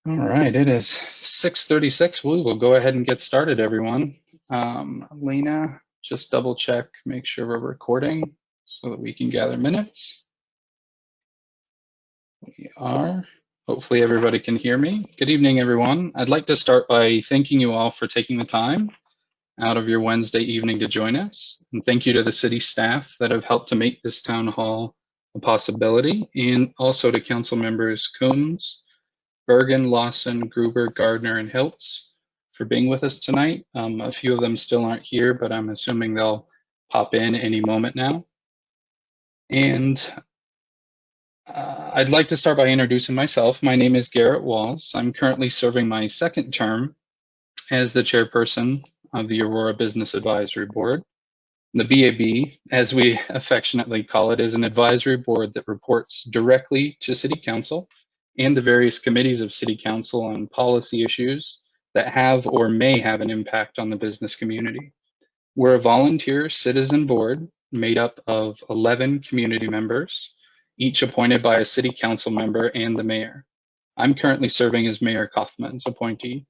All right, it is 6:36. We will go ahead and get started, everyone. Lena, just double check, make sure we're recording so that we can gather minutes. We are. Hopefully everybody can hear me. Good evening, everyone. I'd like to start by thanking you all for taking the time out of your Wednesday evening to join us. And thank you to the city staff that have helped to make this town hall a possibility, and also to council members Coombs, Bergen, Lawson, Gruber, Gardner, and Hiltz for being with us tonight. A few of them still aren't here, but I'm assuming they'll pop in any moment now. And I'd like to start by introducing myself. My name is Garrett Walls. I'm currently serving my second term as the chairperson of the Aurora Business Advisory Board. The BAB, as we affectionately call it, is an advisory board that reports directly to City Council and the various committees of City Council on policy issues that have or may have an impact on the business community. We're a volunteer citizen board made up of 11 community members, each appointed by a City Council member and the mayor. I'm currently serving as Mayor Kaufman's appointee.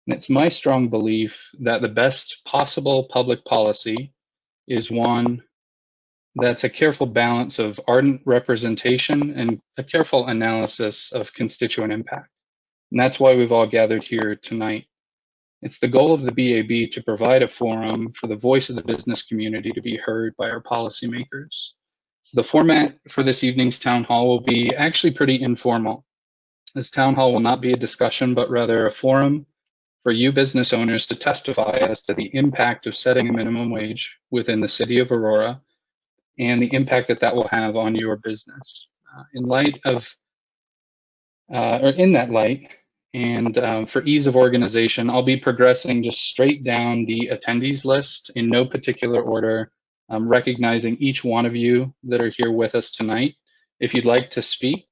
And it's my strong belief that the best possible public policy is one that's a careful balance of ardent representation and a careful analysis of constituent impact. And that's why we've all gathered here tonight. It's the goal of the BAB to provide a forum for the voice of the business community to be heard by our policymakers. The format for this evening's town hall will be actually pretty informal. This town hall will not be a discussion, but rather a forum for you business owners to testify as to the impact of setting a minimum wage within the city of Aurora and the impact that that will have on your business. In that light, and for ease of organization, I'll be progressing just straight down the attendees list in no particular order, recognizing each one of you that are here with us tonight. If you'd like to speak,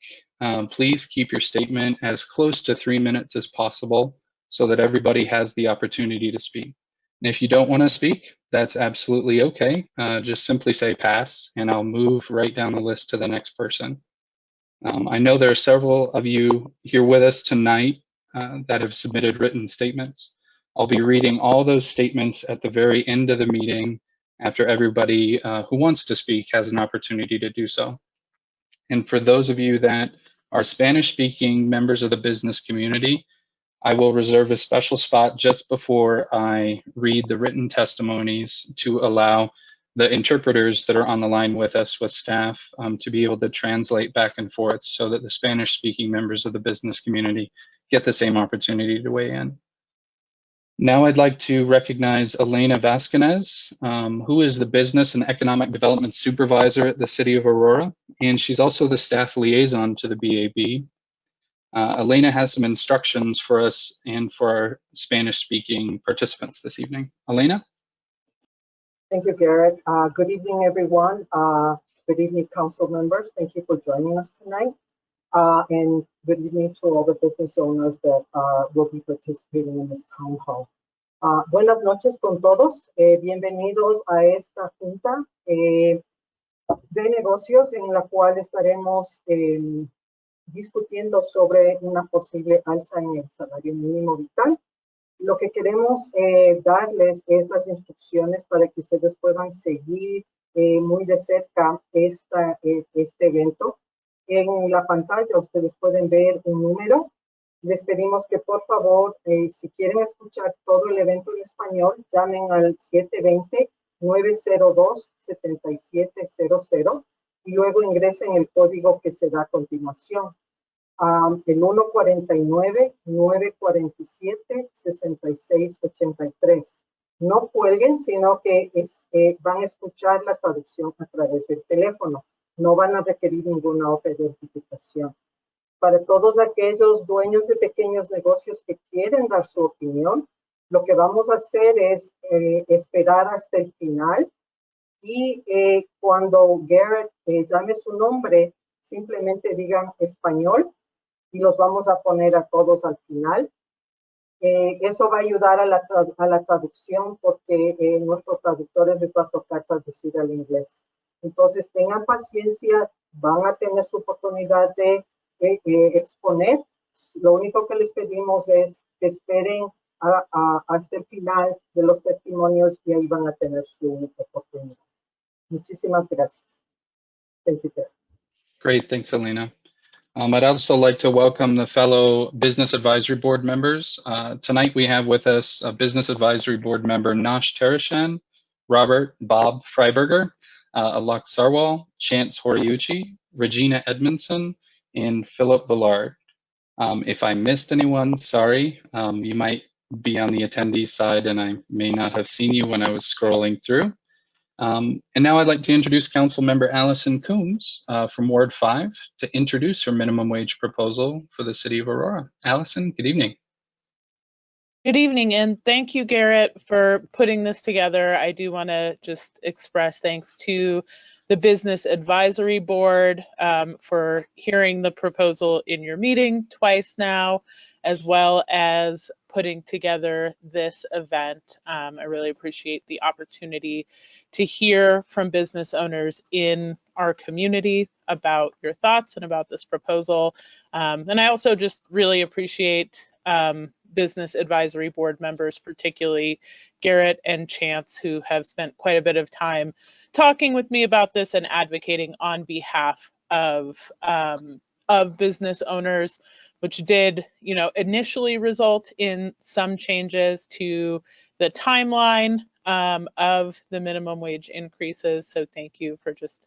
please keep your statement as close to 3 minutes as possible, so that everybody has the opportunity to speak. And if you don't want to speak, that's absolutely okay. Just simply say pass, and I'll move right down the list to the next person. I know there are several of you here with us tonight that have submitted written statements. I'll be reading all those statements at the very end of the meeting after everybody who wants to speak has an opportunity to do so. And for those of you that are Spanish-speaking members of the business community, I will reserve a special spot just before I read the written testimonies to allow the interpreters that are on the line with us with staff to be able to translate back and forth so that the Spanish-speaking members of the business community get the same opportunity to weigh in. Now I'd like to recognize Elena Vasquez, who is the Business and Economic Development Supervisor at the City of Aurora, and she's also the staff liaison to the BAB. Elena has some instructions for us and for our Spanish-speaking participants this evening. Elena? Thank you, Garrett. Good evening, everyone. Good evening, council members. Thank you for joining us tonight. And good evening to all the business owners that will be participating in this town hall. Buenas noches con todos. Bienvenidos a esta junta de negocios en la cual estaremos discutiendo sobre una posible alza en el salario mínimo vital. Lo que queremos darles es las instrucciones para que ustedes puedan seguir muy de cerca este evento. En la pantalla ustedes pueden ver un número. Les pedimos que por favor, si quieren escuchar todo el evento en español, llamen al 720-902-7700 y luego ingresen el código que se da a continuación. El 149-947-6683. No cuelguen, sino que van a escuchar la traducción a través del teléfono. No van a requerir ninguna otra identificación. Para todos aquellos dueños de pequeños negocios que quieren dar su opinión, lo que vamos a hacer es esperar hasta el final y cuando Garrett llame su nombre, simplemente digan español y los vamos a poner a todos al final. Eso va a ayudar a la traducción porque nuestros traductores les va a tocar traducir al inglés. Entonces tengan paciencia, van a tener su oportunidad de exponer Lo único que les pedimos es que esperen hasta el final de los testimonios y ahí van a tener su oportunidad. Muchísimas gracias. Thank you, Chair. Great, thanks, Elena. I'd also like to welcome the fellow Business Advisory Board members. Tonight we have with us Business Advisory Board member Nash Tereshan, Robert Bob Freiberger, Alok Sarwal, Chance Horiuchi, Regina Edmondson, and Philip Villard. If I missed anyone, sorry. You might be on the attendee side and I may not have seen you when I was scrolling through. And now I'd like to introduce Council Member Allison Coombs from Ward 5 to introduce her minimum wage proposal for the City of Aurora. Allison, good evening. Good evening, and thank you, Garrett, for putting this together. I do want to just express thanks to the Business Advisory Board for hearing the proposal in your meeting twice now, as well as putting together this event. I really appreciate the opportunity to hear from business owners in our community about your thoughts and about this proposal. And I also just really appreciate Business Advisory Board members, particularly Garrett and Chance, who have spent quite a bit of time talking with me about this and advocating on behalf of business owners, which did, initially result in some changes to the timeline of the minimum wage increases. So thank you for just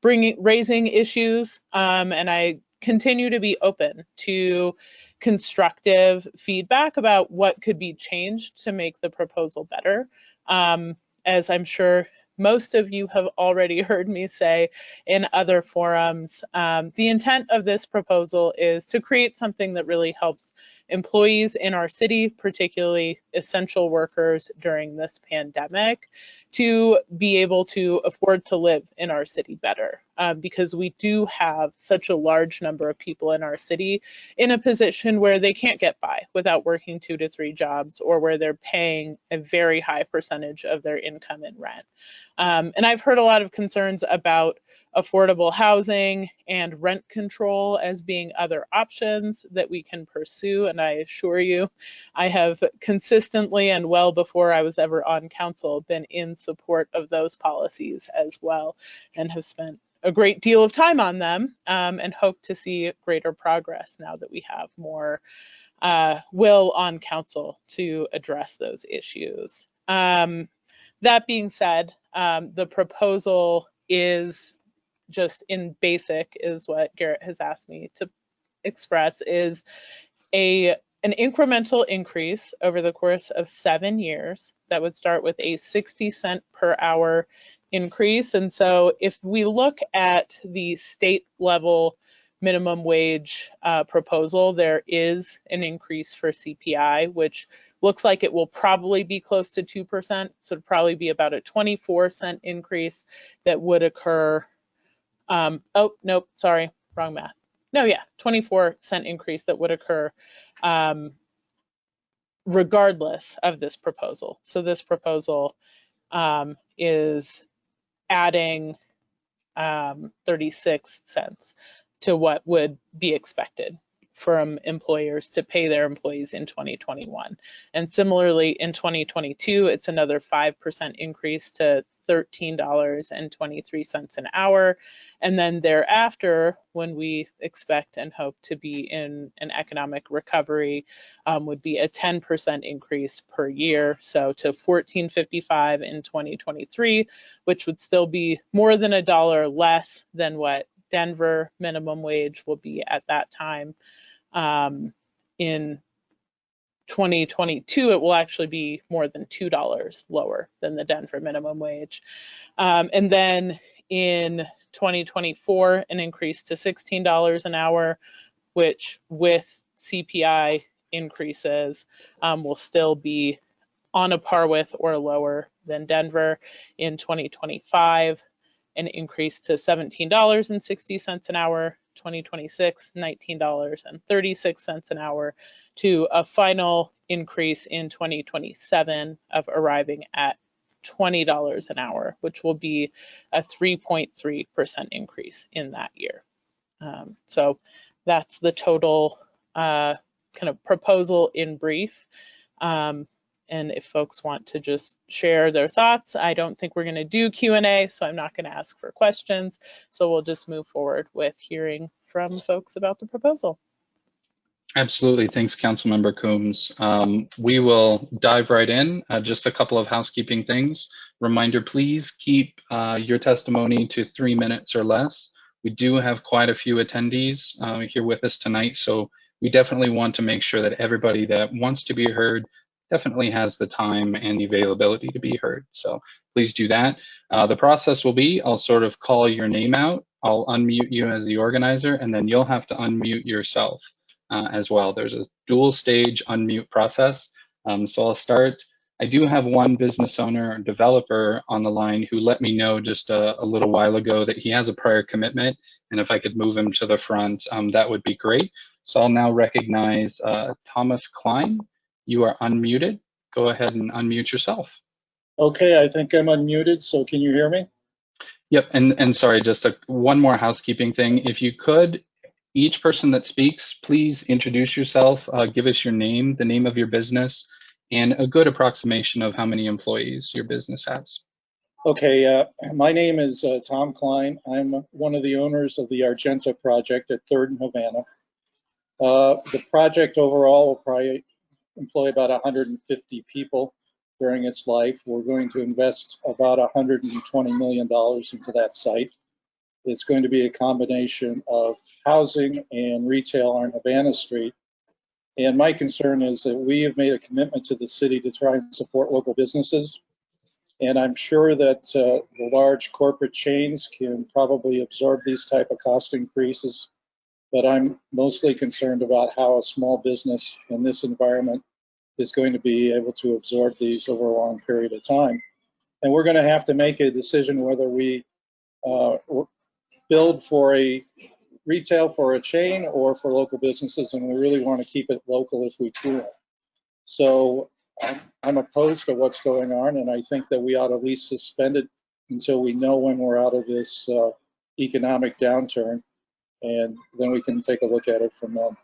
raising issues, and I continue to be open to constructive feedback about what could be changed to make the proposal better. As I'm sure most of you have already heard me say in other forums, the intent of this proposal is to create something that really helps employees in our city, particularly essential workers during this pandemic, to be able to afford to live in our city better, because we do have such a large number of people in our city in a position where they can't get by without working 2 to 3 jobs, or where they're paying a very high percentage of their income in rent. And I've heard a lot of concerns about affordable housing and rent control as being other options that we can pursue. And I assure you, I have consistently and well before I was ever on council been in support of those policies as well, and have spent a great deal of time on them, and hope to see greater progress now that we have more will on council to address those issues. That being said, the proposal is just in basic, is what Garrett has asked me to express, is an incremental increase over the course of 7 years that would start with a 60-cent per hour increase. And so if we look at the state level minimum wage proposal, there is an increase for CPI, which looks like it will probably be close to 2%. So it'd probably be about a 24-cent increase that would occur. Oh, nope, sorry, wrong math. No, yeah, 24-cent increase that would occur regardless of this proposal. So this proposal is adding 36 cents to what would be expected from employers to pay their employees in 2021. And similarly, in 2022, it's another 5% increase to $13.23 an hour. And then thereafter, when we expect and hope to be in an economic recovery, would be a 10% increase per year. So to $14.55 in 2023, which would still be more than $1 less than what Denver minimum wage will be at that time. In 2022, it will actually be more than $2 lower than the Denver minimum wage. And then in 2024, an increase to $16 an hour, which with CPI increases will still be on a par with or lower than Denver. In 2025, an increase to $17.60 an hour, 2026, $19.36 an hour, to a final increase in 2027 of arriving at $20 an hour, which will be a 3.3% increase in that year. So that's the total kind of proposal in brief. And if folks want to just share their thoughts, I don't think we're going to do Q&A, so I'm not going to ask for questions. So we'll just move forward with hearing from folks about the proposal. Absolutely. Thanks, Councilmember Coombs. We will dive right in. Just a couple of housekeeping things. Reminder, please keep your testimony to 3 minutes or less. We do have quite a few attendees here with us tonight, so we definitely want to make sure that everybody that wants to be heard definitely has the time and the availability to be heard. So please do that. The process will be, I'll sort of call your name out, I'll unmute you as the organizer, and then you'll have to unmute yourself as well. There's a dual stage unmute process. So I'll start. I do have one business owner or developer on the line who let me know just a little while ago that he has a prior commitment, and if I could move him to the front, that would be great. So I'll now recognize Thomas Klein. You are unmuted. Go ahead and unmute yourself. Okay, I think I'm unmuted, so can you hear me? Yep, and sorry, just one more housekeeping thing. If you could, each person that speaks, please introduce yourself, give us your name, the name of your business, and a good approximation of how many employees your business has. Okay, my name is Tom Klein. I'm one of the owners of the Argenta project at 3rd and Havana. The project overall will probably employ about 150 people during its life. We're going to invest about $120 million into that site. It's going to be a combination of housing and retail on Havana Street. And my concern is that we have made a commitment to the city to try and support local businesses. And I'm sure that the large corporate chains can probably absorb these type of cost increases. But I'm mostly concerned about how a small business in this environment is going to be able to absorb these over a long period of time. And we're going to have to make a decision whether we build for a retail for a chain or for local businesses, and we really want to keep it local if we can. So I'm opposed to what's going on, and I think that we ought to at least suspend it until we know when we're out of this economic downturn, and then we can take a look at it from then.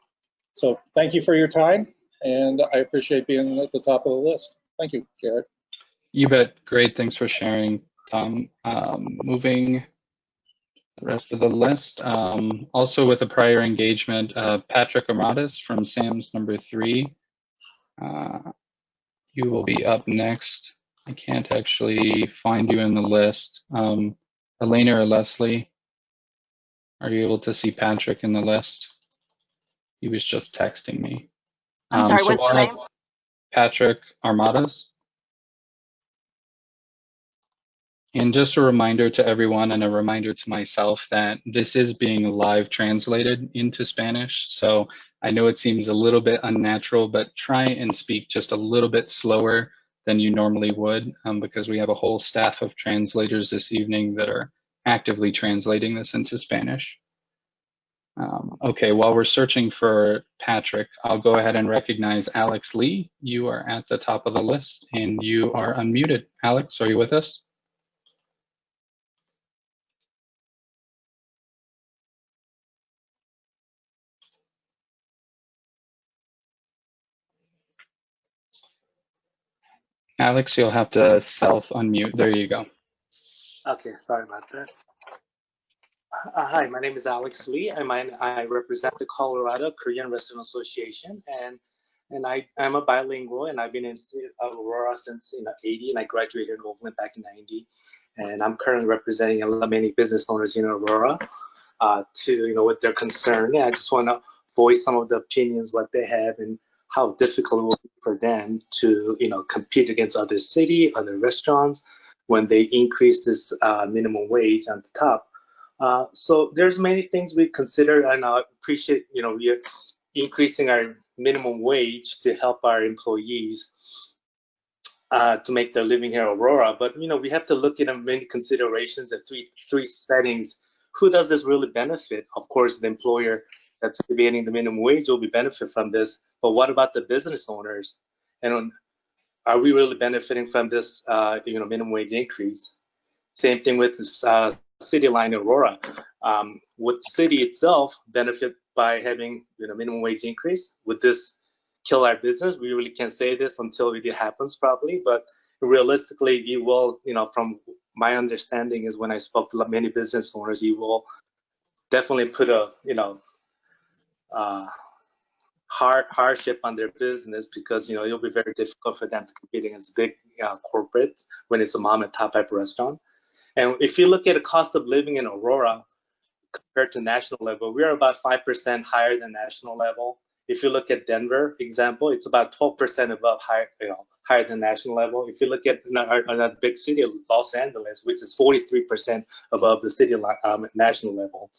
So thank you for your time, and I appreciate being at the top of the list. Thank you, Garrett. You bet. Great. Thanks for sharing, Tom. Moving the rest of the list. Also with a prior engagement, Patrick Amatis from Sam's number 3. You will be up next. I can't actually find you in the list. Elena or Leslie, are you able to see Patrick in the list? He was just texting me. I'm sorry, what's the name? Patrick Armadas. And just a reminder to everyone and a reminder to myself that this is being live translated into Spanish. So I know it seems a little bit unnatural, but try and speak just a little bit slower than you normally would, because we have a whole staff of translators this evening that are actively translating this into Spanish. Okay, while we're searching for Patrick, I'll go ahead and recognize Alex Lee. You are at the top of the list and you are unmuted. Alex, are you with us? Alex, you'll have to self-unmute. There you go. Okay, sorry about that. Hi, my name is Alex Lee, and I represent the Colorado Korean Restaurant Association, and I'm a bilingual, and I've been in City of Aurora since 80, and I graduated in Oakland back in 90, and I'm currently representing many business owners in Aurora to with their concern. And I just want to voice some of the opinions what they have and how difficult it will be for them to compete against other other restaurants when they increase this minimum wage on the top. So there's many things we consider, and I appreciate we are increasing our minimum wage to help our employees to make their living here in Aurora. But we have to look at many considerations at three settings. Who does this really benefit? Of course, the employer that's getting the minimum wage will be benefit from this. But what about the business owners? And are we really benefiting from this minimum wage increase? Same thing with this city line Aurora. Would the city itself benefit by having minimum wage increase? Would this kill our business? We really can't say this until it happens, probably. But realistically, it will. From my understanding is when I spoke to many business owners, it will definitely put a hardship on their business, because it'll be very difficult for them to compete against big corporates when it's a mom and pop type restaurant. And if you look at the cost of living in Aurora compared to national level, we are about 5% higher than national level. If you look at Denver, example, it's about 12% above higher than national level. If you look at another big city, Los Angeles, which is 43% above the city national level.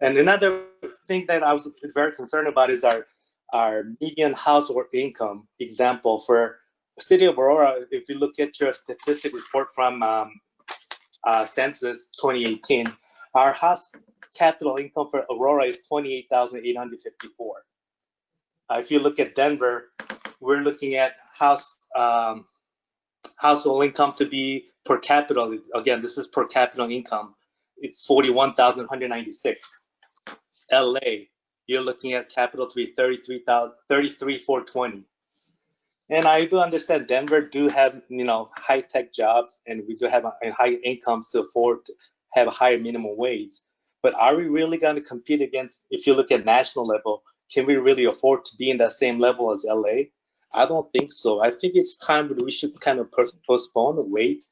And another thing that I was very concerned about is our median household income. Example, for City of Aurora, if you look at your statistic report from Census 2018, our house capital income for Aurora is $28,854. If you look at Denver, we're looking at household income to be per capita. Again, this is per capita income. It's 41,196. LA, you're looking at capital to be 33,420. And I do understand Denver do have high tech jobs, and we do have high incomes to afford to have a higher minimum wage. But are we really going to compete against? If you look at national level, can we really afford to be in that same level as LA? I don't think so. I think it's time that we should kind of postpone and wait,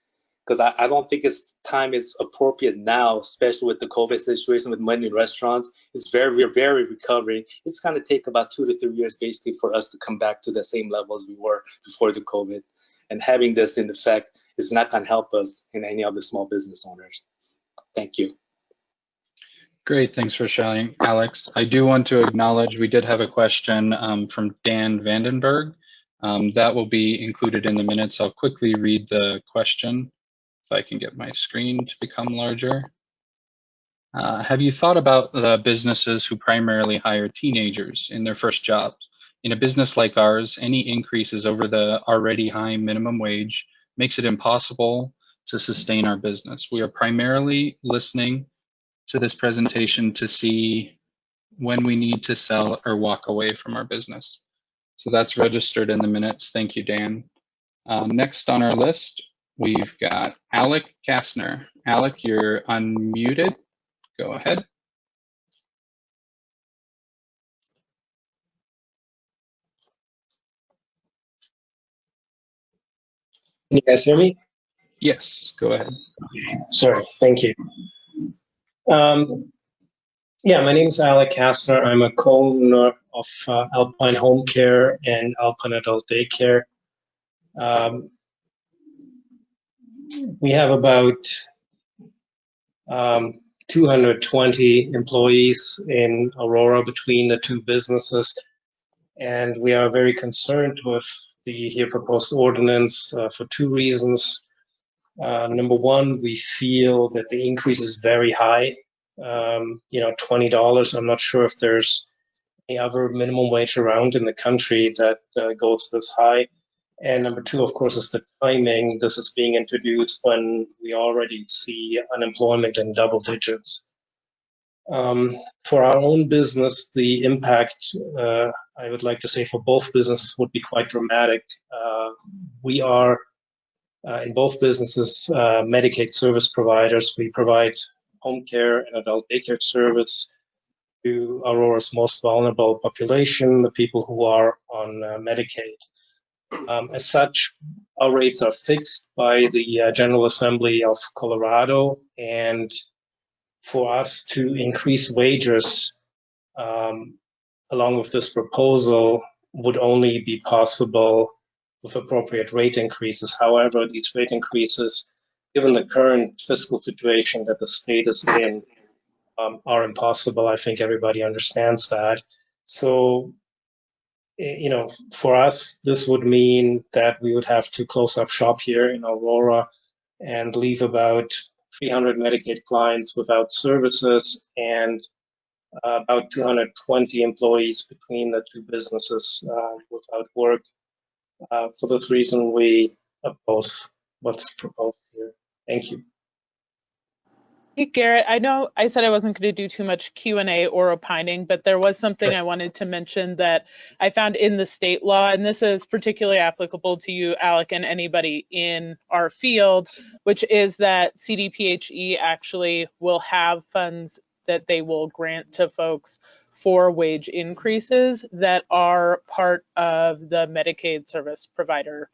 because I don't think time is appropriate now, especially with the COVID situation with many restaurants. We're very recovering. It's going to take about 2 to 3 years basically for us to come back to the same level as we were before the COVID. And having this in effect is not going to help us in any of the small business owners. Thank you. Great, thanks for sharing, Alex. I do want to acknowledge we did have a question from Dan Vandenberg. That will be included in the minutes. I'll quickly read the question if I can get my screen to become larger. Have you thought about the businesses who primarily hire teenagers in their first jobs? In a business like ours, any increases over the already high minimum wage makes it impossible to sustain our business. We are primarily listening to this presentation to see when we need to sell or walk away from our business. So that's registered in the minutes. Thank you, Dan. Next on our list, we've got Alec Kastner. Alec, you're unmuted. Go ahead. Can you guys hear me? Yes, go ahead. Sorry, thank you. Yeah, my name is Alec Kastner. I'm a co-owner of Alpine Home Care and Alpine Adult Daycare. We have about 220 employees in Aurora between the two businesses, and we are very concerned with the here proposed ordinance for two reasons. Number one, we feel that the increase is very high. $20. I'm not sure if there's any other minimum wage around in the country that goes this high. And number two, of course, is the timing. This is being introduced when we already see unemployment in double digits. For our own business, the impact, I would like to say, for both businesses would be quite dramatic. We are, in both businesses, Medicaid service providers. We provide home care and adult daycare service to Aurora's most vulnerable population, the people who are on Medicaid. As such, our rates are fixed by the General Assembly of Colorado, and for us to increase wages along with this proposal would only be possible with appropriate rate increases. However, these rate increases, given the current fiscal situation that the state is in, are impossible. I think everybody understands that. So, for us, this would mean that we would have to close up shop here in Aurora and leave about 300 Medicaid clients without services and about 220 employees between the two businesses without work. For this reason, we oppose what's proposed here. Thank you. Hey, Garrett, I know I said I wasn't going to do too much Q&A or opining, but there was something Sure. I wanted to mention that I found in the state law, and this is particularly applicable to you, Alec, and anybody in our field, which is that CDPHE actually will have funds that they will grant to folks for wage increases that are part of the Medicaid service provider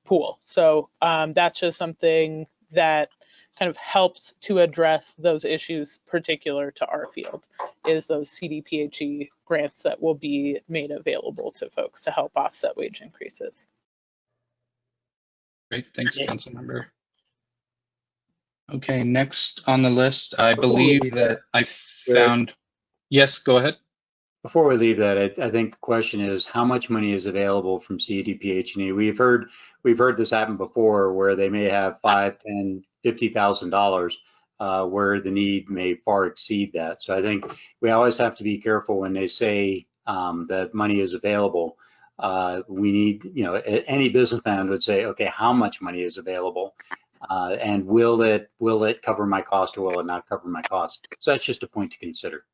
pool. So that's just something that kind of helps to address those issues particular to our field, is those CDPHE grants that will be made available to folks to help offset wage increases. Great, thanks, Yeah. Councilmember. Okay, next on the list, I Before we believe leave that I Garrett, found, yes, go ahead. before we leave that, I think the question is how much money is available from CDPH&E? We've heard this happen before where they may have $5, $10, $50,000 where the need may far exceed that. So I think we always have to be careful when they say that money is available. We need, any businessman would say, okay, how much money is available? And will it cover my cost or will it not cover my cost? So that's just a point to consider.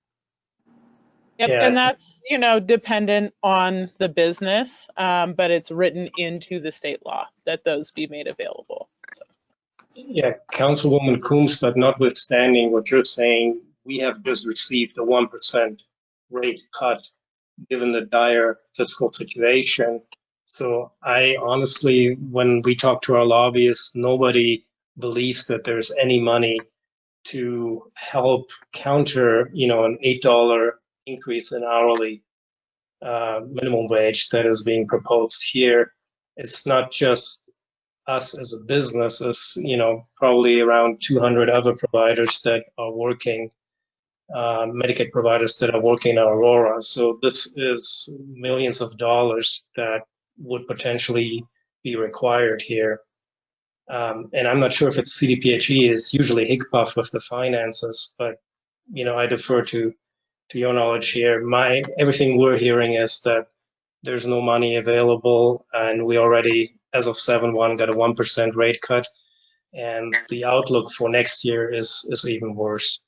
Yep, Yeah. and that's, dependent on the business, but it's written into the state law that those be made available. So. Yeah, Councilwoman Coombs, but notwithstanding what you're saying, we have just received a 1% rate cut given the dire fiscal situation. So I honestly, when we talk to our lobbyists, nobody believes that there's any money to help counter, an $8 increase in hourly minimum wage that is being proposed here. It's not just us as a business, as probably around 200 other providers that are working, Medicaid providers that are working in Aurora. So this is millions of dollars that would potentially be required here. And I'm not sure if it's CDPHE is usually HICPUF with the finances, but I defer to your knowledge here. Everything we're hearing is that there's no money available, and we already, as of 7/1, got a 1% rate cut, and the outlook for next year is even worse.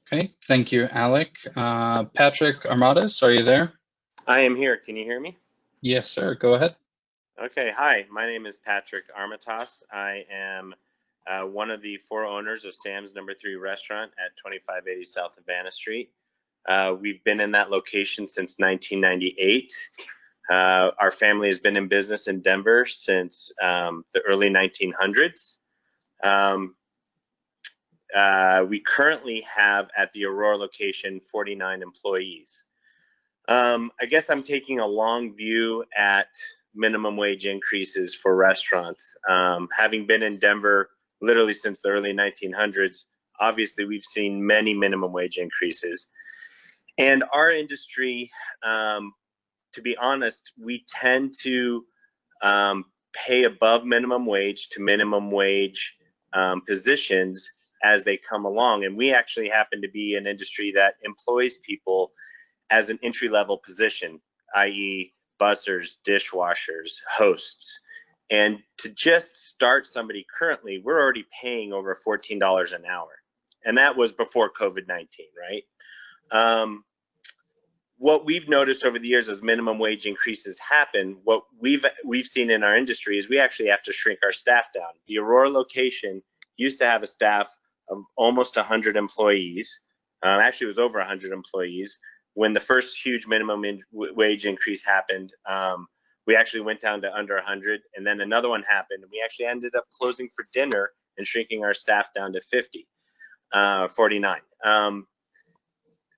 Okay, thank you, Alec. Patrick Armadas, are you there? I am here. Can you hear me? Yes, sir. Go ahead. Okay. Hi, my name is Patrick Armatas. I am one of the 4 owners of Sam's No. 3 restaurant at 2580 South Havana Street. We've been in that location since 1998. Our family has been in business in Denver since the early 1900s. We currently have at the Aurora location 49 employees. I guess I'm taking a long view at minimum wage increases for restaurants. Having been in Denver literally since the early 1900s, obviously we've seen many minimum wage increases. And our industry, to be honest, we tend to pay above minimum wage to minimum wage positions as they come along. And we actually happen to be an industry that employs people as an entry-level position, i.e. bussers, dishwashers, hosts. And to just start somebody currently, we're already paying over $14 an hour. And that was before COVID-19, right? What we've noticed over the years as minimum wage increases happen, what we've seen in our industry is we actually have to shrink our staff down. The Aurora location used to have a staff of almost 100 employees. Actually, it was over 100 employees. When the first huge minimum wage increase happened, we actually went down to under 100, and then another one happened, and we actually ended up closing for dinner and shrinking our staff down to 49.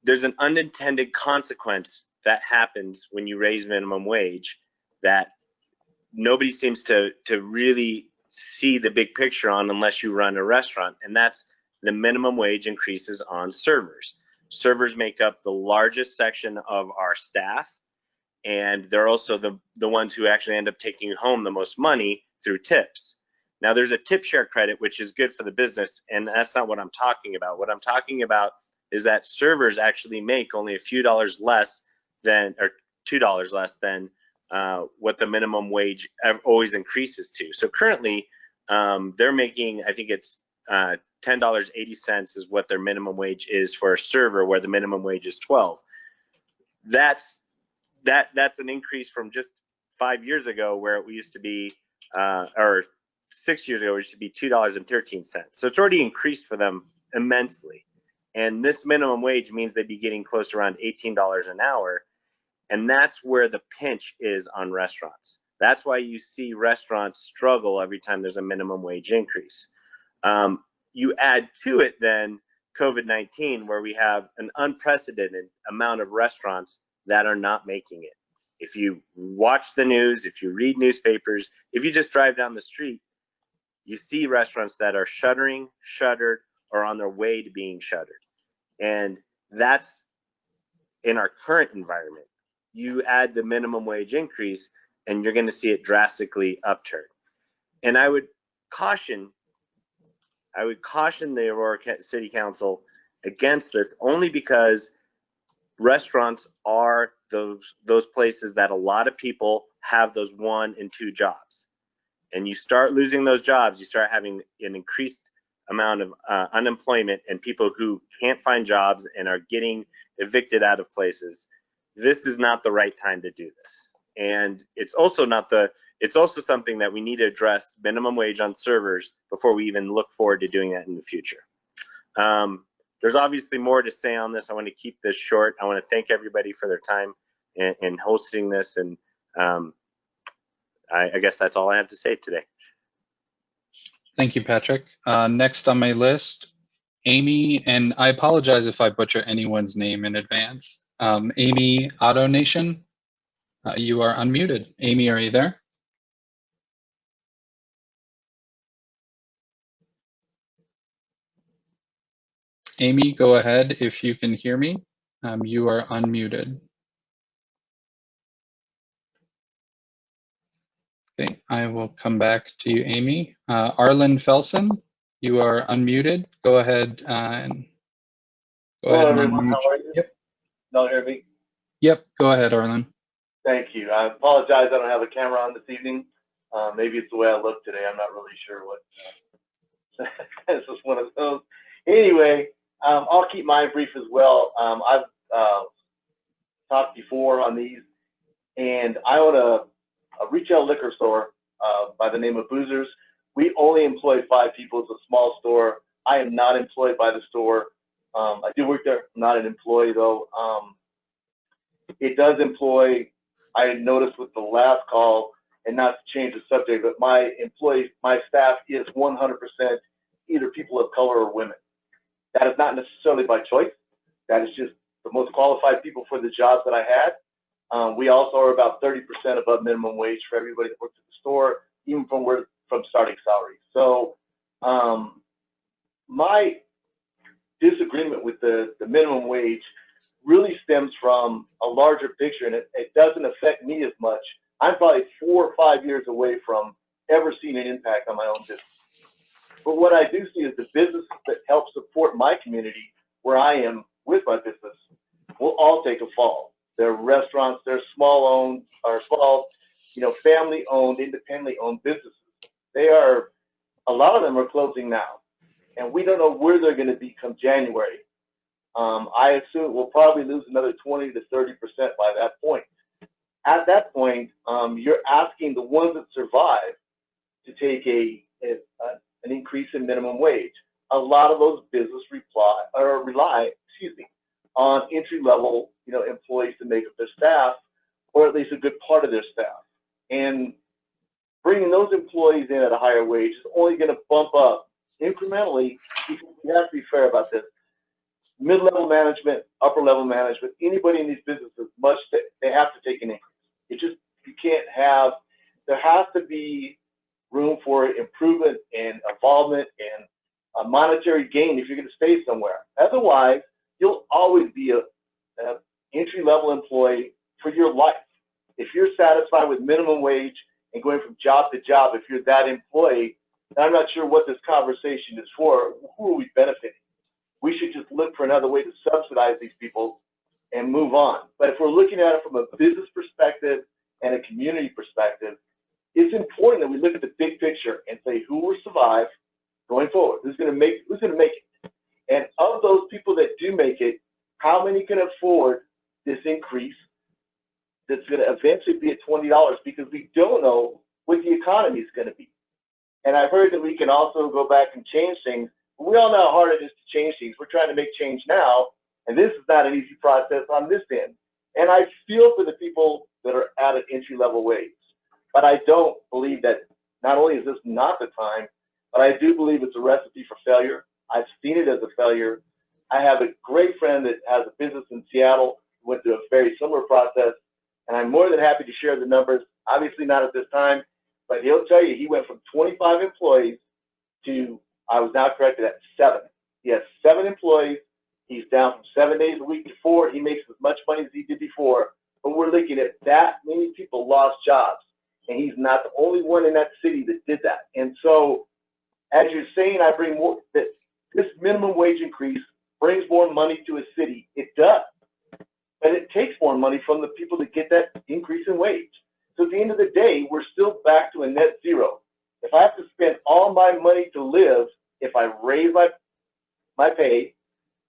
There's an unintended consequence that happens when you raise minimum wage that nobody seems to really see the big picture on unless you run a restaurant, and that's the minimum wage increases on servers. Servers make up the largest section of our staff, and they're also the ones who actually end up taking home the most money through tips. Now, there's a tip share credit, which is good for the business, and that's not what I'm talking about. What I'm talking about is that servers actually make only a few dollars less than, or $2 less than what the minimum wage always increases to. So currently, they're making, I think it's $10.80 is what their minimum wage is for a server, where the minimum wage is $12. That's an increase from just 5 years ago, where it used to be, or 6 years ago, it used to be $2.13. So it's already increased for them immensely. And this minimum wage means they'd be getting close to around $18 an hour. And that's where the pinch is on restaurants. That's why you see restaurants struggle every time there's a minimum wage increase. You add to it then COVID-19, where we have an unprecedented amount of restaurants that are not making it. If you watch the news, if you read newspapers, if you just drive down the street, you see restaurants that are shuttering, shuttered, or on their way to being shuttered. And that's in our current environment. You add the minimum wage increase, and you're going to see it drastically upturn. And I would caution the Aurora City Council against this, only because restaurants are those places that a lot of people have those 1 and 2 jobs. And you start losing those jobs, you start having an increased amount of unemployment and people who can't find jobs and are getting evicted out of places. This is not the right time to do this. And it's also something that we need to address, minimum wage on servers, before we even look forward to doing that in the future. There's obviously more to say on this. I want to keep this short. I want to thank everybody for their time in hosting this. And I guess that's all I have to say today. Thank you, Patrick. Next on my list, Amy, and I apologize if I butcher anyone's name in advance. Amy Auto Nation, you are unmuted. Amy, are you there? Amy, go ahead if you can hear me. You are unmuted. Okay, I will come back to you, Amy. Arlen Felsen, you are unmuted. Go ahead and Hello, everyone. How are you? Yep. Don't hear me? Yep, go ahead, Arlen. Thank you. I apologize. I don't have a camera on this evening. Maybe it's the way I look today. I'm not really sure what. This is one of those. Anyway, I'll keep mine brief as well. I've talked before on these, and I own a retail liquor store by the name of Boozers. We only employ 5 people. It's a small store. I am not employed by the store. I do work there. I'm not an employee though. It does employ, I noticed with the last call, and not to change the subject, but my staff is 100% either people of color or women. That is not necessarily by choice. That is just the most qualified people for the jobs that I had. We also are about 30% above minimum wage for everybody that works at the store, even from starting salary. So my disagreement with the minimum wage really stems from a larger picture, and it doesn't affect me as much. I'm probably 4 or 5 years away from ever seeing an impact on my own business. But what I do see is the businesses that help support my community where I am with my business will all take a fall. They're restaurants, they're small, family-owned, independently owned businesses. A lot of them are closing now, and we don't know where they're going to be come January. I assume we'll probably lose another 20 to 30% by that point. At that point, you're asking the ones that survive to take an increase in minimum wage. A lot of those businesses rely on entry-level, employees to make up their staff, or at least a good part of their staff. And bringing those employees in at a higher wage is only going to bump up incrementally, because we have to be fair about this. Mid-level management, upper-level management, anybody in these businesses they have to take an increase. There has to be room for improvement and involvement and a monetary gain if you're going to stay somewhere. Otherwise, you'll always be an entry-level employee for your life. If you're satisfied with minimum wage and going from job to job, if you're that employee, then I'm not sure what this conversation is for. Who are we benefiting? We should just look for another way to subsidize these people and move on. But if we're looking at it from a business perspective and a community perspective, it's important that we look at the big picture and say who will survive going forward. Who's going to make it? And of those people that do make it, how many can afford this increase that's going to eventually be at $20? Because we don't know what the economy is going to be. And I've heard that we can also go back and change things. But we all know how hard it is to change things. We're trying to make change now, and this is not an easy process on this end. And I feel for the people that are at an entry-level wage. But I don't believe that not only is this not the time, but I do believe it's a recipe for failure. I've seen it as a failure. I have a great friend that has a business in Seattle, went through a very similar process, and I'm more than happy to share the numbers. Obviously not at this time, but he'll tell you he went from 25 employees to, I was now corrected, at 7. He has 7 employees. He's down from 7 days a week to 4. He makes as much money as he did before, but we're looking at that many people lost jobs, and he's not the only one in that city that did that. And so, as you're saying, I bring more, that this minimum wage increase brings more money to a city. It does, but it takes more money from the people that get that increase in wage. So at the end of the day, we're still back to a net zero. If I have to spend all my money to live, if I raise my pay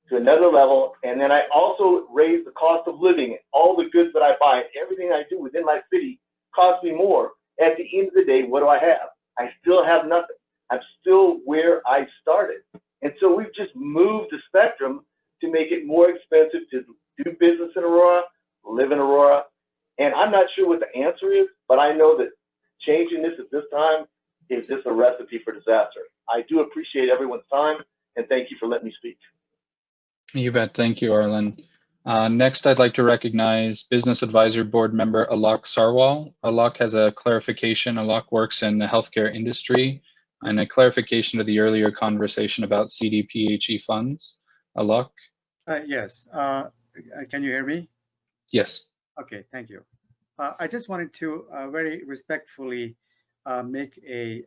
to another level, and then I also raise the cost of living, and all the goods that I buy, everything I do within my city costs me more, at the end of the day, what do I have? I still have nothing. I'm still where I started. And so we've just moved the spectrum to make it more expensive to do business in Aurora, live in Aurora. And I'm not sure what the answer is, but I know that changing this at this time is just a recipe for disaster. I do appreciate everyone's time, and thank you for letting me speak. You bet. Thank you, Arlen. Next, I'd like to recognize Business Advisory Board member Alok Sarwal. Alok has a clarification. Alok works in the healthcare industry, and a clarification to the earlier conversation about CDPHE funds. Alok? Yes. Can you hear me? Yes. Okay, thank you. I just wanted to very respectfully make a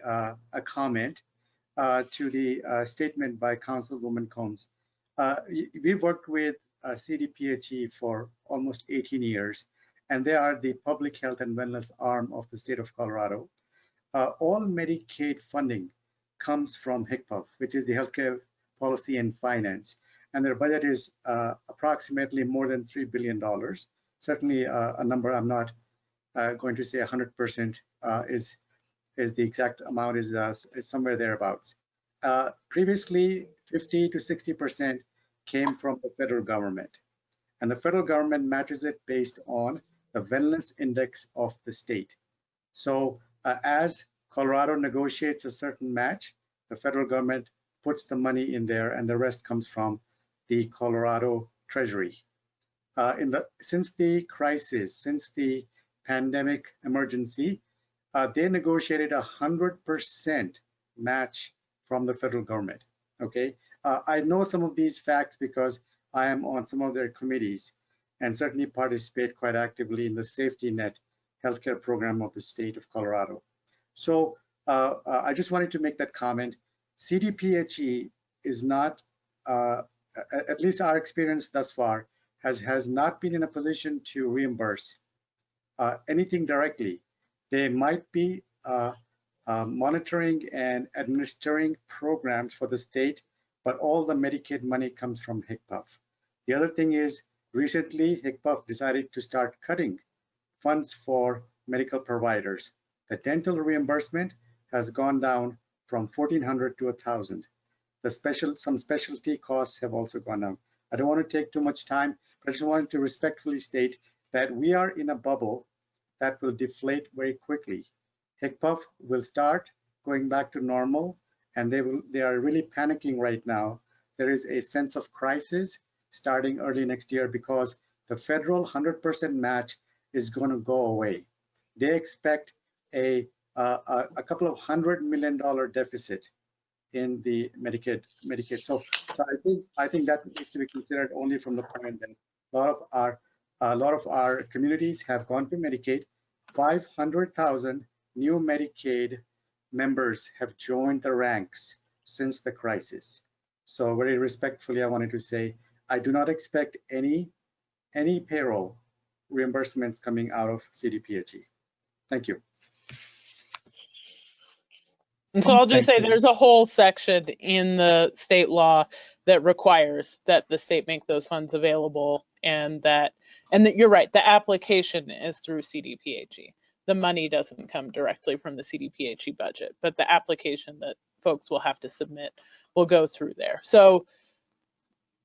comment to the statement by Councilwoman Combs. We've worked with CDPHE for almost 18 years, and they are the public health and wellness arm of the state of Colorado. All Medicaid funding comes from HCPF, which is the Healthcare Policy and Finance, and their budget is approximately more than $3 billion. Certainly a number I'm not going to say 100% is the exact amount, is somewhere thereabouts. Previously, 50 to 60% came from the federal government, and the federal government matches it based on the wellness index of the state. So as Colorado negotiates a certain match, the federal government puts the money in there, and the rest comes from the Colorado Treasury. Since the crisis, since the pandemic emergency, they negotiated 100% match from the federal government. Okay, I know some of these facts because I am on some of their committees and certainly participate quite actively in the safety net healthcare program of the state of Colorado. So I just wanted to make that comment. CDPHE is not, at least our experience thus far, has not been in a position to reimburse anything directly. They might be monitoring and administering programs for the state, but all the Medicaid money comes from HCPF. The other thing is, recently HCPF decided to start cutting funds for medical providers. The dental reimbursement has gone down from $1,400 to $1,000. Some specialty costs have also gone down. I don't want to take too much time, but I just wanted to respectfully state that we are in a bubble that will deflate very quickly. HCPF will start going back to normal, and they are really panicking right now. There is a sense of crisis starting early next year because the federal 100% match is going to go away. They expect a couple of $100 million deficit in the Medicaid. So I think that needs to be considered only from the point that a lot of our communities have gone to Medicaid. 500,000 new Medicaid members have joined the ranks since the crisis. So very respectfully, I wanted to say, I do not expect any payroll reimbursements coming out of CDPHE. Thank you. And so I'll just Thank say you. there's a whole section in the state law that requires that the state make those funds available, and that you're right, the application is through CDPHE. The money doesn't come directly from the CDPHE budget, but the application that folks will have to submit will go through there. So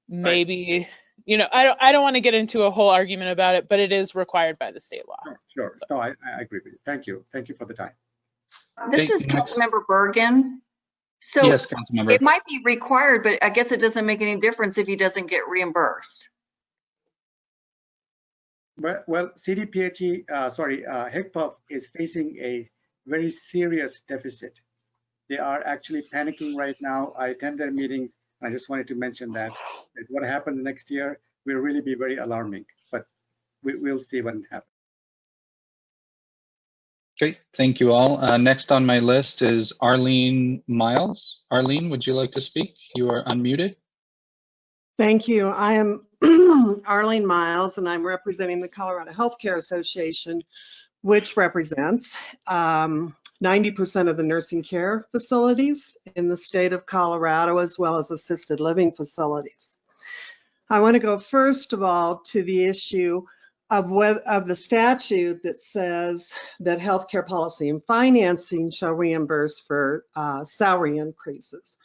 maybe, you know, I don't want to get into a whole argument about it, but it is required by the state law. Sure. No, I agree with you. Thank you. Thank you for the time. This is Councilmember Bergen. So Yes, Councilmember. it might be required, but I guess it doesn't make any difference if he doesn't get reimbursed. Well, CDPHE, HICPUF is facing a very serious deficit. They are actually panicking right now. I attend their meetings. I just wanted to mention that what happens next year will really be very alarming, but we'll see what happens. Great, thank you all. Next on my list is Arlene Miles. Arlene, would you like to speak? You are unmuted. Thank you. I am Arlene Miles, and I'm representing the Colorado Healthcare Association, which represents 90% of the nursing care facilities in the state of Colorado, as well as assisted living facilities. I want to go first of all to the issue of the statute that says that healthcare policy and financing shall reimburse for salary increases.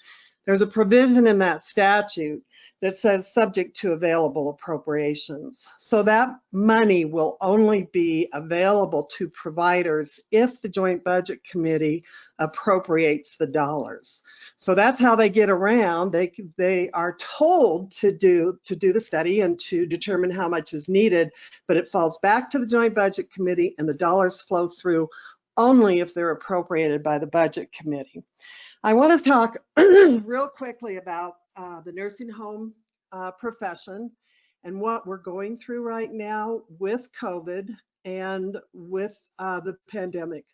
There's a provision in that statute that says subject to available appropriations. So that money will only be available to providers if the Joint Budget Committee appropriates the dollars. So that's how they get around. They are told to do the study and to determine how much is needed, but it falls back to the Joint Budget Committee, and the dollars flow through only if they're appropriated by the Budget Committee. I want to talk real quickly about the nursing home profession and what we're going through right now with COVID and with the pandemic.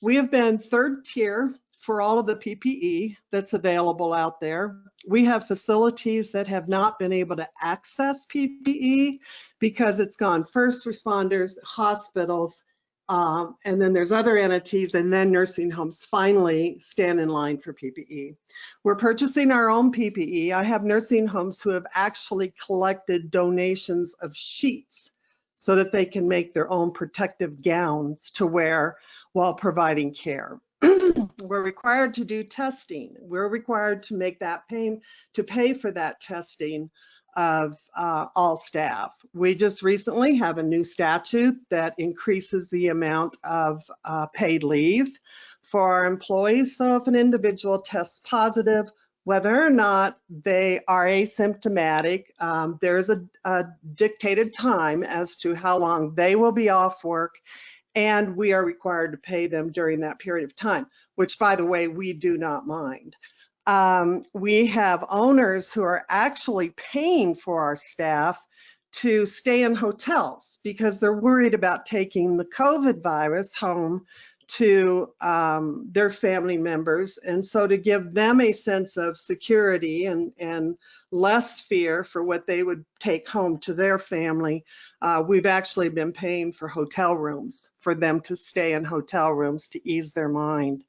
We have been third tier for all of the PPE that's available out there. We have facilities that have not been able to access PPE because it's gone first responders, hospitals, and then there's other entities, and then nursing homes finally stand in line for PPE. We're purchasing our own PPE. I have nursing homes who have actually collected donations of sheets so that they can make their own protective gowns to wear while providing care. We're required to do testing. We're required to make that pay for that testing of all staff. We just recently have a new statute that increases the amount of paid leave for our employees. So if an individual tests positive, whether or not they are asymptomatic, there's a dictated time as to how long they will be off work, and we are required to pay them during that period of time, which, by the way, we do not mind. We have owners who are actually paying for our staff to stay in hotels because they're worried about taking the COVID virus home to their family members. And so to give them a sense of security and less fear for what they would take home to their family, we've actually been paying for hotel rooms for them to stay in hotel rooms to ease their mind.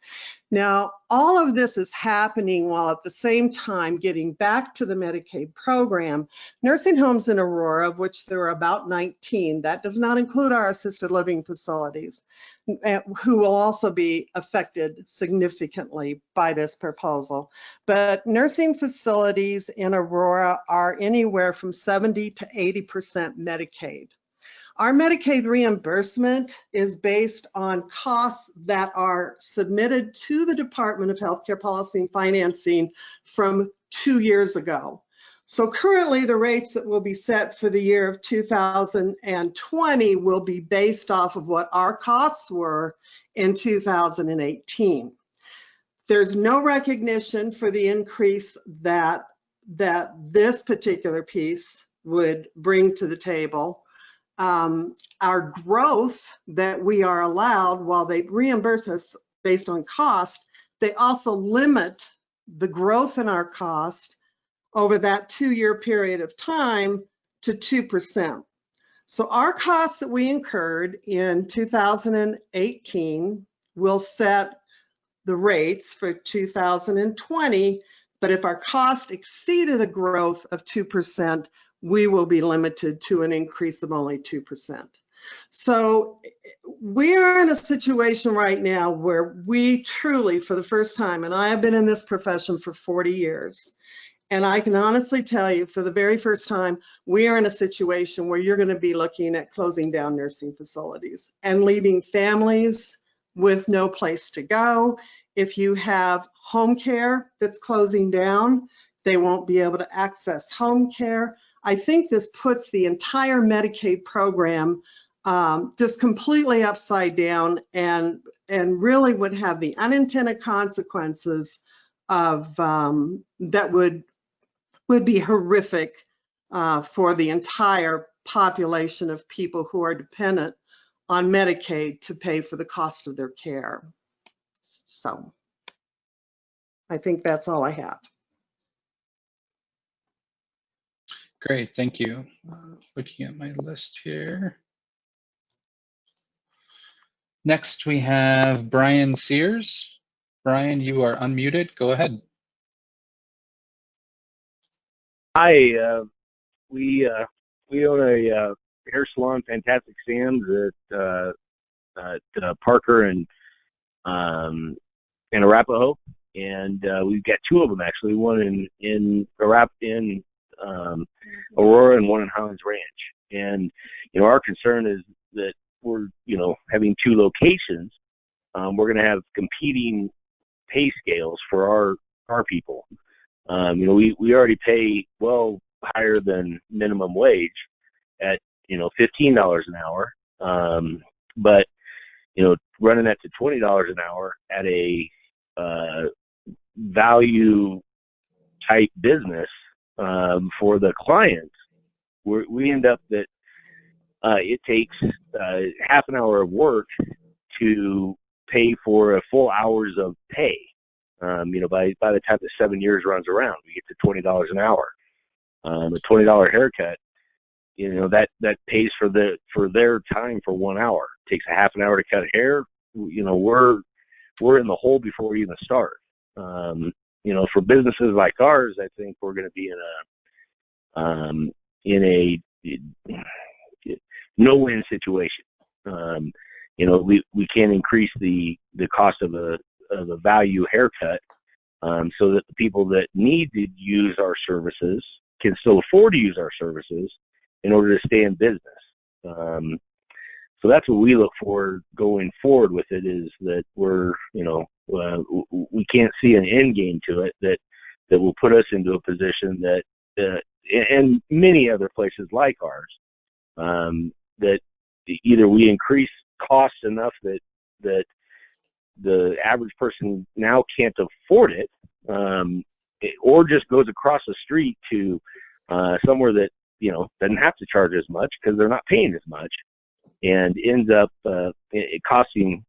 Now, all of this is happening while at the same time getting back to the Medicaid program. Nursing homes in Aurora, of which there are about 19, that does not include our assisted living facilities, who will also be affected significantly by this proposal. But nursing facilities in Aurora are anywhere from 70 to 80% Medicaid. Our Medicaid reimbursement is based on costs that are submitted to the Department of Healthcare Policy and Financing from 2 years ago. So currently the rates that will be set for the year of 2020 will be based off of what our costs were in 2018. There's no recognition for the increase that this particular piece would bring to the table. Our growth that we are allowed, while they reimburse us based on cost, they also limit the growth in our cost over that 2-year period of time to 2%. So our costs that we incurred in 2018 will set the rates for 2020, but if our cost exceeded a growth of 2%, we will be limited to an increase of only 2%. So we are in a situation right now where we truly, for the first time, and I have been in this profession for 40 years, and I can honestly tell you, for the very first time, we are in a situation where you're going to be looking at closing down nursing facilities and leaving families with no place to go. If you have home care that's closing down, they won't be able to access home care. I think this puts the entire Medicaid program just completely upside down, and really would have the unintended consequences of that would be horrific for the entire population of people who are dependent on Medicaid to pay for the cost of their care. So I think that's all I have. Great, thank you. Looking at my list here. Next, we have Brian Sears. Brian, you are unmuted. Go ahead. Hi, we own a hair salon, Fantastic Sam's at Parker and Arapahoe, and we've got two of them actually. One in Aurora and one in Highlands Ranch. And our concern is that we're having two locations. We're going to have competing pay scales for our people. We already pay well higher than minimum wage at $15 an hour, but running that to $20 an hour at a value type business for the clients, we end up that it takes half an hour of work to pay for a full hours of pay. By the time the 7 years runs around, we get to $20 an hour. A $20 haircut, that pays for their time for 1 hour. It takes a half an hour to cut hair. We're in the hole before we even start. For businesses like ours, I think we're going to be in a no-win situation. We can't increase the cost of a value haircut so that the people that need to use our services can still afford to use our services in order to stay in business. So that's what we look for going forward with it, is that we can't see an end game to it that will put us into a position that, and many other places like ours, that either we increase costs enough that the average person now can't afford it, or just goes across the street to somewhere that doesn't have to charge as much because they're not paying as much, and ends up costing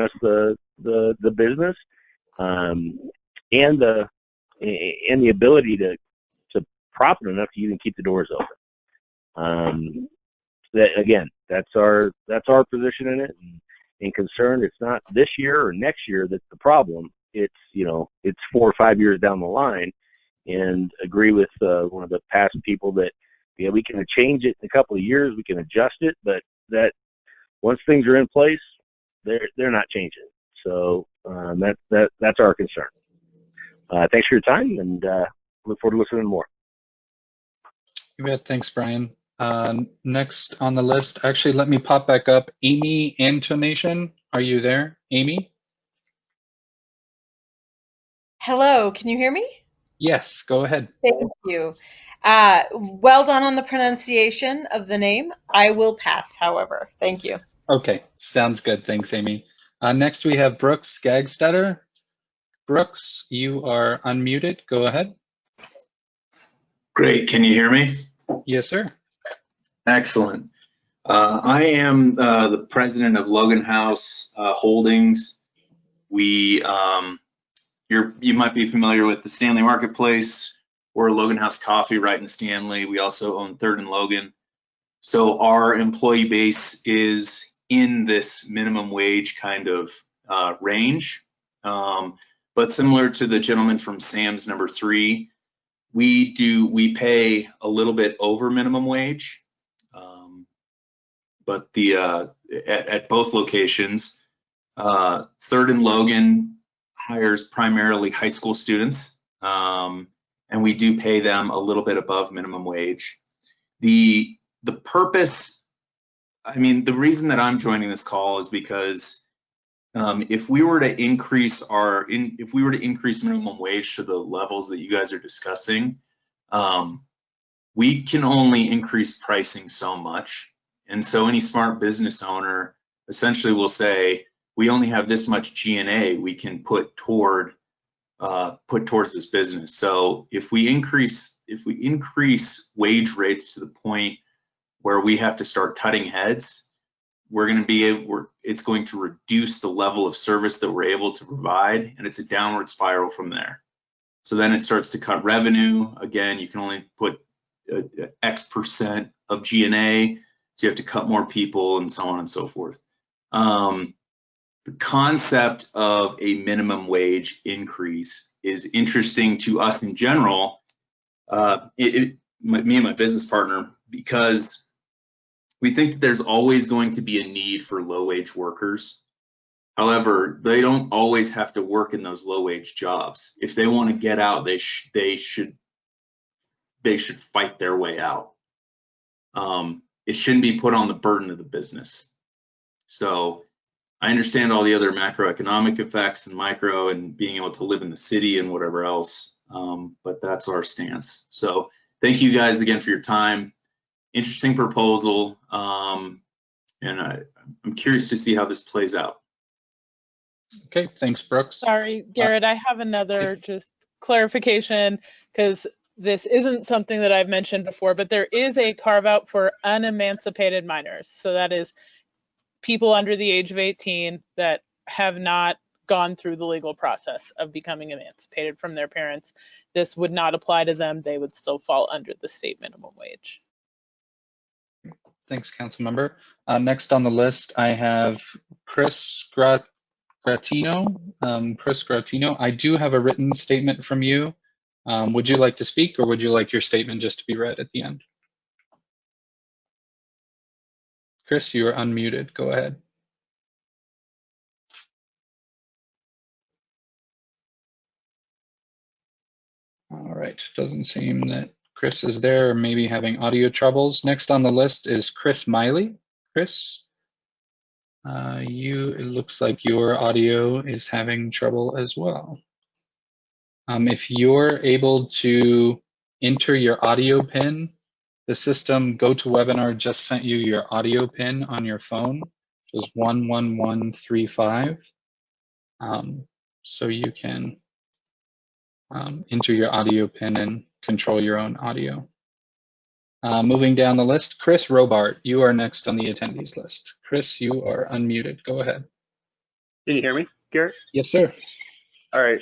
us the business and the ability to profit enough to even keep the doors open. That's our position in it. And concerned, it's not this year or next year that's the problem. It's 4 or 5 years down the line. And agree with one of the past people that we can change it in a couple of years, we can adjust it, but that once things are in place, they're not changing. So that's our concern. Thanks for your time, and look forward to listening to more. You bet. Thanks, Brian. Next on the list, actually, let me pop back up. Amy Antonation, are you there? Amy? Hello, can you hear me? Yes, go ahead. Thank you. Well done on the pronunciation of the name. I will pass, however. Thank you. Okay, sounds good. Thanks, Amy. Next, we have Brooks Gagstetter. Brooks, you are unmuted. Go ahead. Great. Can you hear me? Yes, sir. Excellent. I am the president of Logan House Holdings. You might be familiar with the Stanley Marketplace. We're Logan House Coffee right in Stanley. We also own 3rd and Logan. So our employee base is in this minimum wage kind of range. But similar to the gentleman from Sam's number 3, we pay a little bit over minimum wage, but at both locations, Third and Logan hires primarily high school students, and we do pay them a little bit above minimum wage. The purpose, I mean, the reason that I'm joining this call is because if we were to increase minimum wage to the levels that you guys are discussing, we can only increase pricing so much. And so any smart business owner essentially will say, we only have this much G&A we can put towards this business. So if we increase wage rates to the point where we have to start cutting heads, it's going to reduce the level of service that we're able to provide, and it's a downward spiral from there. So then it starts to cut revenue. Again, you can only put X percent of G&A, so you have to cut more people and so on and so forth. The concept of a minimum wage increase is interesting to us in general, me and my business partner, because we think that there's always going to be a need for low-wage workers. However, they don't always have to work in those low-wage jobs. If they want to get out, they should fight their way out. It shouldn't be put on the burden of the business. So I understand all the other macroeconomic effects and micro and being able to live in the city and whatever else, but that's our stance. So thank you guys again for your time. Interesting proposal, and I'm curious to see how this plays out. Okay, thanks, Brooks. Sorry, Garrett, I have another just clarification, because this isn't something that I've mentioned before, but there is a carve out for unemancipated minors. So that is people under the age of 18 that have not gone through the legal process of becoming emancipated from their parents. This would not apply to them. They would still fall under the state minimum wage. Thanks, council member. Next on the list, I have Chris Gratino. Chris Gratino, I do have a written statement from you. Would you like to speak, or would you like your statement just to be read at the end? Chris, you are unmuted. Go ahead. All right, doesn't seem that Chris is there, or maybe having audio troubles. Next on the list is Chris Miley. Chris, it looks like your audio is having trouble as well. If you're able to enter your audio pin, the system GoToWebinar just sent you your audio pin on your phone, which is 11135. So you can enter your audio pin and control your own audio. Moving down the list, Chris Robart, you are next on the attendees list. Chris, you are unmuted. Go ahead. Can you hear me, Garrett? Yes, sir. All right.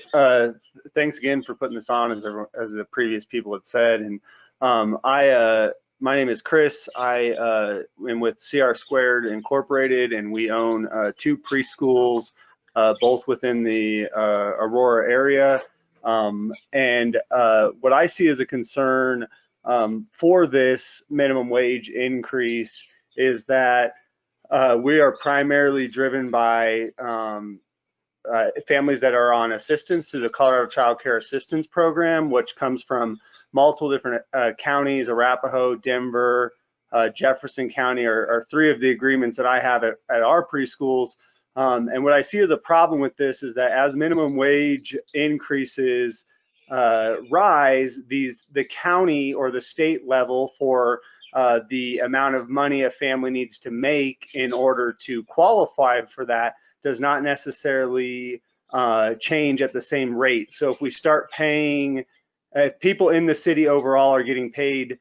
Thanks again for putting this on, as the previous people had said. And my name is Chris. I am with CR Squared Incorporated, and we own 2 preschools, both within the Aurora area. And what I see as a concern for this minimum wage increase is that we are primarily driven by families that are on assistance through the Colorado Child Care Assistance Program, which comes from multiple different counties. Arapahoe, Denver, Jefferson County are 3 of the agreements that I have at our preschools. And what I see as a problem with this is that as minimum wage increases rise, the county or the state level for the amount of money a family needs to make in order to qualify for that does not necessarily change at the same rate. So if we start paying, if people in the city overall are getting paid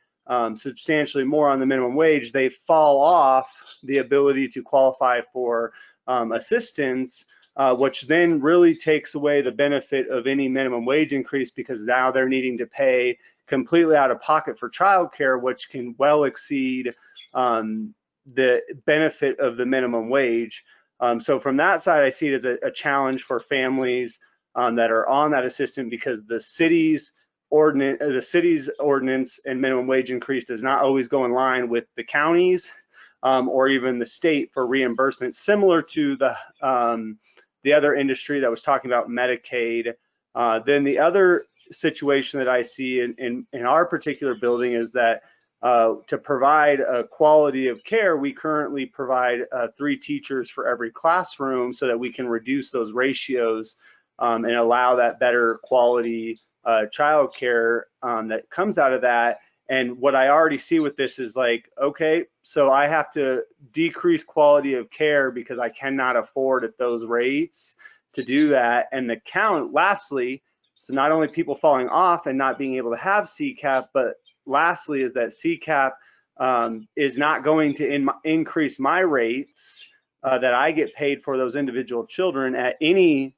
substantially more on the minimum wage, they fall off the ability to qualify for assistance, which then really takes away the benefit of any minimum wage increase, because now they're needing to pay completely out of pocket for childcare, which can well exceed the benefit of the minimum wage. So from that side, I see it as a challenge for families that are on that assistance, because the city's ordinance and minimum wage increase does not always go in line with the counties or even the state for reimbursement, similar to the other industry that was talking about Medicaid. Then the other situation that I see in our particular building is that to provide a quality of care, we currently provide 3 teachers for every classroom so that we can reduce those ratios and allow that better quality child care that comes out of that. And what I already see with this is like, okay, so I have to decrease quality of care because I cannot afford at those rates to do that. And the count, lastly, so not only people falling off and not being able to have CCAP, but lastly is that CCAP is not going to increase my rates that I get paid for those individual children at anywhere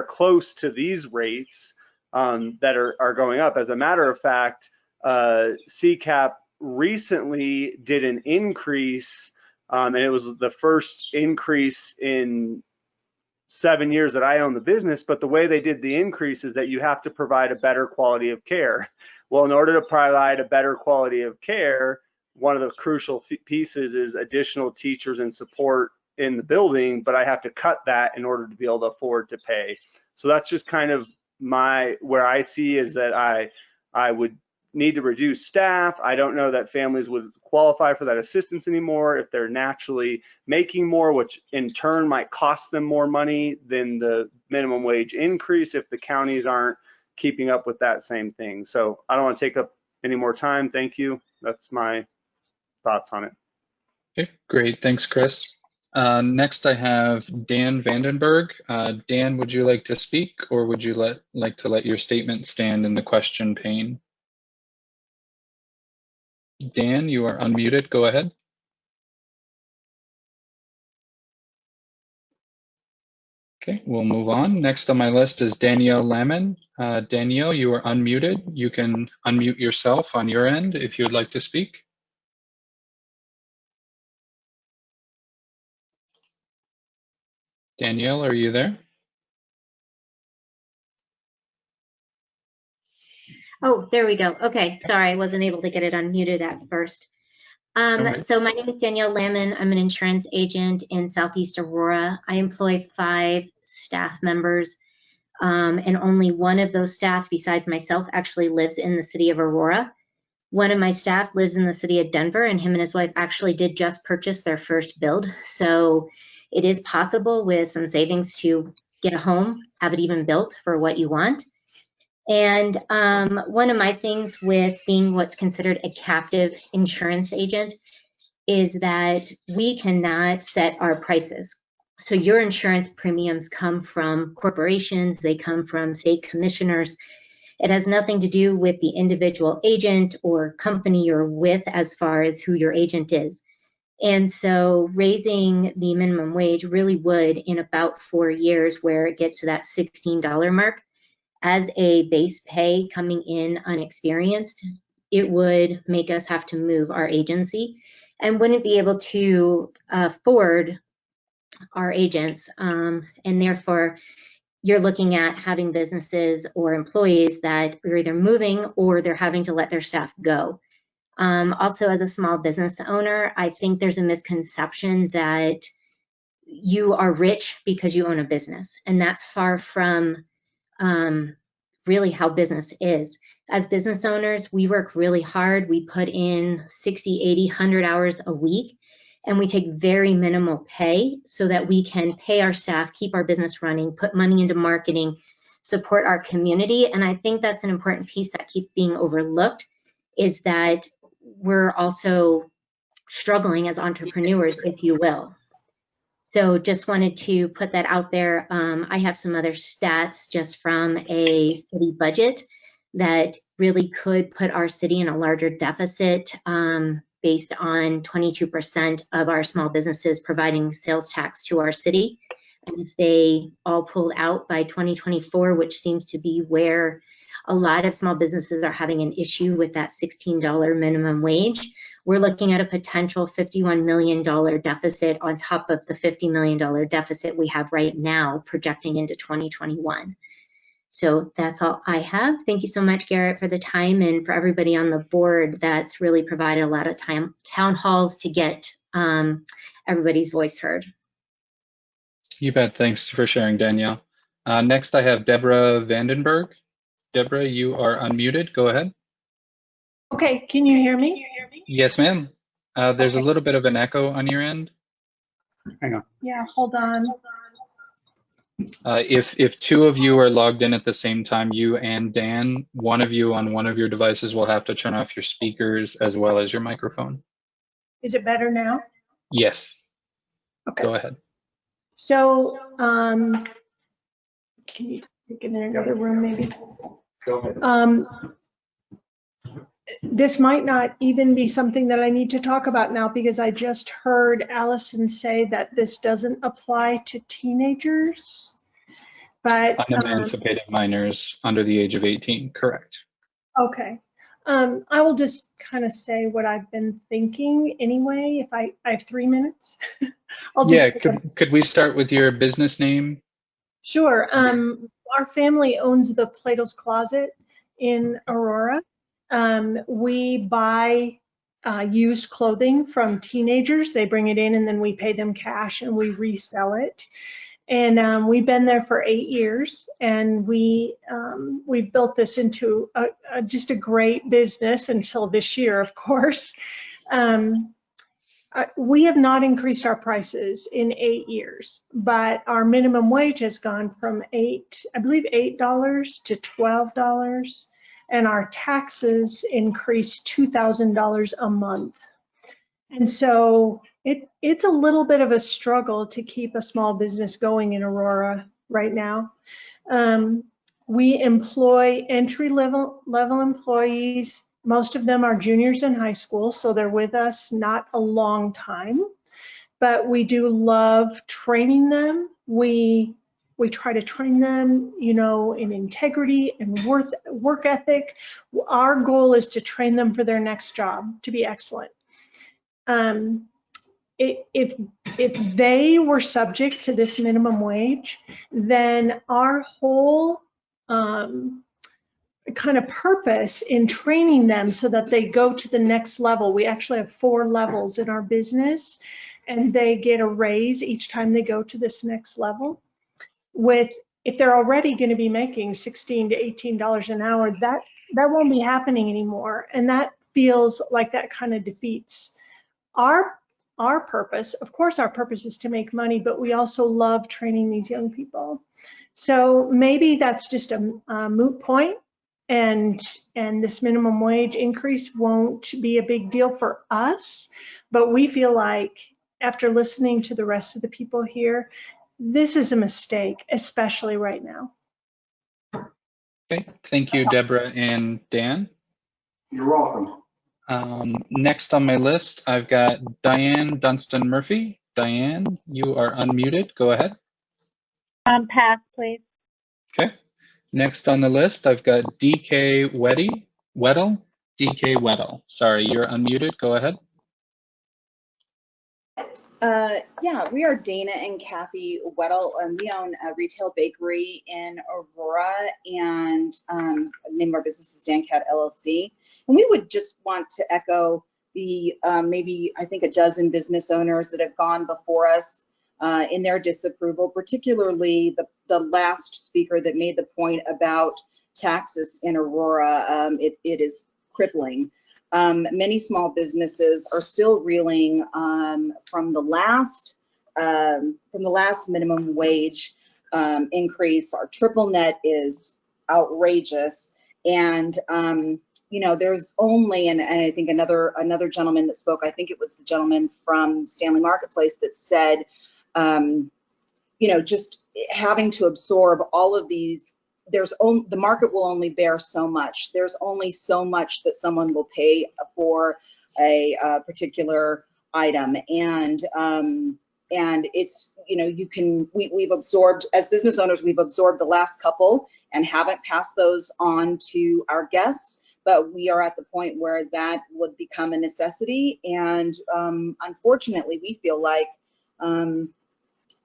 close to these rates that are going up. As a matter of fact, CCAP recently did an increase, and it was the first increase in 7 years that I own the business, but the way they did the increase is that you have to provide a better quality of care. Well, in order to provide a better quality of care, one of the crucial pieces is additional teachers and support in the building, but I have to cut that in order to be able to afford to pay. So that's just kind of where I see is that I would need to reduce staff. I don't know that families would qualify for that assistance anymore if they're naturally making more, which in turn might cost them more money than the minimum wage increase if the counties aren't keeping up with that same thing. So I don't want to take up any more time. Thank you. That's my thoughts on it. Okay, great. Thanks, Chris. Next, I have Dan Vandenberg. Dan, would you like to speak, or would you like to let your statement stand in the question pane? Dan, you are unmuted. Go ahead. Okay, we'll move on. Next on my list is Danielle Lamon. Danielle, you are unmuted. You can unmute yourself on your end if you would like to speak. Danielle, are you there? Oh, there we go. Okay, sorry, I wasn't able to get it unmuted at first. So my name is Danielle Lamon. I'm an insurance agent in Southeast Aurora. I employ 5 staff members, and only one of those staff, besides myself, actually lives in the city of Aurora. One of my staff lives in the city of Denver, and him and his wife actually did just purchase their first build. So it is possible with some savings to get a home, have it even built for what you want. And one of my things with being what's considered a captive insurance agent is that we cannot set our prices. So your insurance premiums come from corporations, they come from state commissioners. It has nothing to do with the individual agent or company you're with as far as who your agent is. And so raising the minimum wage really would, in about 4 years, where it gets to that $16 mark, as a base pay coming in unexperienced, it would make us have to move our agency and wouldn't be able to afford our agents. And therefore, you're looking at having businesses or employees that are either moving or they're having to let their staff go. Also, as a small business owner, I think there's a misconception that you are rich because you own a business, and that's far from really how business is. As business owners, we work really hard. We put in 60, 80, 100 hours a week, and we take very minimal pay so that we can pay our staff, keep our business running, put money into marketing, support our community. And I think that's an important piece that keeps being overlooked, is that we're also struggling as entrepreneurs, if you will. So just wanted to put that out there. I have some other stats just from a city budget that really could put our city in a larger deficit based on 22% of our small businesses providing sales tax to our city. And if they all pulled out by 2024, which seems to be where a lot of small businesses are having an issue with that $16 minimum wage, we're looking at a potential $51 million deficit on top of the $50 million deficit we have right now projecting into 2021. So that's all I have. Thank you so much, Garrett, for the time, and for everybody on the board that's really provided a lot of town halls to get everybody's voice heard. You bet. Thanks for sharing, Danielle. Next, I have Deborah Vandenberg. Deborah, you are unmuted. Go ahead. Okay, can you hear me? Yes, ma'am. There's Okay. a little bit of an echo on your end. Hang on. Yeah, hold on. If two of you are logged in at the same time, you and Dan, one of you on one of your devices will have to turn off your speakers as well as your microphone. Is it better now? Yes. Okay. Go ahead. So, can you take it in another room maybe? Go ahead. This might not even be something that I need to talk about now because I just heard Allison say that this doesn't apply to teenagers, but Unemancipated minors under the age of 18, correct. okay. I will just kind of say what I've been thinking anyway. If I have 3 minutes, I'll just. Yeah, could we start with your business name? Sure. Our family owns the Plato's Closet in Aurora. We buy used clothing from teenagers. They bring it in and then we pay them cash and we resell it. And we've been there for 8 years, and we've built this into just a great business until this year, of course. We have not increased our prices in 8 years, but our minimum wage has gone from $8 to $12, and our taxes increased $2,000 a month. And so it's a little bit of a struggle to keep a small business going in Aurora right now. We employ entry-level employees. Most of them are juniors in high school, so they're with us not a long time, but we do love training them. We try to train them, you know, in integrity and work ethic. Our goal is to train them for their next job, to be excellent. If they were subject to this minimum wage, then our whole kind of purpose in training them so that they go to the next level. We actually have 4 levels in our business, and they get a raise each time they go to this next level. If they're already going to be making $16 to $18 an hour, that won't be happening anymore, and that feels like that kind of defeats our purpose. Of course, our purpose is to make money, but we also love training these young people. So maybe that's just a moot point, and this minimum wage increase won't be a big deal for us, but we feel like after listening to the rest of the people here, this is a mistake, especially right now. Okay, thank you, Deborah and Dan. You're welcome. Next on my list, I've got Diane Dunstan Murphy. Diane, you are unmuted. Go ahead. Pass, please. Okay. Next on the list, I've got DK Weddle. DK Weddle. Sorry, you're unmuted. Go ahead. Yeah, we are Dana and Kathy Weddle, and we own a retail bakery in Aurora, and the name of our business is Dan Cat LLC. And we would just want to echo the maybe I think a dozen business owners that have gone before us in their disapproval, particularly the last speaker that made the point about taxes in Aurora. It is crippling. Many small businesses are still reeling from the last minimum wage increase. Our triple net is outrageous, and you know, there's only, and I think another gentleman that spoke, I think it was the gentleman from Stanley Marketplace that said, you know, just having to absorb all of these. The market will only bear so much. There's only so much that someone will pay for a particular item, and it's, you know, we've absorbed, as business owners, we've absorbed the last couple and haven't passed those on to our guests, but we are at the point where that would become a necessity. And unfortunately, we feel like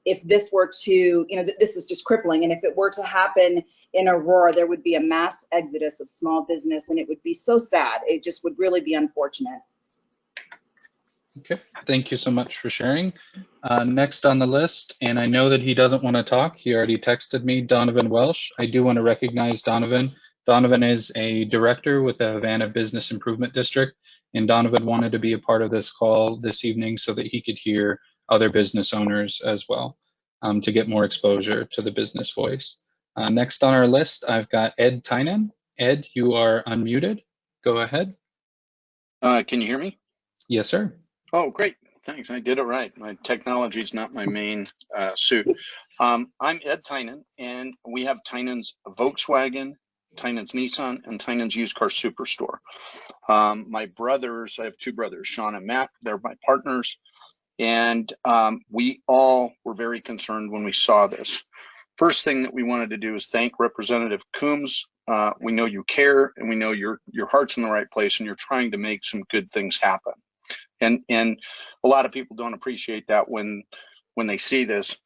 if this were to, you know, this is just crippling. And if it were to happen in Aurora, there would be a mass exodus of small business, and it would be so sad. It just would really be unfortunate. Okay, thank you so much for sharing. Next on the list, and I know that he doesn't want to talk. He already texted me, Donovan Welsh. I do want to recognize Donovan. Donovan is a director with the Havana Business Improvement District, and Donovan wanted to be a part of this call this evening so that he could hear other business owners as well, to get more exposure to the business voice. Next on our list, I've got Ed Tynan. Ed, you are unmuted. Go ahead. Can you hear me? Yes, sir. Oh, great. Thanks. I did it right. My technology is not my main suit. I'm Ed Tynan, and we have Tynan's Volkswagen, Tynan's Nissan, and Tynan's Used Car Superstore. My brothers, I have two brothers, Sean and Matt. They're my partners. And we all were very concerned when we saw this. First thing that we wanted to do is thank Representative Coombs. We know you care, and we know your heart's in the right place, and you're trying to make some good things happen. And a lot of people don't appreciate that when they see this.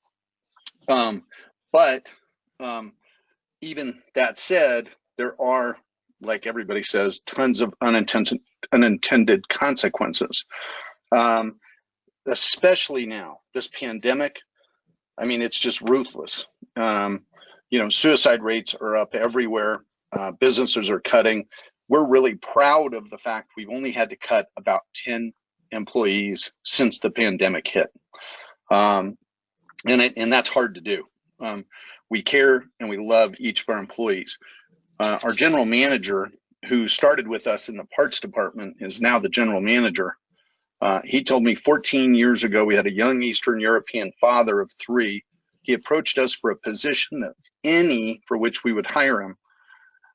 But even that said, there are, like everybody says, tons of unintended consequences. Especially now, this pandemic, I mean, it's just ruthless. You know, suicide rates are up everywhere. Businesses are cutting. We're really proud of the fact we've only had to cut about 10 employees since the pandemic hit. And that's hard to do. We care and we love each of our employees. Our general manager, who started with us in the parts department, is now the general manager. He told me 14 years ago, we had a young Eastern European father of 3. He approached us for a position of any for which we would hire him.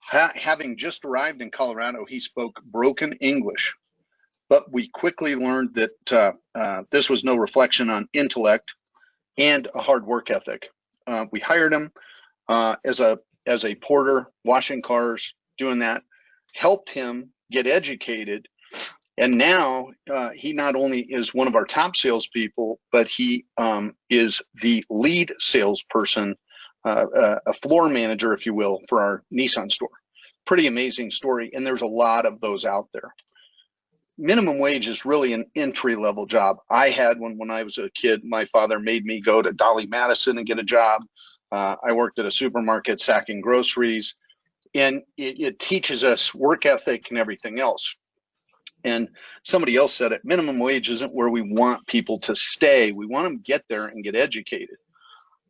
Having just arrived in Colorado, he spoke broken English, but we quickly learned that this was no reflection on intellect and a hard work ethic. We hired him as a porter, washing cars, doing that, helped him get educated. And now he not only is one of our top salespeople, but he is the lead salesperson, a floor manager, if you will, for our Nissan store. Pretty amazing story, and there's a lot of those out there. Minimum wage is really an entry-level job. I had one when I was a kid. My father made me go to Dolly Madison and get a job. I worked at a supermarket sacking groceries, and it teaches us work ethic and everything else. And somebody else said it, minimum wage isn't where we want people to stay. We want them to get there and get educated.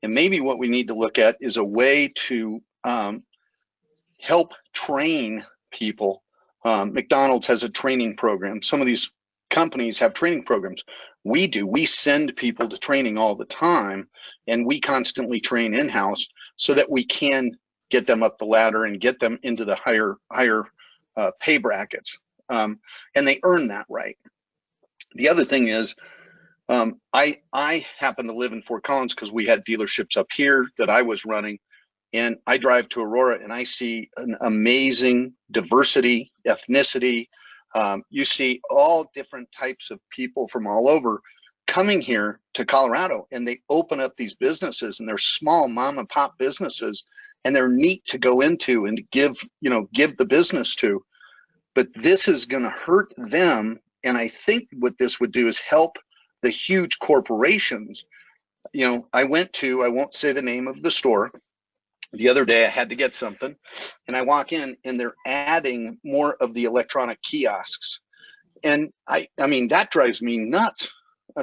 And maybe what we need to look at is a way to help train people. McDonald's has a training program. Some of these companies have training programs. We do. We send people to training all the time, and we constantly train in-house so that we can get them up the ladder and get them into the higher pay brackets. And they earn that right. The other thing is, I happen to live in Fort Collins because we had dealerships up here that I was running, and I drive to Aurora and I see an amazing diversity, ethnicity. You see all different types of people from all over coming here to Colorado, and they open up these businesses, and they're small mom and pop businesses, and they're neat to go into and give the business to. But this is going to hurt them, and I think what this would do is help the huge corporations. You know, I won't say the name of the store. The other day I had to get something, and I walk in and they're adding more of the electronic kiosks. And I mean, that drives me nuts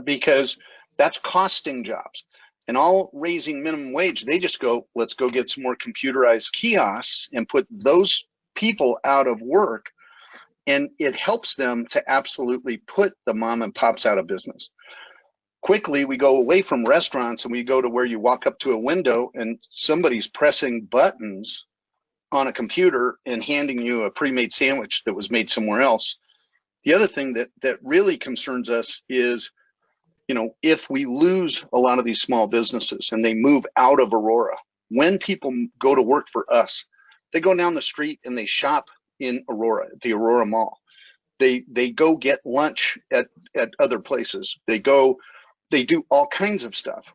because that's costing jobs. And all raising minimum wage, they just go, let's go get some more computerized kiosks and put those people out of work. And it helps them to absolutely put the mom and pops out of business. Quickly, we go away from restaurants and we go to where you walk up to a window and somebody's pressing buttons on a computer and handing you a pre-made sandwich that was made somewhere else. The other thing that really concerns us is, you know, if we lose a lot of these small businesses and they move out of Aurora, when people go to work for us, they go down the street and they shop in Aurora, at the Aurora Mall. They go get lunch at other places. They do all kinds of stuff.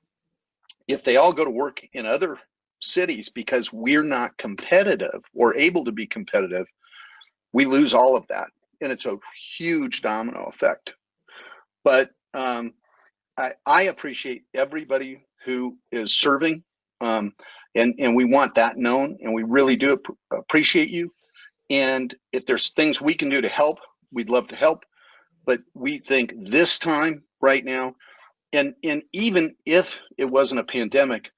If they all go to work in other cities because we're not competitive or able to be competitive, we lose all of that. And it's a huge domino effect. But I appreciate everybody who is serving, and we want that known, and we really do appreciate you. And if there's things we can do to help, we'd love to help. But we think this time right now, and even if it wasn't a pandemic,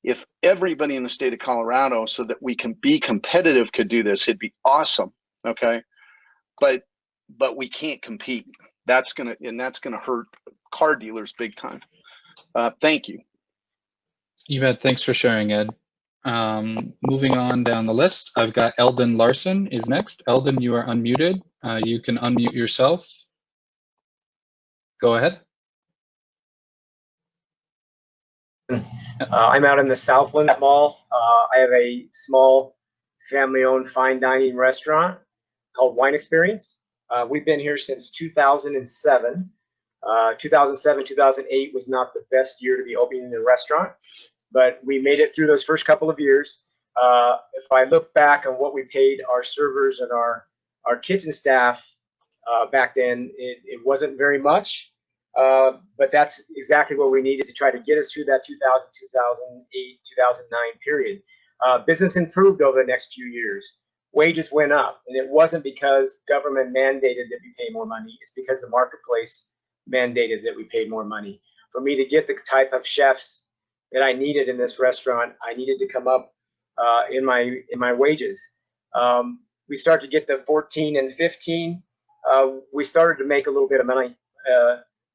if everybody in the state of Colorado, so that we can be competitive, could do this, it'd be awesome. Okay, but we can't compete. That's gonna hurt car dealers big time. Thank you. You bet. Thanks for sharing, Ed. Moving on down the list, I've got Eldon Larson is next. Eldon, you are unmuted. You can unmute yourself. Go ahead. I'm out in the Southlands Mall. I have a small family-owned fine dining restaurant called Wine Experience. We've been here since 2007. 2007, 2008 was not the best year to be opening a restaurant, but we made it through those first couple of years. If I look back on what we paid our servers and our kitchen staff back then, it wasn't very much. But that's exactly what we needed to try to get us through that 2000, 2008, 2009 period. Business improved over the next few years. Wages went up, and it wasn't because government mandated that we pay more money. It's because the marketplace mandated that we paid more money. For me to get the type of chefs that I needed in this restaurant, I needed to come up in my wages. We started to get the 14 and 15. We started to make a little bit of money.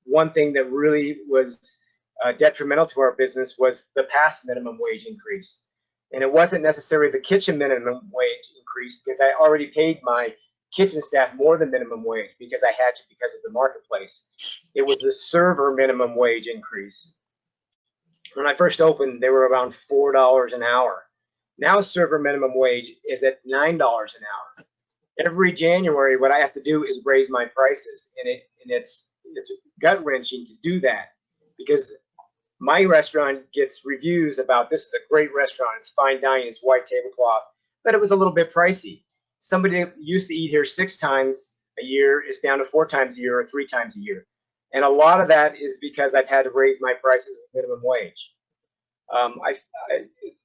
One thing that really was detrimental to our business was the past minimum wage increase. And it wasn't necessarily the kitchen minimum wage increase, because I already paid my kitchen staff more than minimum wage because I had to, because of the marketplace. It was the server minimum wage increase. When I first opened, they were around $4 an hour. Now server minimum wage is at $9 an hour. Every January, what I have to do is raise my prices, and it's gut wrenching to do that, because my restaurant gets reviews about, this is a great restaurant, it's fine dining, it's white tablecloth, but it was a little bit pricey. Somebody that used to eat here 6 times a year is down to 4 times a year or 3 times a year. And a lot of that is because I've had to raise my prices with minimum wage.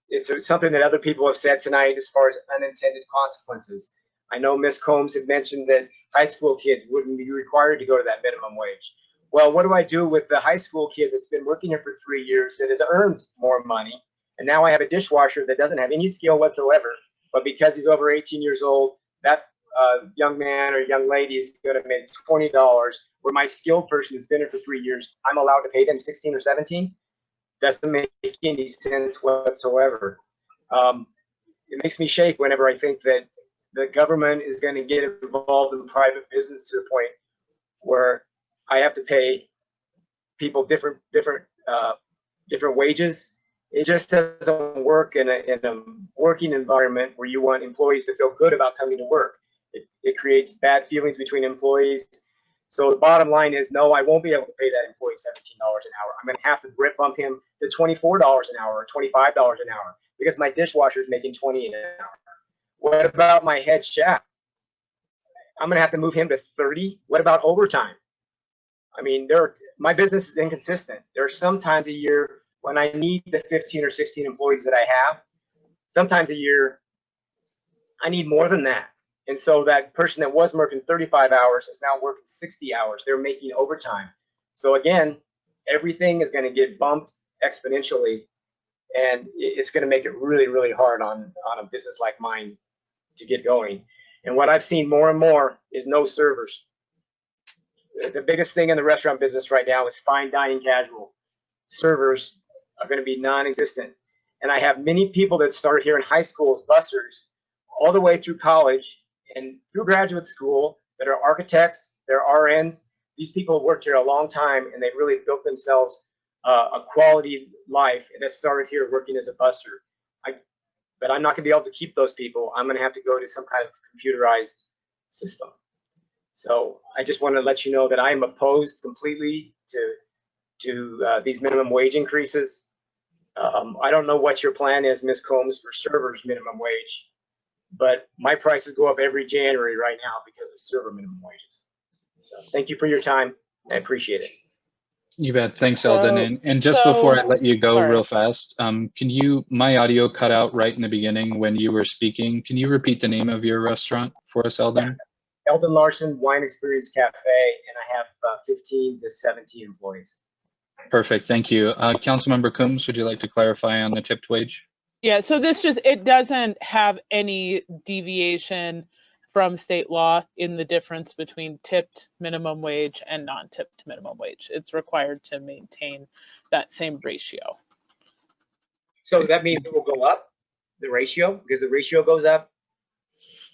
It's something that other people have said tonight as far as unintended consequences. I know Ms. Combs had mentioned that high school kids wouldn't be required to go to that minimum wage. Well, what do I do with the high school kid that's been working here for 3 years that has earned more money? And now I have a dishwasher that doesn't have any skill whatsoever, but because he's over 18 years old, that young man or young lady is going to make $20, where my skilled person who's been here for 3 years, I'm allowed to pay them 16 or 17? Doesn't make any sense whatsoever. It makes me shake whenever I think that the government is going to get involved in private business to the point where I have to pay people different wages. It just doesn't work in a working environment where you want employees to feel good about coming to work. It creates bad feelings between employees. So the bottom line is, no, I won't be able to pay that employee $17 an hour. I'm going to have to rip bump him to $24 an hour or $25 an hour because my dishwasher is making $20 an hour. What about my head chef? I'm going to have to move him to $30. What about overtime? I mean, my business is inconsistent. There are some times a year when I need the 15 or 16 employees that I have. Sometimes a year, I need more than that. And so that person that was working 35 hours is now working 60 hours. They're making overtime. So again, everything is going to get bumped exponentially, and it's going to make it really, really hard on a business like mine to get going. And what I've seen more and more is no servers. The biggest thing in the restaurant business right now is fine dining casual. Servers are going to be non-existent. And I have many people that started here in high school as bussers, all the way through college and through graduate school, that are architects, they're RNs. These people have worked here a long time, and they've really built themselves a quality life, and that started here working as a busser. but I'm not going to be able to keep those people. I'm going to have to go to some kind of computerized system. So I just want to let you know that I am opposed completely to these minimum wage increases. I don't know what your plan is, Ms. Combs, for servers minimum wage, but my prices go up every January right now because of server minimum wages. So thank you for your time. I appreciate it. You bet. Thanks, Eldon. And just before I let you go real fast, my audio cut out right in the beginning when you were speaking. Can you repeat the name of your restaurant for us, Eldon? Eldon Larson Wine Experience Cafe, and I have 15 to 17 employees. Perfect. Thank you. Councilmember Coombs, would you like to clarify on the tipped wage? Yeah, so it doesn't have any deviation from state law in the difference between tipped minimum wage and non-tipped minimum wage. It's required to maintain that same ratio. So that means it will go up, the ratio, because the ratio goes up?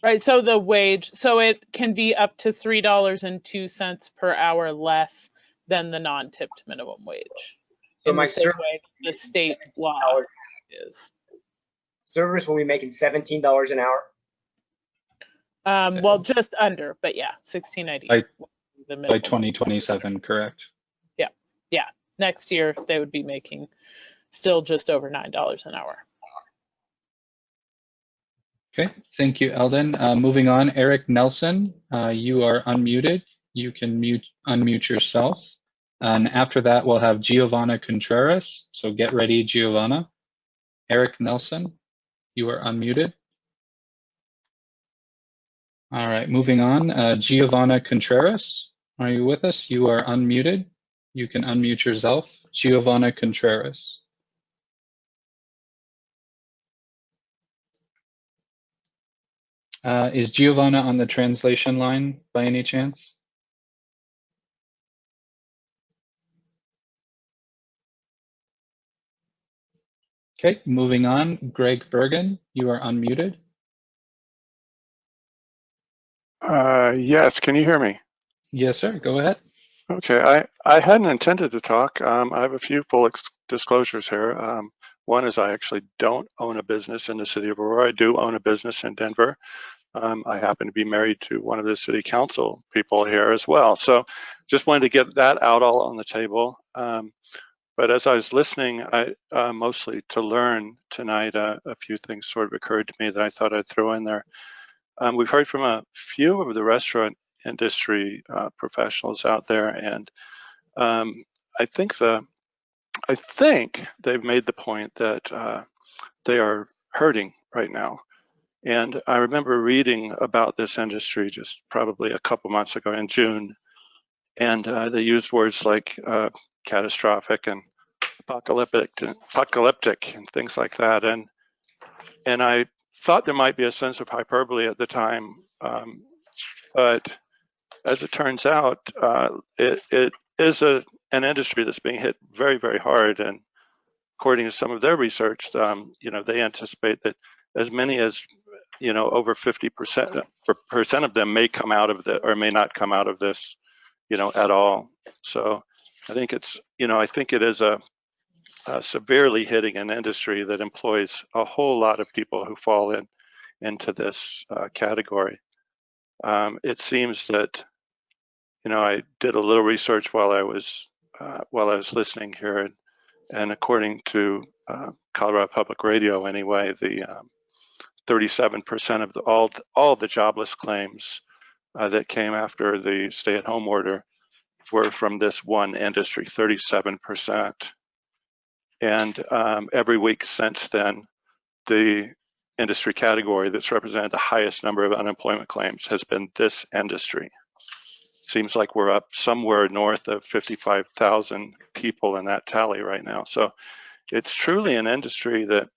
Right, so the wage, so it can be up to $3.02 per hour less than the non-tipped minimum wage. So in my the same way the state law is. Servers will be making $17 an hour? Well, just under, but yeah, $16.90. By 2027, correct? Yeah. Next year they would be making still just over $9 an hour. Okay, thank you, Eldon. Moving on, Eric Nelson, you are unmuted. You can unmute yourself. And after that, we'll have Giovanna Contreras. So get ready, Giovanna. Eric Nelson, you are unmuted. All right, moving on, Giovanna Contreras, are you with us? You are unmuted. You can unmute yourself. Giovanna Contreras. Is Giovanna on the translation line by any chance? Okay, moving on, Greg Bergen, you are unmuted. Yes, can you hear me? Yes, sir, go ahead. Okay, I hadn't intended to talk. I have a few full disclosures here. One is I actually don't own a business in the city of Aurora. I do own a business in Denver. I happen to be married to one of the city council people here as well. So just wanted to get that out all on the table. But as I was listening, mostly to learn tonight, a few things sort of occurred to me that I thought I'd throw in there. We've heard from a few of the restaurant industry professionals out there, and I think they've made the point that they are hurting right now. And I remember reading about this industry just probably a couple months ago in June, and they used words like catastrophic and apocalyptic and things like that. And I thought there might be a sense of hyperbole at the time, but as it turns out, it is an industry that's being hit very, very hard. And according to some of their research, they anticipate that as many as over 50% of them may come out of or may not come out of this, at all. So I think it is a severely hitting an industry that employs a whole lot of people who fall into this category. It seems that I did a little research while I was listening here, and according to Colorado Public Radio, anyway, the 37% of all the jobless claims that came after the stay-at-home order were from this one industry, 37%. And every week since then, the industry category that's represented the highest number of unemployment claims has been this industry. Seems like we're up somewhere north of 55,000 people in that tally right now. So it's truly an industry that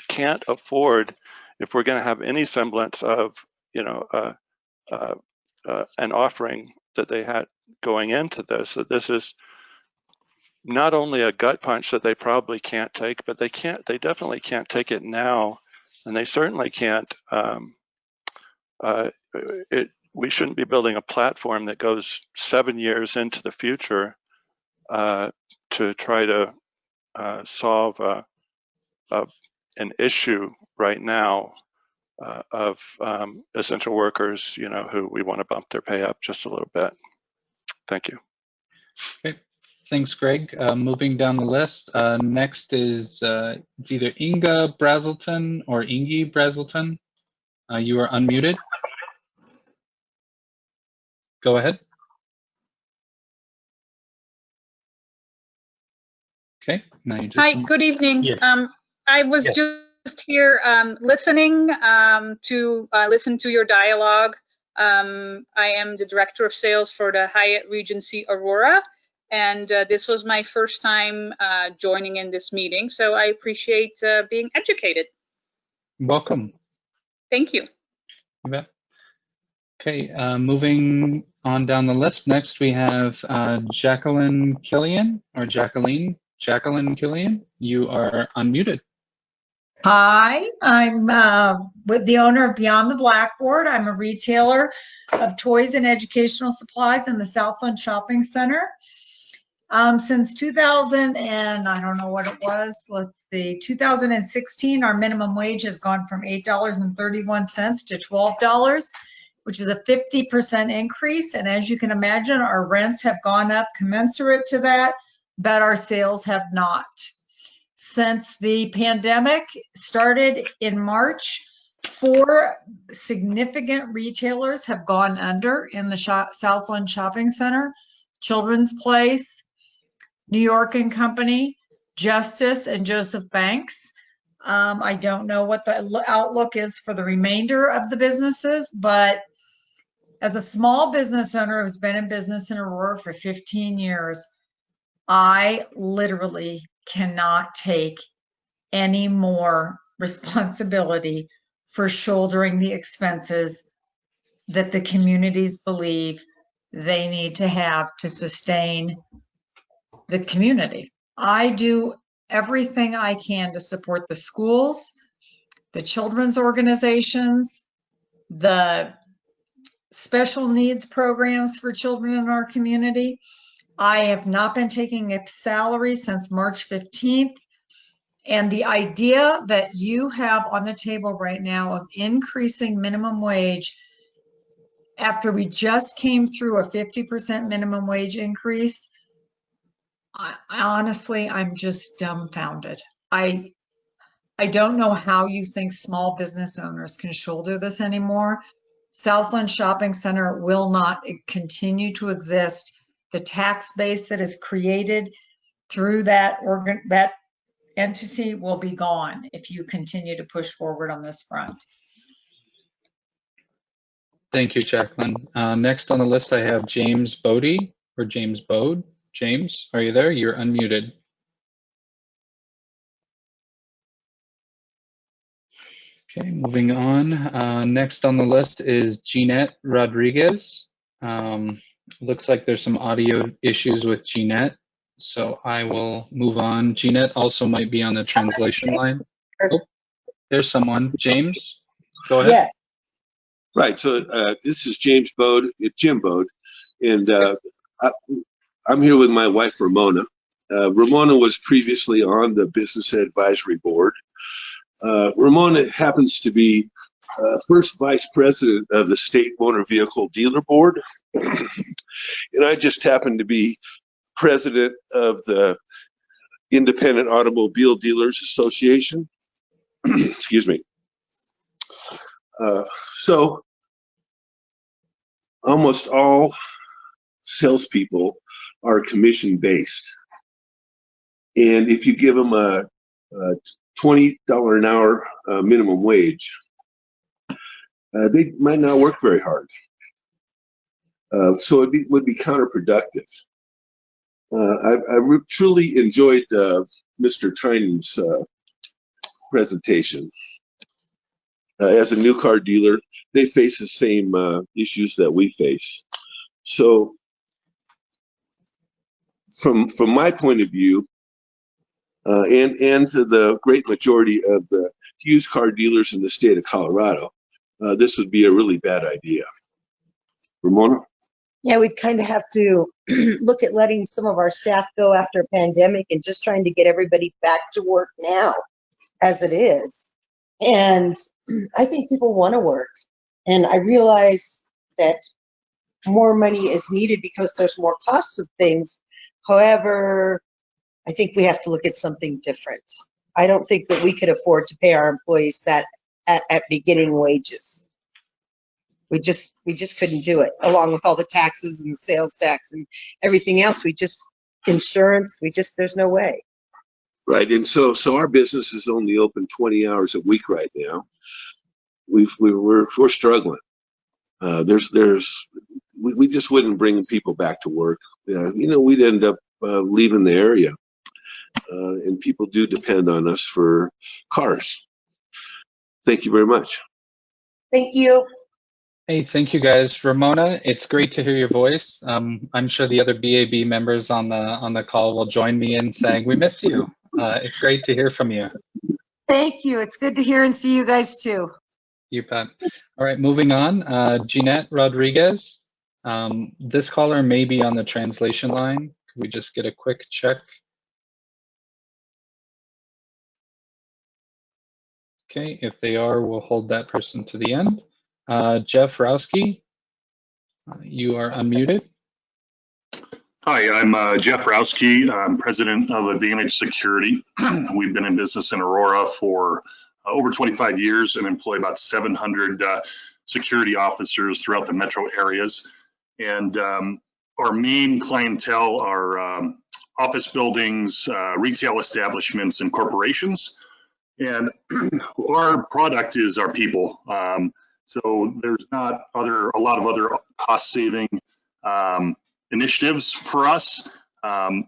can't afford, if we're going to have any semblance of, an offering that they had going into this, that this is not only a gut punch that they probably can't take, but they definitely can't take it now, and they certainly can't. We shouldn't be building a platform that goes 7 years into the future to try to solve a an issue right now of essential workers, who we want to bump their pay up just a little bit. Thank you. Okay, thanks, Greg. Moving down the list, next is it's either Inga Brazelton or Ingi Brazelton. You are unmuted. Go ahead. Okay. Now you just Hi, good evening. Yes. I was Yes. just here listening to listen to your dialogue. I am the Director of Sales for the Hyatt Regency Aurora, and this was my first time joining in this meeting, so I appreciate being educated. Welcome. Thank you. You bet. Okay, moving on down the list. Next, we have Jacqueline Killian, or Jacqueline Killian. You are unmuted. Hi, I'm with the owner of Beyond the Blackboard. I'm a retailer of toys and educational supplies in the Southland Shopping Center. Since 2000 and I don't know what it was, let's see, 2016, our minimum wage has gone from $8.31 to $12, which is a 50% increase. And as you can imagine, our rents have gone up commensurate to that, but our sales have not. Since the pandemic started in March, 4 significant retailers have gone under in the Southland Shopping Center: Children's Place, New York and Company, Justice, and Joseph Banks. I don't know what the outlook is for the remainder of the businesses, but as a small business owner who's been in business in Aurora for 15 years, I literally cannot take any more responsibility for shouldering the expenses that the communities believe they need to have to sustain the community. I do everything I can to support the schools, the children's organizations, the special needs programs for children in our community. I have not been taking a salary since March 15th. And the idea that you have on the table right now of increasing minimum wage after we just came through a 50% minimum wage increase, honestly, I'm just dumbfounded. I don't know how you think small business owners can shoulder this anymore. Southland Shopping Center will not continue to exist. The tax base that is created through that entity will be gone if you continue to push forward on this front. Thank you, Jacqueline. Next on the list, I have James Bodie, or James Bode. James, are you there? You're unmuted. Okay, moving on. Next on the list is Jeanette Rodriguez. Looks like there's some audio issues with Jeanette, so I will move on. Jeanette also might be on the translation line. Oh, there's someone. James, go ahead. Yes. Right, so this is James Bode, Jim Bode, and I'm here with my wife, Ramona. Ramona was previously on the Business Advisory Board. Ramona happens to be first vice president of the State Motor Vehicle Dealer Board, and I just happen to be president of the Independent Automobile Dealers Association. Excuse me. So almost all salespeople are commission based, and if you give them a $20 an hour minimum wage, they might not work very hard. So it would be counterproductive. I truly enjoyed Mr. Tynan's presentation. As a new car dealer, they face the same issues that we face. So from my point of view, and to the great majority of the used car dealers in the state of Colorado, this would be a really bad idea. Ramona? Yeah, we'd kind of have to look at letting some of our staff go after a pandemic and just trying to get everybody back to work now. as it is. And I think people want to work. And I realize that more money is needed because there's more costs of things. However, I think we have to look at something different. I don't think that we could afford to pay our employees that at beginning wages. We just couldn't do it, along with all the taxes and the sales tax and everything else. Insurance, there's no way. Right, and so our business is only open 20 hours a week right now. We're struggling. We just wouldn't bring people back to work. We'd end up leaving the area, and people do depend on us for cars. Thank you very much. Thank you. Hey, thank you guys. Ramona, it's great to hear your voice. I'm sure the other BAB members on the call will join me in saying we miss you. It's great to hear from you. Thank you. It's good to hear and see you guys too. You bet. All right, moving on. Jeanette Rodriguez. This caller may be on the translation line. Could we just get a quick check? Okay, if they are, we'll hold that person to the end. Jeff Rowski, you are unmuted. Hi, I'm Jeff Rowski. I'm president of Advantage Security. We've been in business in Aurora for over 25 years and employ about 700 security officers throughout the metro areas. And our main clientele are office buildings, retail establishments, and corporations. And our product is our people. So there's not a lot of other cost-saving initiatives for us. One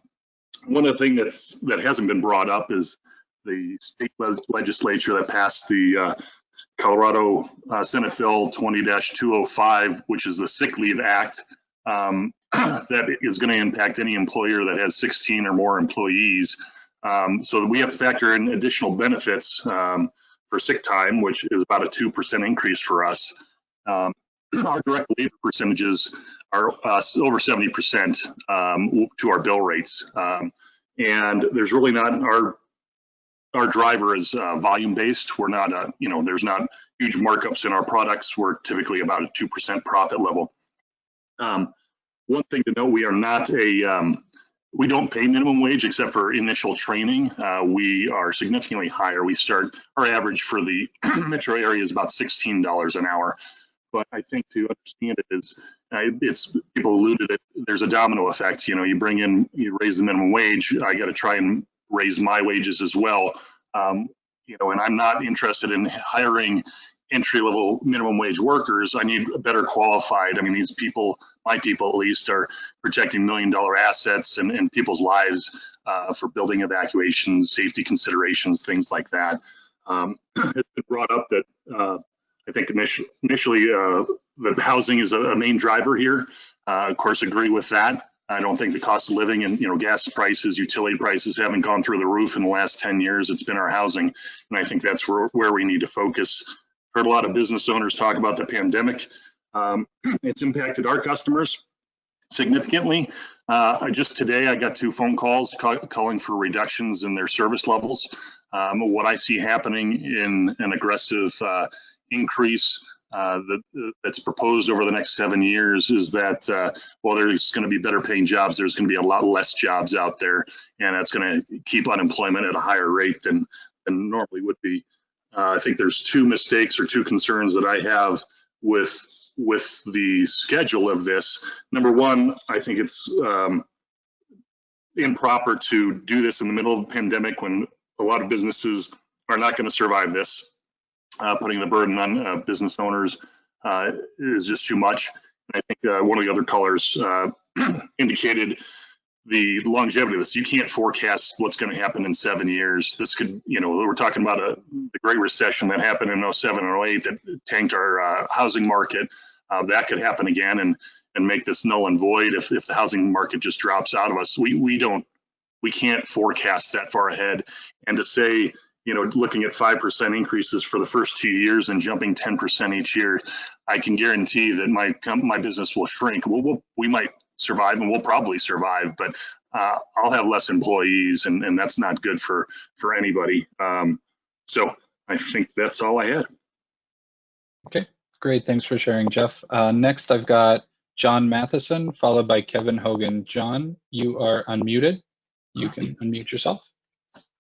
of the things that hasn't been brought up is the state legislature that passed the Colorado Senate Bill 20-205, which is the Sick Leave Act, that is going to impact any employer that has 16 or more employees. So we have to factor in additional benefits for sick time, which is about a 2% increase for us. Our direct labor percentages are over 70% to our bill rates. And there's really not, our driver is volume based. We're not, there's not huge markups in our products. We're typically about a 2% profit level. One thing to note, we are not we don't pay minimum wage except for initial training. We are significantly higher. Our average for the metro area is about $16 an hour. But I think to understand it is, people alluded it, there's a domino effect. You raise the minimum wage, I got to try and raise my wages as well. And I'm not interested in hiring entry-level minimum wage workers. I need better qualified. I mean, these people, my people at least, are protecting $1 million assets and people's lives for building evacuations, safety considerations, things like that. It's been brought up that I think initially the housing is a main driver here. Of course, agree with that. I don't think the cost of living and gas prices, utility prices haven't gone through the roof in the last 10 years. It's been our housing, and I think that's where we need to focus. Heard a lot of business owners talk about the pandemic. It's impacted our customers significantly. Just today, I got 2 phone calls calling for reductions in their service levels. What I see happening in an aggressive increase that's proposed over the next 7 years is that while there's going to be better paying jobs, there's going to be a lot less jobs out there, and that's going to keep unemployment at a higher rate than normally would be. I think there's 2 mistakes or 2 concerns that I have with the schedule of this. Number one, I think it's improper to do this in the middle of the pandemic when a lot of businesses are not going to survive this. Putting the burden on business owners is just too much. And I think one of the other callers indicated the longevity of this. You can't forecast what's going to happen in 7 years. This could, we're talking about the Great Recession that happened in 07 and 08 that tanked our housing market. That could happen again and make this null and void if the housing market just drops out of us. We can't forecast that far ahead. And to say, looking at 5% increases for the first 2 years and jumping 10% each year, I can guarantee that my business will shrink. We might survive, and we'll probably survive, but I'll have less employees, and that's not good for anybody. So I think that's all I had. Okay, great. Thanks for sharing, Jeff. Next, I've got John Matheson, followed by Kevin Hogan. John, you are unmuted. You can unmute yourself.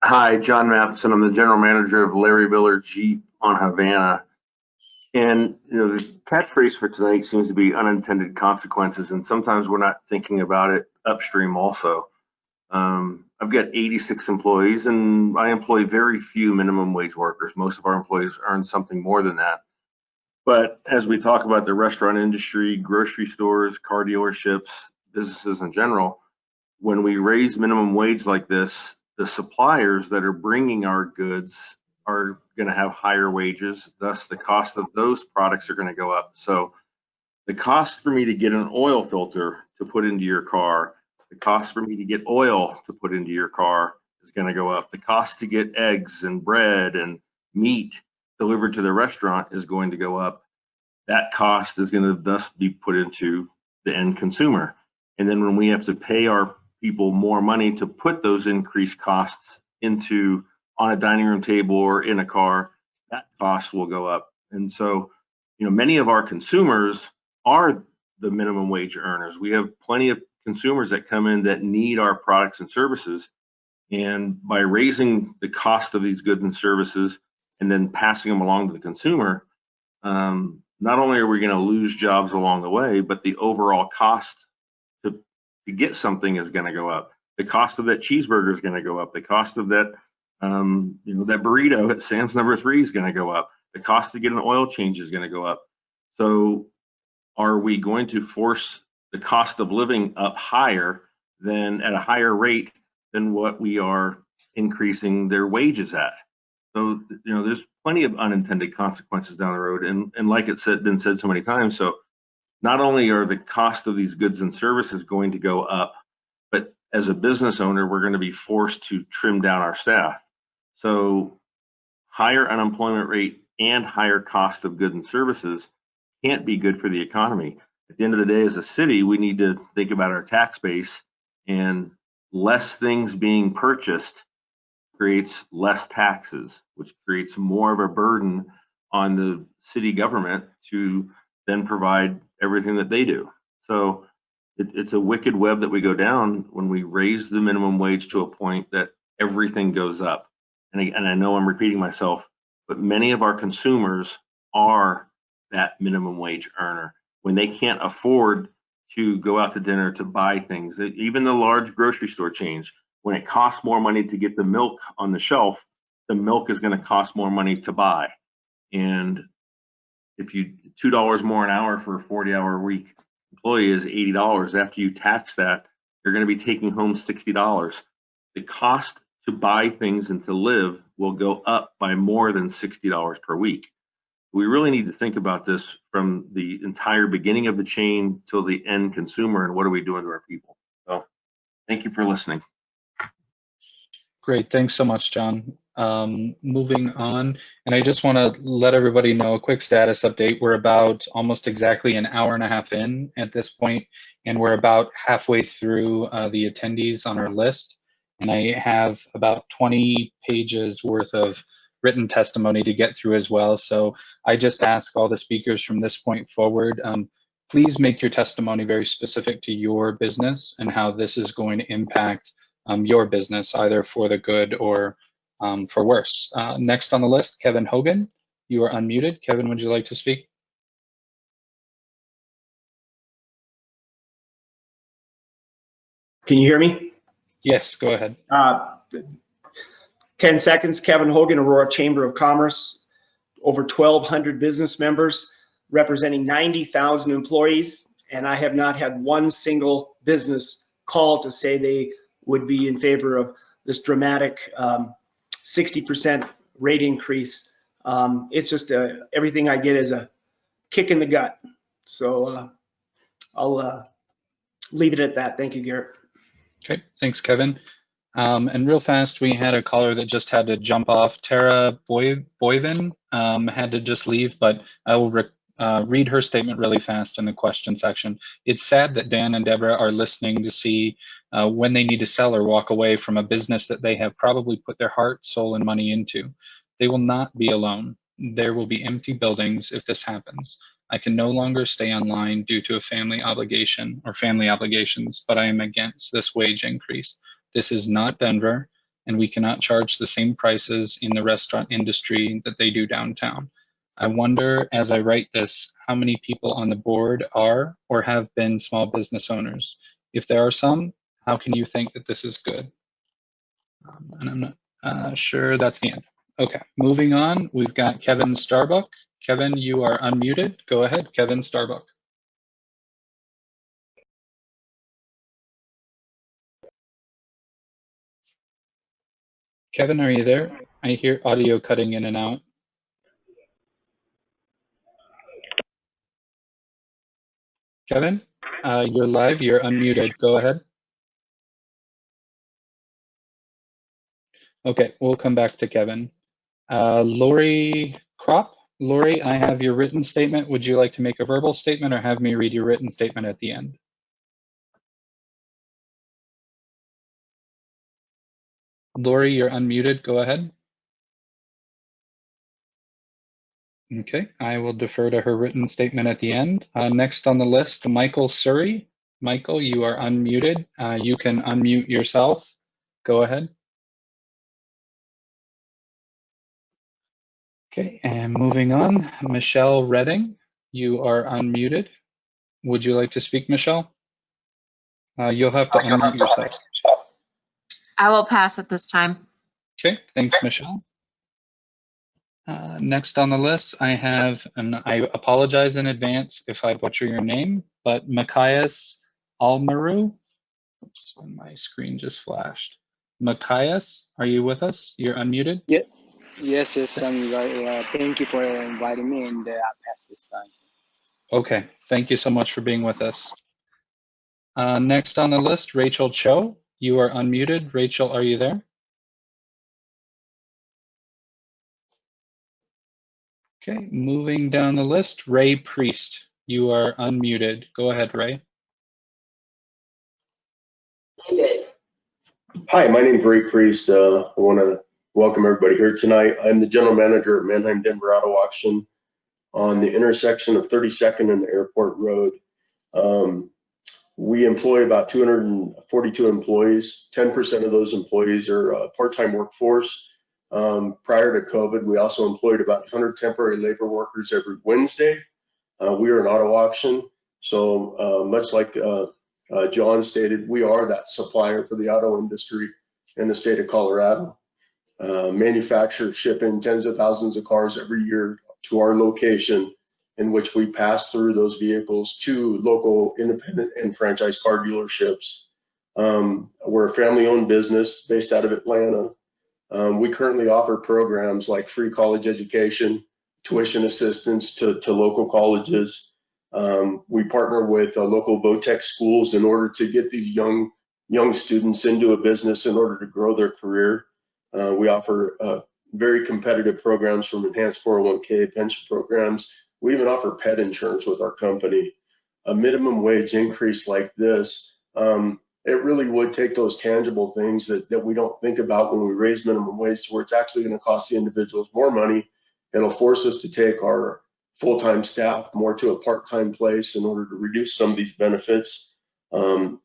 Hi, John Matheson. I'm the general manager of Larry Miller Jeep on Havana. And the catchphrase for tonight seems to be unintended consequences, and sometimes we're not thinking about it upstream also. I've got 86 employees, and I employ very few minimum wage workers. Most of our employees earn something more than that. But as we talk about the restaurant industry, grocery stores, car dealerships, businesses in general, when we raise minimum wage like this, the suppliers that are bringing our goods are going to have higher wages. Thus, the cost of those products are going to go up. So the cost for me to get an oil filter to put into your car, the cost for me to get oil to put into your car is going to go up. The cost to get eggs and bread and meat delivered to the restaurant is going to go up. That cost is going to thus be put into the end consumer. And then when we have to pay our people more money to put those increased costs into on a dining room table or in a car, that cost will go up. And so, many of our consumers are the minimum wage earners. We have plenty of consumers that come in that need our products and services. And by raising the cost of these goods and services and then passing them along to the consumer, not only are we going to lose jobs along the way, but the overall cost to get something is going to go up. The cost of that cheeseburger is going to go up. The cost of that, that burrito at Sam's number 3 is going to go up. The cost to get an oil change is going to go up. So are we going to force the cost of living up higher than at a higher rate than what we are increasing their wages at? So, there's plenty of unintended consequences down the road. And like it's been said so many times, so not only are the cost of these goods and services going to go up, but as a business owner, we're going to be forced to trim down our staff. So higher unemployment rate and higher cost of goods and services can't be good for the economy. At the end of the day, as a city, we need to think about our tax base, and less things being purchased creates less taxes, which creates more of a burden on the city government to then provide everything that they do. So it's a wicked web that we go down when we raise the minimum wage to a point that everything goes up. And I know I'm repeating myself, but many of our consumers are that minimum wage earner. When they can't afford to go out to dinner to buy things, even the large grocery store chains, when it costs more money to get the milk on the shelf, the milk is going to cost more money to buy. And if you $2 more an hour for a 40-hour week employee is $80. After you tax that, you're going to be taking home $60. The cost to buy things and to live will go up by more than $60 per week. We really need to think about this from the entire beginning of the chain till the end consumer, and what are we doing to our people? So thank you for listening. Great, thanks so much, John. Moving on, and I just want to let everybody know a quick status update. We're about almost exactly an hour and a half in at this point, and we're about halfway through the attendees on our list. And I have about 20 pages worth of written testimony to get through as well. So I just ask all the speakers from this point forward, please make your testimony very specific to your business and how this is going to impact your business, either for the good or for worse. Next on the list, Kevin Hogan. You are unmuted. Kevin, would you like to speak? Can you hear me? Yes, go ahead. 10 seconds. Kevin Hogan, Aurora Chamber of Commerce. Over 1,200 business members representing 90,000 employees. And I have not had one single business call to say they would be in favor of this dramatic 60% rate increase. It's just everything I get is a kick in the gut. So I'll leave it at that. Thank you, Garrett. Okay, thanks, Kevin. And real fast, we had a caller that just had to jump off. Tara Boyvin had to just leave, but I will read her statement really fast in the question section. It's sad that Dan and Deborah are listening to see when they need to sell or walk away from a business that they have probably put their heart, soul, and money into. They will not be alone. There will be empty buildings if this happens. I can no longer stay online due to a family obligation or family obligations, but I am against this wage increase. This is not Denver, and we cannot charge the same prices in the restaurant industry that they do downtown. I wonder, as I write this, how many people on the board are or have been small business owners. If there are some, how can you think that this is good? And I'm not sure that's the end. Okay, moving on, we've got Kevin Starbuck. Kevin, you are unmuted. Go ahead, Kevin Starbuck. Kevin, are you there? I hear audio cutting in and out. Kevin, you're live, you're unmuted. Go ahead. Okay, we'll come back to Kevin. Lori Kropp. Lori, I have your written statement. Would you like to make a verbal statement or have me read your written statement at the end? Lori, you're unmuted. Go ahead. Okay, I will defer to her written statement at the end. Next on the list, Michael Surrey. Michael, you are unmuted. You can unmute yourself. Go ahead. Okay, and moving on, Michelle Redding, you are unmuted. Would you like to speak, Michelle? You'll have to unmute yourself. I will pass at this time. Okay, thanks, Michelle. Next on the list, I have, and I apologize in advance if I butcher your name, but Machias Almaru. Oops, my screen just flashed. Machias, are you with us? You're unmuted? Yeah. Yes, I'm thank you for inviting me, and I'll pass this time. Okay, thank you so much for being with us. Next on the list, Rachel Cho. You are unmuted. Rachel, are you there? Okay, moving down the list, Ray Priest. You are unmuted. Go ahead, Ray. Hi, my name is Ray Priest. I want to welcome everybody here tonight. I'm the general manager at Manheim Denver Auto Auction on the intersection of 32nd and Airport Road. We employ about 242 employees. 10% of those employees are part-time workforce. Prior to COVID, we also employed about 100 temporary labor workers every Wednesday. We are an auto auction, so much like John stated, we are that supplier for the auto industry in the state of Colorado. Manufacturers ship in tens of thousands of cars every year to our location, in which we pass through those vehicles to local independent and franchise car dealerships. We're a family-owned business based out of Atlanta. We currently offer programs like free college education, tuition assistance to local colleges. We partner with local VOTEC schools in order to get these young students into a business in order to grow their career. We offer very competitive programs from enhanced 401k pension programs. We even offer pet insurance with our company. A minimum wage increase like this, it really would take those tangible things that we don't think about when we raise minimum wage to where it's actually going to cost the individuals more money. It'll force us to take our full-time staff more to a part-time place in order to reduce some of these benefits. And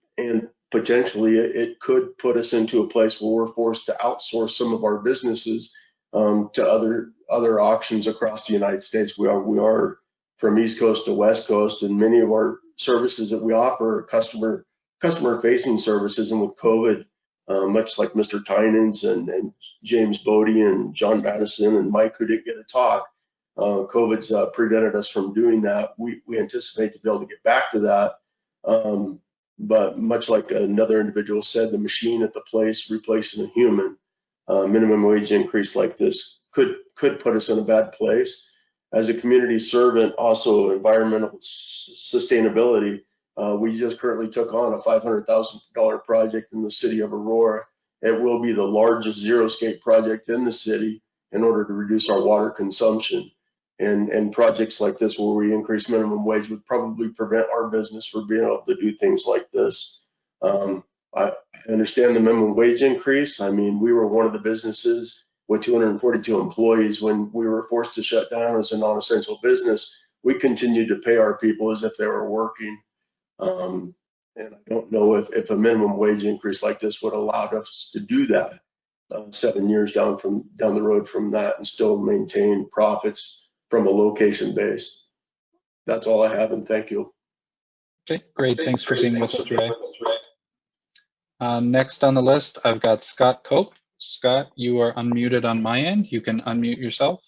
potentially it could put us into a place where we're forced to outsource some of our businesses to other auctions across the United States. We are from East Coast to West Coast, and many of our services that we offer are customer facing services. And with COVID, much like Mr. Tynans and James Bodie and John Madison and Mike, who didn't get to talk, COVID's prevented us from doing that. We anticipate to be able to get back to that. But much like another individual said, the machine at the place replacing a human. Minimum wage increase like this could put us in a bad place. As a community servant, also environmental sustainability, we just currently took on a $500,000 project in the City of Aurora. It will be the largest zero-scape project in the city in order to reduce our water consumption. And projects like this where we increase minimum wage would probably prevent our business from being able to do things like this. I understand the minimum wage increase. I mean, we were one of the businesses with 242 employees. When we were forced to shut down as a non-essential business, we continued to pay our people as if they were working. And I don't know if a minimum wage increase like this would allow us to do that 7 years down the road from that and still maintain profits from a location base. That's all I have, and thank you. Okay, great. Thanks for being with us, Ray. Next on the list, I've got Scott Cope. Scott, you are unmuted on my end. You can unmute yourself.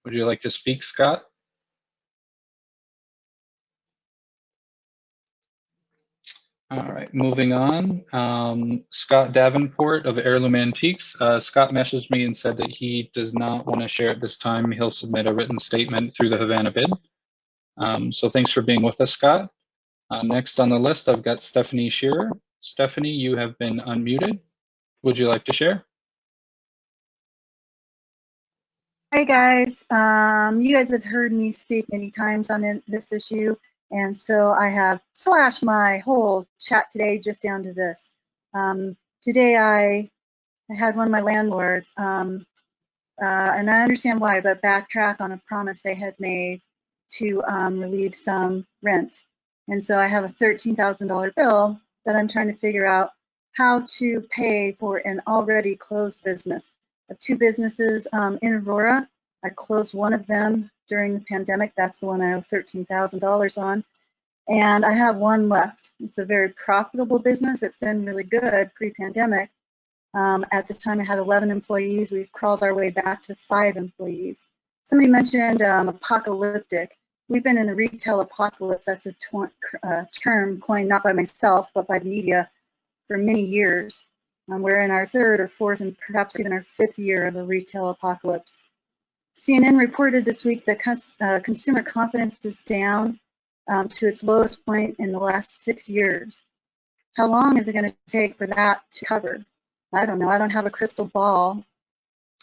Would you like to speak, Scott? All right, moving on. Scott Davenport of Heirloom Antiques. Scott messaged me and said that he does not want to share at this time. He'll submit a written statement through the Havana bid. So thanks for being with us, Scott. Next on the list, I've got Stephanie Shearer. Stephanie, you have been unmuted. Would you like to share? Hey guys, you guys have heard me speak many times on this issue, and so I have slashed my whole chat today just down to this. Today I had one of my landlords, and I understand why, but backtrack on a promise they had made to relieve some rent. And so I have a $13,000 bill that I'm trying to figure out how to pay for an already closed business. I have two businesses in Aurora. I closed one of them during the pandemic. That's the one I owe $13,000 on. And I have one left. It's a very profitable business. It's been really good pre-pandemic. At the time I had 11 employees. We've crawled our way back to 5 employees. Somebody mentioned apocalyptic. We've been in the retail apocalypse. That's a term coined not by myself, but by the media for many years. We're in our 3rd or 4th and perhaps even our 5th year of a retail apocalypse. CNN reported this week that consumer confidence is down to its lowest point in the last 6 years. How long is it going to take for that to cover? I don't know. I don't have a crystal ball.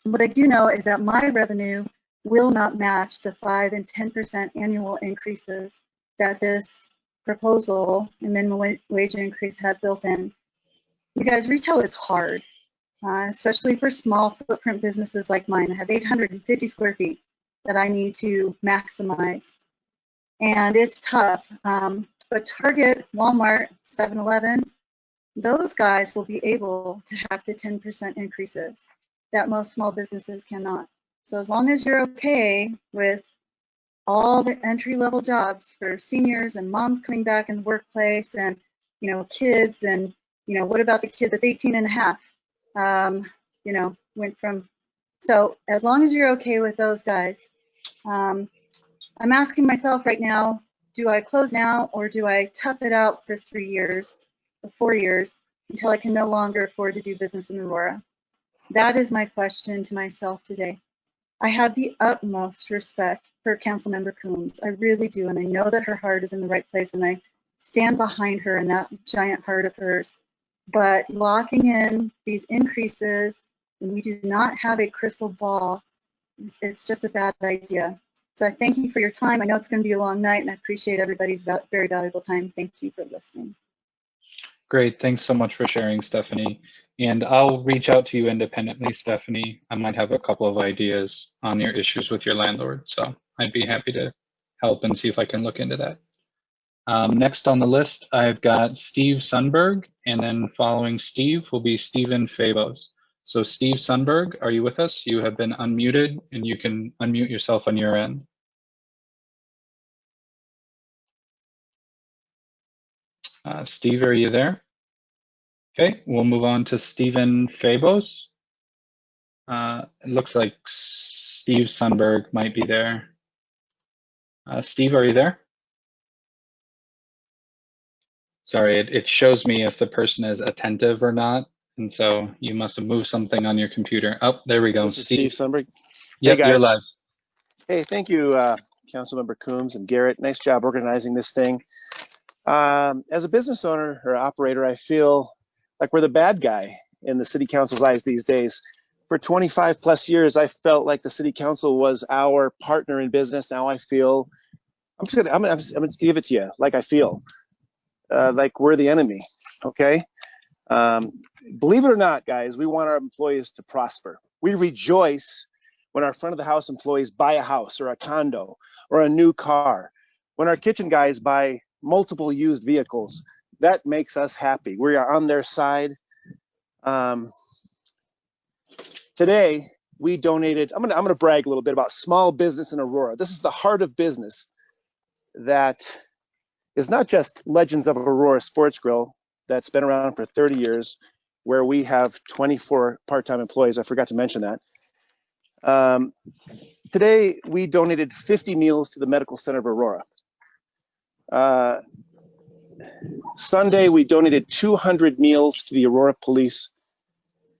What I do know is that my revenue will not match the 5% and 10% annual increases that this proposal and minimum wage increase has built in. You guys, retail is hard, especially for small footprint businesses like mine. I have 850 square feet that I need to maximize, and it's tough. But Target, Walmart, 7-Eleven, those guys will be able to have the 10% increases that most small businesses cannot. So as long as you're okay with all the entry-level jobs for seniors and moms coming back in the workplace and, kids and, what about the kid that's 18 and a half, went from, so as long as you're okay with those guys, I'm asking myself right now, do I close now or do I tough it out for 3 years or 4 years until I can no longer afford to do business in Aurora? That is my question to myself today. I have the utmost respect for Councilmember Coombs. I really do, and I know that her heart is in the right place, and I stand behind her and that giant heart of hers. But locking in these increases when we do not have a crystal ball, it's just a bad idea. So I thank you for your time. I know it's going to be a long night, and I appreciate everybody's very valuable time. Thank you for listening. Great. Thanks so much for sharing, Stephanie. And I'll reach out to you independently, Stephanie. I might have a couple of ideas on your issues with your landlord, so I'd be happy to help and see if I can look into that. Next on the list, I've got Steve Sundberg, and then following Steve will be Stephen Fabos. So Steve Sundberg, are you with us? You have been unmuted, and you can unmute yourself on your end. Steve, are you there? Okay, we'll move on to Stephen Fabos. It looks like Steve Sundberg might be there. Steve, are you there? Sorry, it shows me if the person is attentive or not, and so you must have moved something on your computer. Oh, there we go. This is Steve Sundberg. Yep, hey guys. You're live. Hey, thank you, Councilmember Coombs and Garrett. Nice job organizing this thing. As a business owner or operator, I feel like we're the bad guy in the city council's eyes these days. For 25 plus years, I felt like the city council was our partner in business. Now I feel, I'm just gonna give it to you like I feel, like we're the enemy, okay? Believe it or not, guys, we want our employees to prosper. We rejoice when our front of the house employees buy a house or a condo or a new car. When our kitchen guys buy multiple used vehicles, that makes us happy. We are on their side. Today, we donated, I'm gonna brag a little bit about small business in Aurora. This is the heart of business that is not just Legends of Aurora Sports Grill that's been around for 30 years, where we have 24 part-time employees. I forgot to mention that. Today, we donated 50 meals to the Medical Center of Aurora. Sunday, we donated 200 meals to the Aurora Police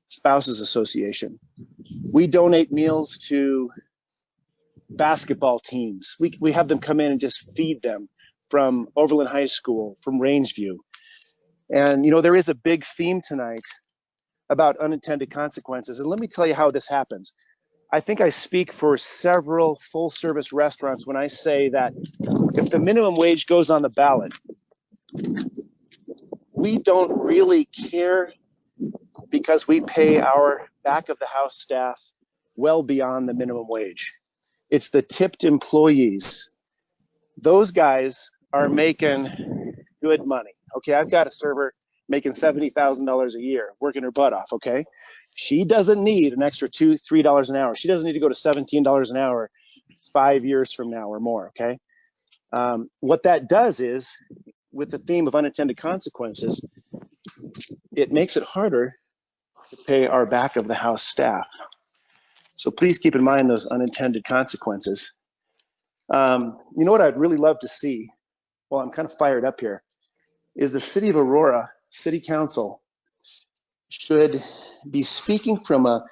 Spouses Association. We donate meals to basketball teams. We have them come in and just feed them from Overland High School, from Rangeview. And, you know, there is a big theme tonight about unintended consequences. And let me tell you how this happens. I think I speak for several full-service restaurants when I say that if the minimum wage goes on the ballot, we don't really care because we pay our back-of-the-house staff well beyond the minimum wage. It's the tipped employees. Those guys are making good money. Okay, I've got a server making $70,000 a year, working her butt off, okay? She doesn't need an extra $2, $3 an hour. She doesn't need to go to $17 an hour 5 years from now or more, okay? What that does is, with the theme of unintended consequences, it makes it harder to pay our back of the house staff. So please keep in mind those unintended consequences. You know what I'd really love to see, well, I'm kind of fired up here, is the City of Aurora City Council should be speaking from a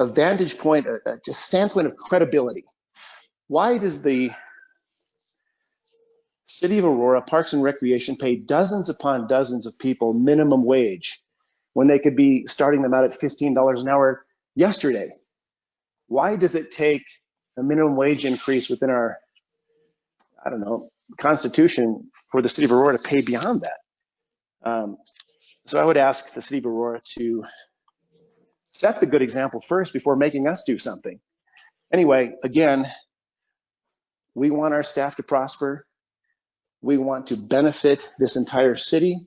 vantage point, just standpoint of credibility. Why does the City of Aurora Parks and Recreation pay dozens upon dozens of people minimum wage when they could be starting them out at $15 an hour yesterday? Why does it take a minimum wage increase within our, I don't know, Constitution for the City of Aurora to pay beyond that? So I would ask the City of Aurora to set the good example first before making us do something. Anyway, again, we want our staff to prosper. We want to benefit this entire city.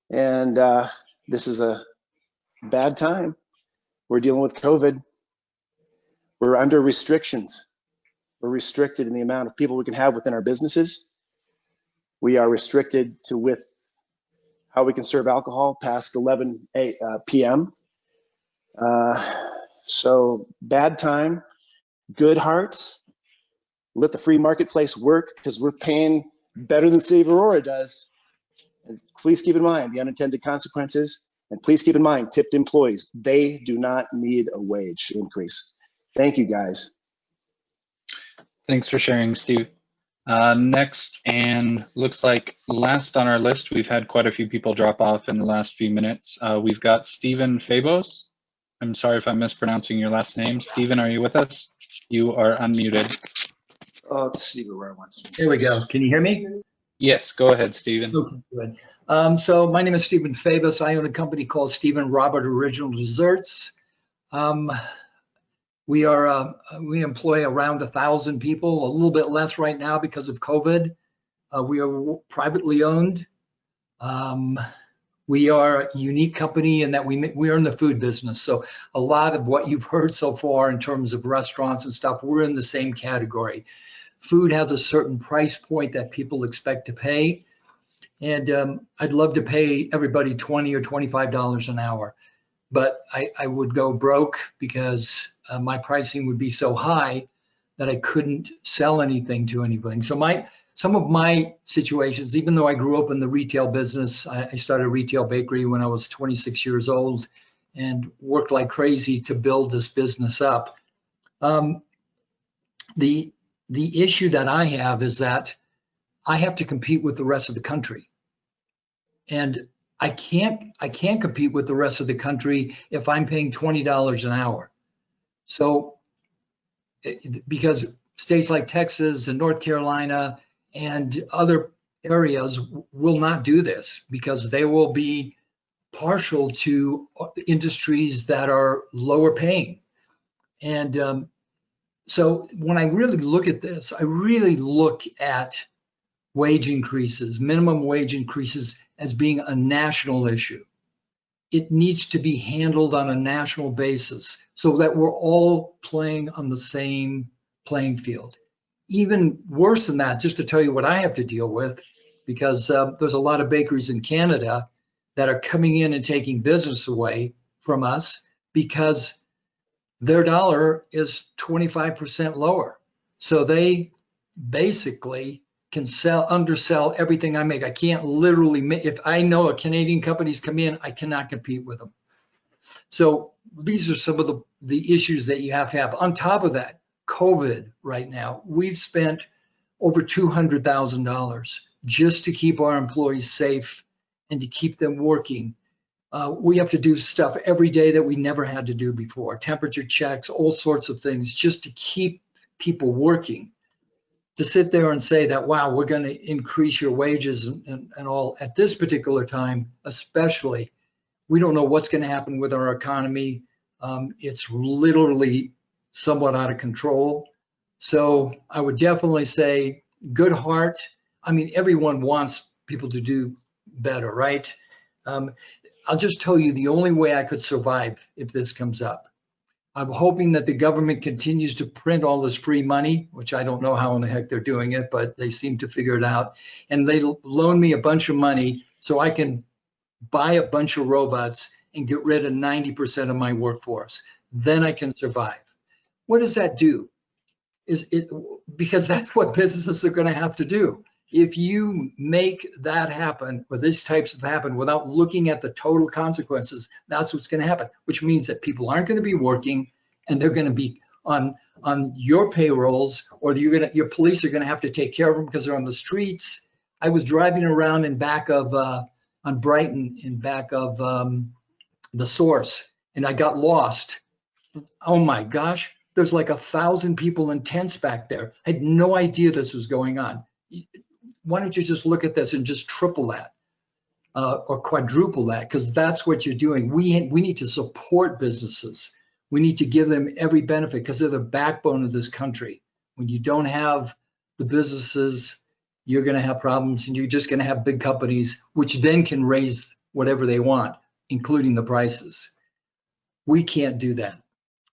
And this is a bad time. We're dealing with COVID. We're under restrictions. We're restricted in the amount of people we can have within our businesses. We are restricted to with how we can serve alcohol past 11 p.m. So bad time, good hearts. Let the free marketplace work because we're paying better than the City of Aurora does. And please keep in mind the unintended consequences. And please keep in mind tipped employees. They do not need a wage increase. Thank you, guys. Thanks for sharing, Steve. Next, and looks like last on our list, we've had quite a few people drop off in the last few minutes. We've got Stephen Fabos. I'm sorry if I'm mispronouncing your last name. Stephen, are you with us? You are unmuted. Oh, the City of Aurora wants to. Here we go. Can you hear me? Yes, go ahead, Stephen. Okay, good. So my name is Stephen Fabos. I own a company called Stephen Robert Original Desserts. We employ around 1,000 people, a little bit less right now because of COVID. We are privately owned. We are a unique company in that we are in the food business. So a lot of what you've heard so far in terms of restaurants and stuff, we're in the same category. Food has a certain price point that people expect to pay. And I'd love to pay everybody $20 or $25 an hour. But I would go broke because my pricing would be so high that I couldn't sell anything to anybody. So some of my situations, even though I grew up in the retail business, I started a retail bakery when I was 26 years old and worked like crazy to build this business up. The issue that I have is that I have to compete with the rest of the country. And I can't compete with the rest of the country if I'm paying $20 an hour. So, because states like Texas and North Carolina and other areas will not do this because they will be partial to industries that are lower paying. And so when I really look at this, I really look at wage increases, minimum wage increases as being a national issue. It needs to be handled on a national basis so that we're all playing on the same playing field. Even worse than that, just to tell you what I have to deal with, because there's a lot of bakeries in Canada that are coming in and taking business away from us because their dollar is 25% lower. So they basically can undersell everything I make. I can't literally make, if I know a Canadian company's come in, I cannot compete with them. So these are some of the issues that you have to have. On top of that, COVID right now, we've spent over $200,000 just to keep our employees safe and to keep them working. We have to do stuff every day that we never had to do before, temperature checks, all sorts of things, just to keep people working. To sit there and say that, wow, we're going to increase your wages and all at this particular time, especially, we don't know what's going to happen with our economy. It's literally somewhat out of control. So I would definitely say good heart. I mean, everyone wants people to do better, right? I'll just tell you the only way I could survive if this comes up. I'm hoping that the government continues to print all this free money, which I don't know how in the heck they're doing it, but they seem to figure it out. And they loan me a bunch of money so I can buy a bunch of robots and get rid of 90% of my workforce. Then I can survive. What does that do? Because that's what businesses are going to have to do. If you make that happen, or these types of happen without looking at the total consequences, that's what's going to happen, which means that people aren't going to be working and they're going to be on your payrolls, or your police are going to have to take care of them because they're on the streets. I was driving around in back of, on Brighton, in back of the Source, and I got lost. Oh my gosh, there's like 1,000 people in tents back there. I had no idea this was going on. Why don't you just look at this and just triple that or quadruple that? Because that's what you're doing. We need to support businesses. We need to give them every benefit because they're the backbone of this country. When you don't have the businesses, you're going to have problems, and you're just going to have big companies, which then can raise whatever they want, including the prices. We can't do that.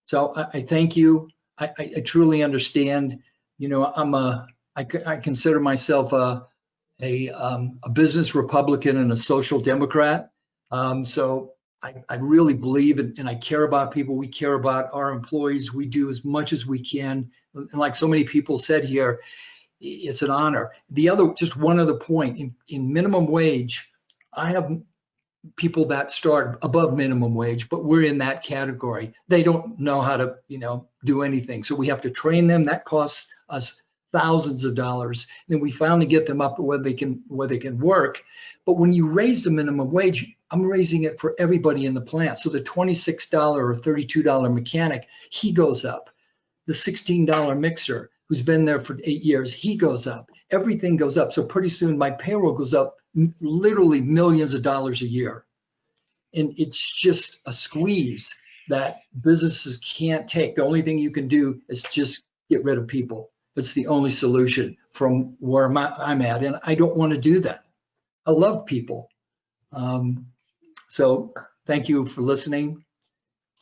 So I thank you. I truly understand. You know, I consider myself a business Republican and a social Democrat. So I really believe and I care about people. We care about our employees. We do as much as we can. And like so many people said here, it's an honor. Just one other point, in minimum wage, I have people that start above minimum wage, but we're in that category. They don't know how to, do anything. So we have to train them. That costs us thousands of dollars. And then we finally get them up where they can work. But when you raise the minimum wage, I'm raising it for everybody in the plant. So the $26 or $32 mechanic, he goes up. The $16 mixer, who's been there for 8 years, he goes up. Everything goes up. So pretty soon my payroll goes up literally millions of dollars a year. And it's just a squeeze that businesses can't take. The only thing you can do is just get rid of people. It's the only solution from where I'm at. And I don't want to do that. I love people. So thank you for listening.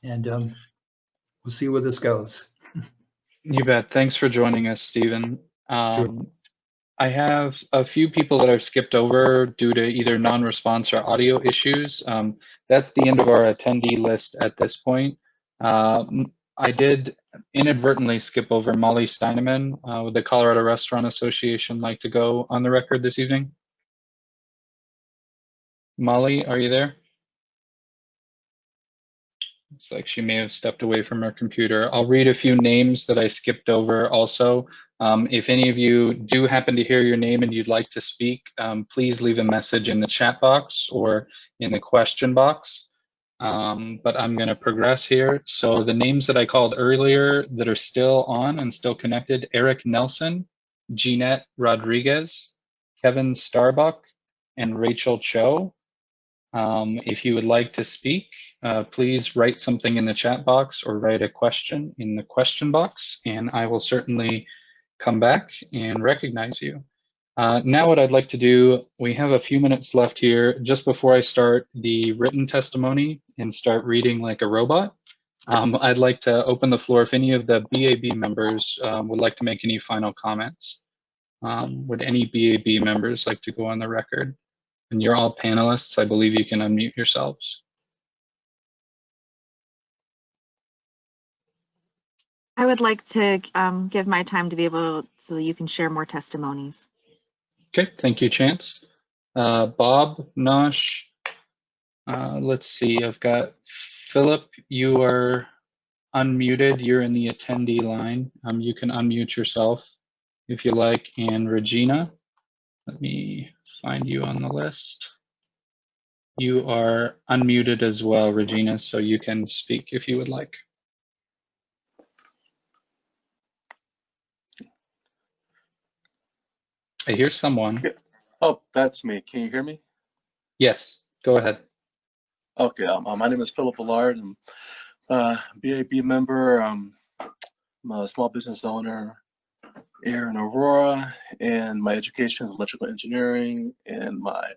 And we'll see where this goes. You bet. Thanks for joining us, Stephen. Sure. I have a few people that I've skipped over due to either non-response or audio issues. That's the end of our attendee list at this point. I did inadvertently skip over Molly Steineman. Would the Colorado Restaurant Association like to go on the record this evening? Molly, are you there? Looks like she may have stepped away from her computer. I'll read a few names that I skipped over also. If any of you do happen to hear your name and you'd like to speak, please leave a message in the chat box or in the question box. But I'm going to progress here. So the names that I called earlier that are still on and still connected: Eric Nelson, Jeanette Rodriguez, Kevin Starbuck, and Rachel Cho. If you would like to speak, please write something in the chat box or write a question in the question box, and I will certainly come back and recognize you. Now what I'd like to do, we have a few minutes left here just before I start the written testimony and start reading like a robot. I'd like to open the floor if any of the BAB members would like to make any final comments. Would any BAB members like to go on the record? And you're all panelists, I believe you can unmute yourselves. I would like to give my time to be able so you can share more testimonies. Okay, thank you, Chance. Bob, Nosh, let's see, I've got Philip, you are unmuted, you're in the attendee line. You can unmute yourself if you like. And Regina, let me find you on the list. You are unmuted as well, Regina, so you can speak if you would like. I hear someone. Oh, that's me. Can you hear me? Yes, go ahead. Okay, my name is Philip Allard. I'm a BAB member. I'm a small business owner here in Aurora, and my education is electrical engineering, and my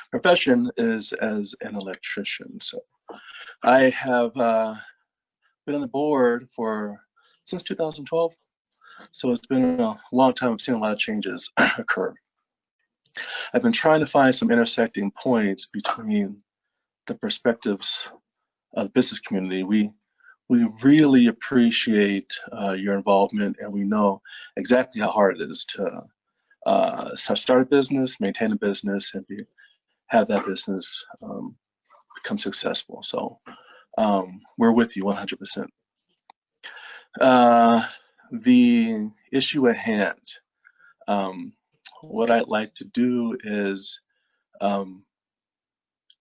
profession is as an electrician. So I have been on the board since 2012. So it's been a long time. I've seen a lot of changes occur. I've been trying to find some intersecting points between the perspectives of the business community. We really appreciate your involvement, and we know exactly how hard it is to start a business, maintain a business, and have that business become successful. So we're with you 100%. The issue at hand, what I'd like to do is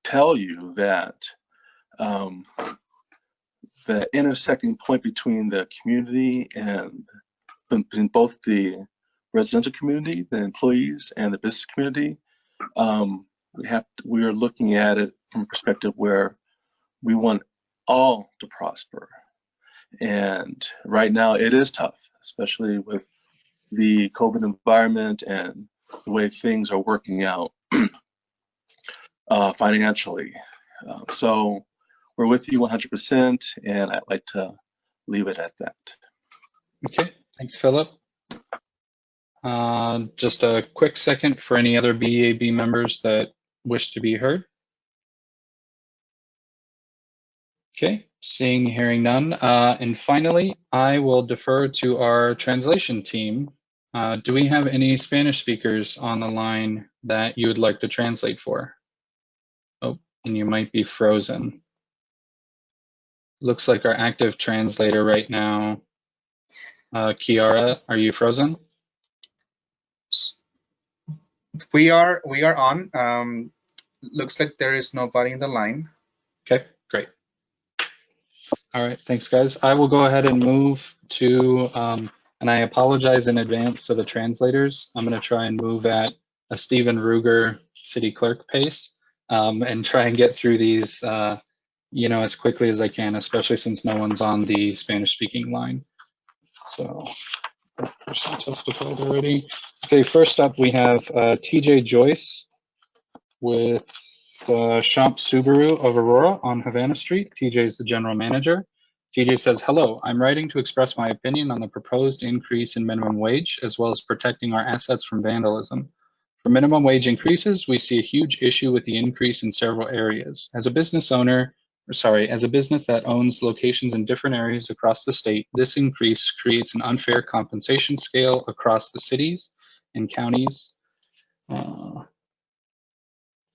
tell you that the intersecting point between the community and in both the residential community, the employees, and the business community, we are looking at it from a perspective where we want all to prosper. And right now it is tough, especially with the COVID environment and the way things are working out financially. So we're with you 100%, and I'd like to leave it at that. Okay, thanks, Philip. Just a quick second for any other BAB members that wish to be heard. Okay, seeing, hearing none. And finally, I will defer to our translation team. Do we have any Spanish speakers on the line that you would like to translate for? Oh, and you might be frozen. Looks like our active translator right now, Kiara, are you frozen? We are on. Looks like there is nobody in the line. Okay, great. All right, thanks guys. I will go ahead and move to, and I apologize in advance to the translators. I'm gonna try and move at a Stephen Ruger city clerk pace and try and get through these, as quickly as I can, especially since no one's on the Spanish speaking line. So, that person testified already. Okay, first up we have TJ Joyce with Champ Subaru of Aurora on Havana Street. TJ is the general manager. TJ says, hello, I'm writing to express my opinion on the proposed increase in minimum wage, as well as protecting our assets from vandalism. For minimum wage increases, we see a huge issue with the increase in several areas. As a business that owns locations in different areas across the state, this increase creates an unfair compensation scale across the cities and counties.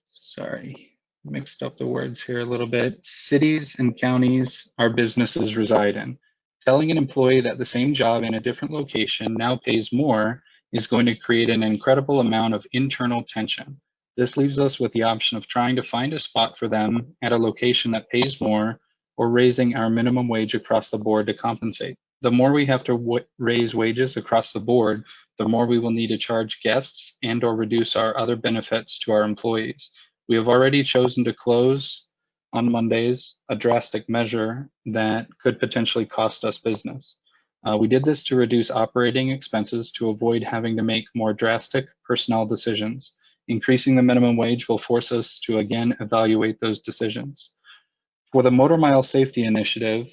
Sorry, mixed up the words here a little bit. Cities and counties our businesses reside in. Telling an employee that the same job in a different location now pays more is going to create an incredible amount of internal tension. This leaves us with the option of trying to find a spot for them at a location that pays more, or raising our minimum wage across the board to compensate. The more we have to raise wages across the board, the more we will need to charge guests and or reduce our other benefits to our employees. We have already chosen to close on Mondays, a drastic measure that could potentially cost us business. We did this to reduce operating expenses to avoid having to make more drastic personnel decisions. Increasing the minimum wage will force us to again evaluate those decisions. For the Motor Mile Safety Initiative,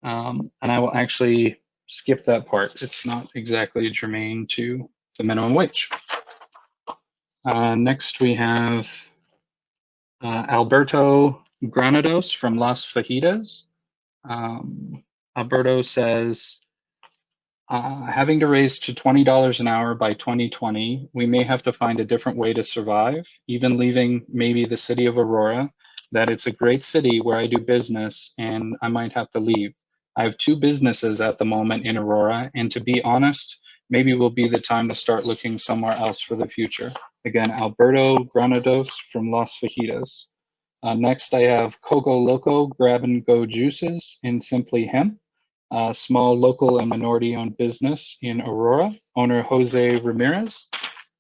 and I will actually skip that part. It's not exactly germane to the minimum wage. Next, we have Alberto Granados from Las Fajitas. Alberto says, having to raise to $20 an hour by 2020, we may have to find a different way to survive, even leaving maybe the city of Aurora, that it's a great city where I do business and I might have to leave. I have 2 businesses at the moment in Aurora, and to be honest, maybe will be the time to start looking somewhere else for the future. Again, Alberto Granados from Las Fajitas. Next, I have Coco Loco Grab and Go Juices in Simply Hemp, a small local and minority-owned business in Aurora. Owner Jose Ramirez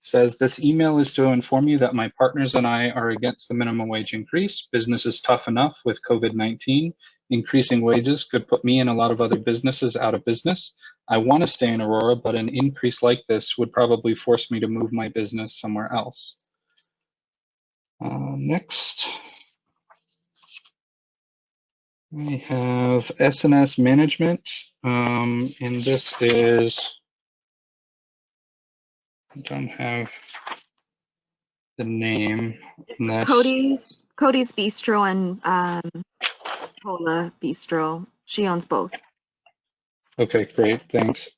says, this email is to inform you that my partners and I are against the minimum wage increase. Business is tough enough with COVID-19. Increasing wages could put me and a lot of other businesses out of business. I want to stay in Aurora, but an increase like this would probably force me to move my business somewhere else. Next, we have SNS Management, and this is, I don't have the name. It's Cody's Bistro and Tola Bistro. She owns both. Okay, great, thanks.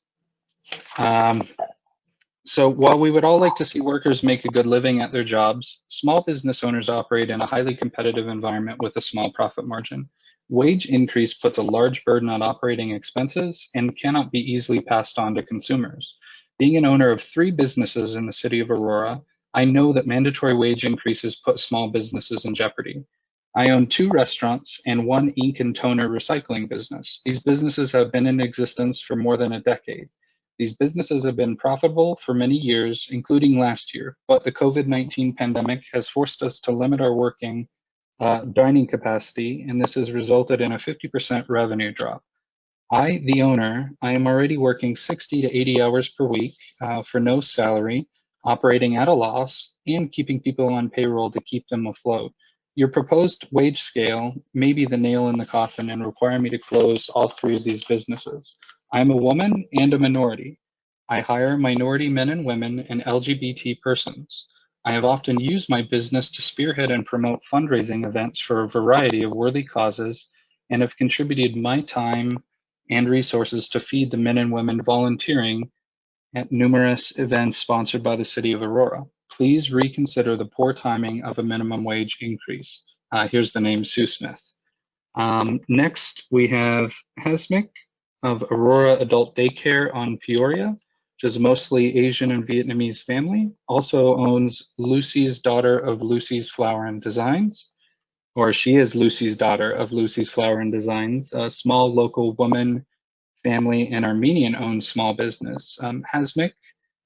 So while we would all like to see workers make a good living at their jobs, small business owners operate in a highly competitive environment with a small profit margin. Wage increase puts a large burden on operating expenses and cannot be easily passed on to consumers. Being an owner of 3 businesses in the city of Aurora, I know that mandatory wage increases put small businesses in jeopardy. I own 2 restaurants and 1 ink and toner recycling business. These businesses have been in existence for more than a decade. These businesses have been profitable for many years, including last year, but the COVID-19 pandemic has forced us to limit our working dining capacity, and this has resulted in a 50% revenue drop. I, the owner, I am already working 60 to 80 hours per week for no salary, operating at a loss, and keeping people on payroll to keep them afloat. Your proposed wage scale may be the nail in the coffin and require me to close all 3 of these businesses. I'm a woman and a minority. I hire minority men and women and LGBT persons. I have often used my business to spearhead and promote fundraising events for a variety of worthy causes and have contributed my time and resources to feed the men and women volunteering at numerous events sponsored by the City of Aurora. Please reconsider the poor timing of a minimum wage increase. Here's the name, Sue Smith. Next, we have Hasmik of Aurora Adult Daycare on Peoria, which is mostly Asian and Vietnamese family. Also owns Lucy's Daughter of Lucy's Flower and Designs, or she is Lucy's Daughter of Lucy's Flower and Designs, a small local woman, family, and Armenian-owned small business. Hasmik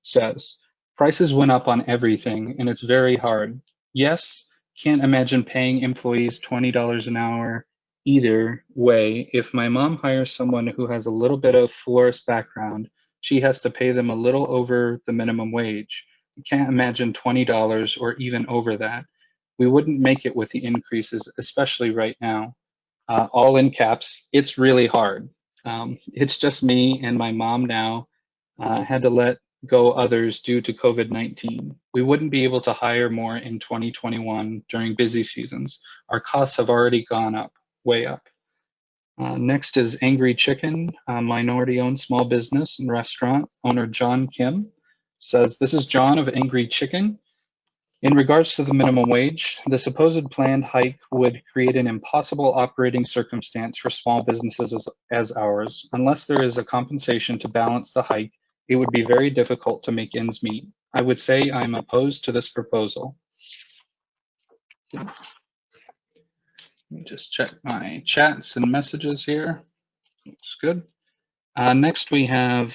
says, prices went up on everything, and it's very hard. Yes, can't imagine paying employees $20 an hour either way. If my mom hires someone who has a little bit of florist background, she has to pay them a little over the minimum wage. I can't imagine $20 or even over that. We wouldn't make it with the increases, especially right now. All in caps, it's really hard. It's just me and my mom now. Had to let go others due to COVID-19. We wouldn't be able to hire more in 2021 during busy seasons. Our costs have already gone up, way up. Next is Angry Chicken, a minority-owned small business and restaurant. Owner John Kim says, this is John of Angry Chicken. In regards to the minimum wage, the supposed planned hike would create an impossible operating circumstance for small businesses as ours. Unless there is a compensation to balance the hike, it would be very difficult to make ends meet. I would say I'm opposed to this proposal. Let me just check my chats and messages here. Looks good. Next we have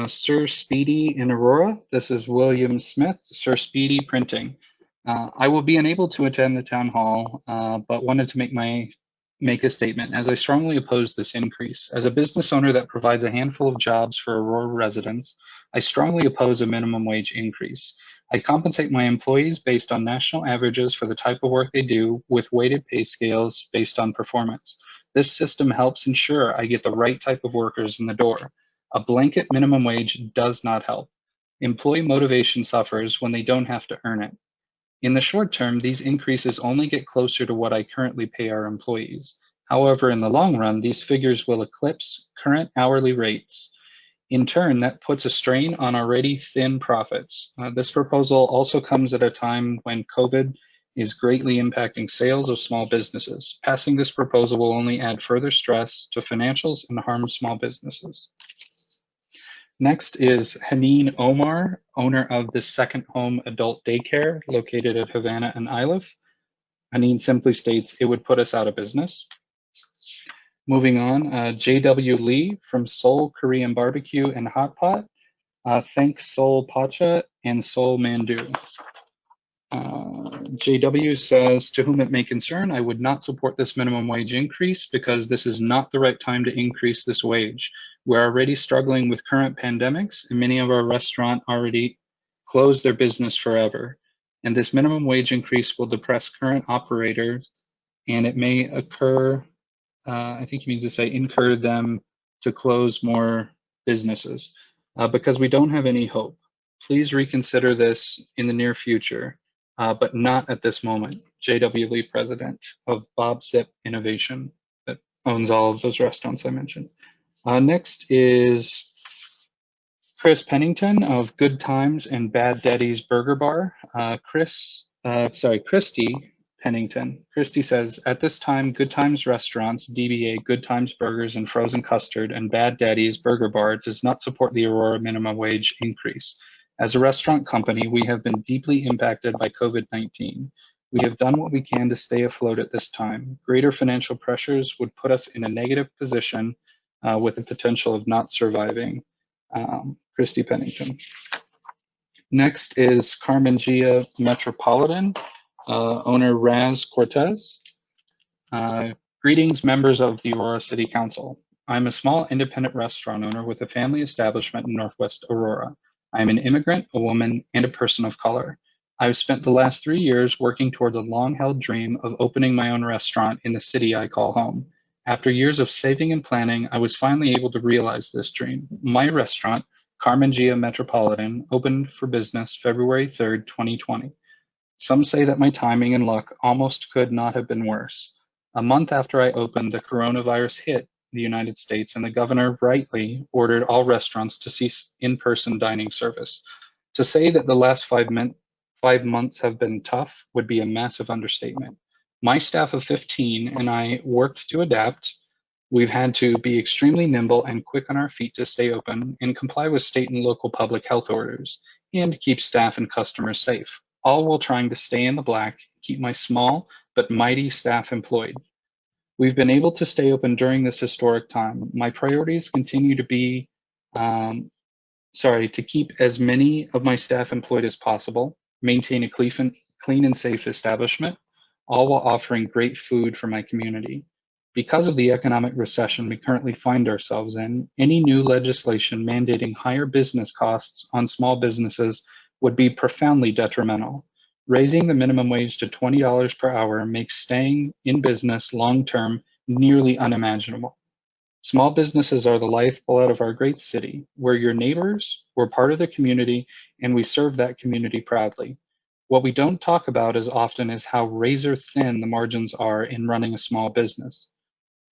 Sir Speedy in Aurora. This is William Smith, Sir Speedy Printing. I will be unable to attend the town hall, but wanted to make a statement as I strongly oppose this increase. As a business owner that provides a handful of jobs for Aurora residents, I strongly oppose a minimum wage increase. I compensate my employees based on national averages for the type of work they do with weighted pay scales based on performance. This system helps ensure I get the right type of workers in the door. A blanket minimum wage does not help. Employee motivation suffers when they don't have to earn it. In the short term, these increases only get closer to what I currently pay our employees. However, in the long run, these figures will eclipse current hourly rates. In turn, that puts a strain on already thin profits. This proposal also comes at a time when COVID is greatly impacting sales of small businesses. Passing this proposal will only add further stress to financials and harm small businesses. Next is Haneen Omar, owner of the Second Home Adult Daycare located at Havana and Iliff. Haneen simply states it would put us out of business. Moving on, J.W. Lee from Seoul Korean Barbecue and Hot Pot. Thanks Seoul Pacha and Seoul Mandu. JW says, to whom it may concern, I would not support this minimum wage increase because this is not the right time to increase this wage. We're already struggling with current pandemics and many of our restaurants already closed their business forever. And this minimum wage increase will depress current operators and it may occur, I think you mean to say incur them to close more businesses because we don't have any hope. Please reconsider this in the near future. But not at this moment. J.W. Lee, president of Bob Zip Innovation, that owns all of those restaurants I mentioned. Next is Chris Pennington of Good Times and Bad Daddy's Burger Bar. Christy Pennington. Christy says, at this time, Good Times Restaurants, DBA Good Times Burgers and Frozen Custard, and Bad Daddy's Burger Bar does not support the Aurora minimum wage increase. As a restaurant company, we have been deeply impacted by COVID-19. We have done what we can to stay afloat at this time. Greater financial pressures would put us in a negative position with the potential of not surviving. Christy Pennington. Next is Carmen Gia Metropolitan, owner Raz Cortez. Greetings, members of the Aurora City Council. I'm a small independent restaurant owner with a family establishment in Northwest Aurora. I'm an immigrant, a woman, and a person of color. I've spent the last 3 years working towards a long-held dream of opening my own restaurant in the city I call home. After years of saving and planning, I was finally able to realize this dream. My restaurant, Carmen Gia Metropolitan, opened for business February 3rd, 2020. Some say that my timing and luck almost could not have been worse. A month after I opened, the coronavirus hit the United States, and the governor rightly ordered all restaurants to cease in-person dining service. To say that the last 5 months have been tough would be a massive understatement. My staff of 15 and I worked to adapt. We've had to be extremely nimble and quick on our feet to stay open and comply with state and local public health orders and keep staff and customers safe, all while trying to stay in the black, keep my small but mighty staff employed. We've been able to stay open during this historic time. My priorities continue to be, to keep as many of my staff employed as possible, maintain a clean and safe establishment, all while offering great food for my community. Because of the economic recession we currently find ourselves in, any new legislation mandating higher business costs on small businesses would be profoundly detrimental. Raising the minimum wage to $20 per hour makes staying in business long-term nearly unimaginable. Small businesses are the lifeblood of our great city. We're your neighbors, we're part of the community, and we serve that community proudly. What we don't talk about as often is how razor thin the margins are in running a small business.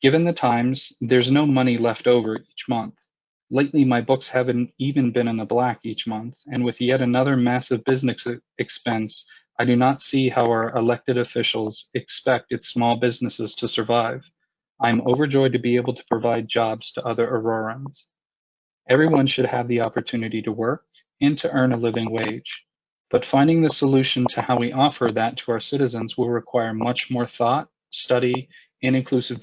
Given the times, there's no money left over each month. Lately, my books haven't even been in the black each month, and with yet another massive business expense, I do not see how our elected officials expect its small businesses to survive. I'm overjoyed to be able to provide jobs to other Aurorans. Everyone should have the opportunity to work and to earn a living wage. But finding the solution to how we offer that to our citizens will require much more thought, study, and inclusive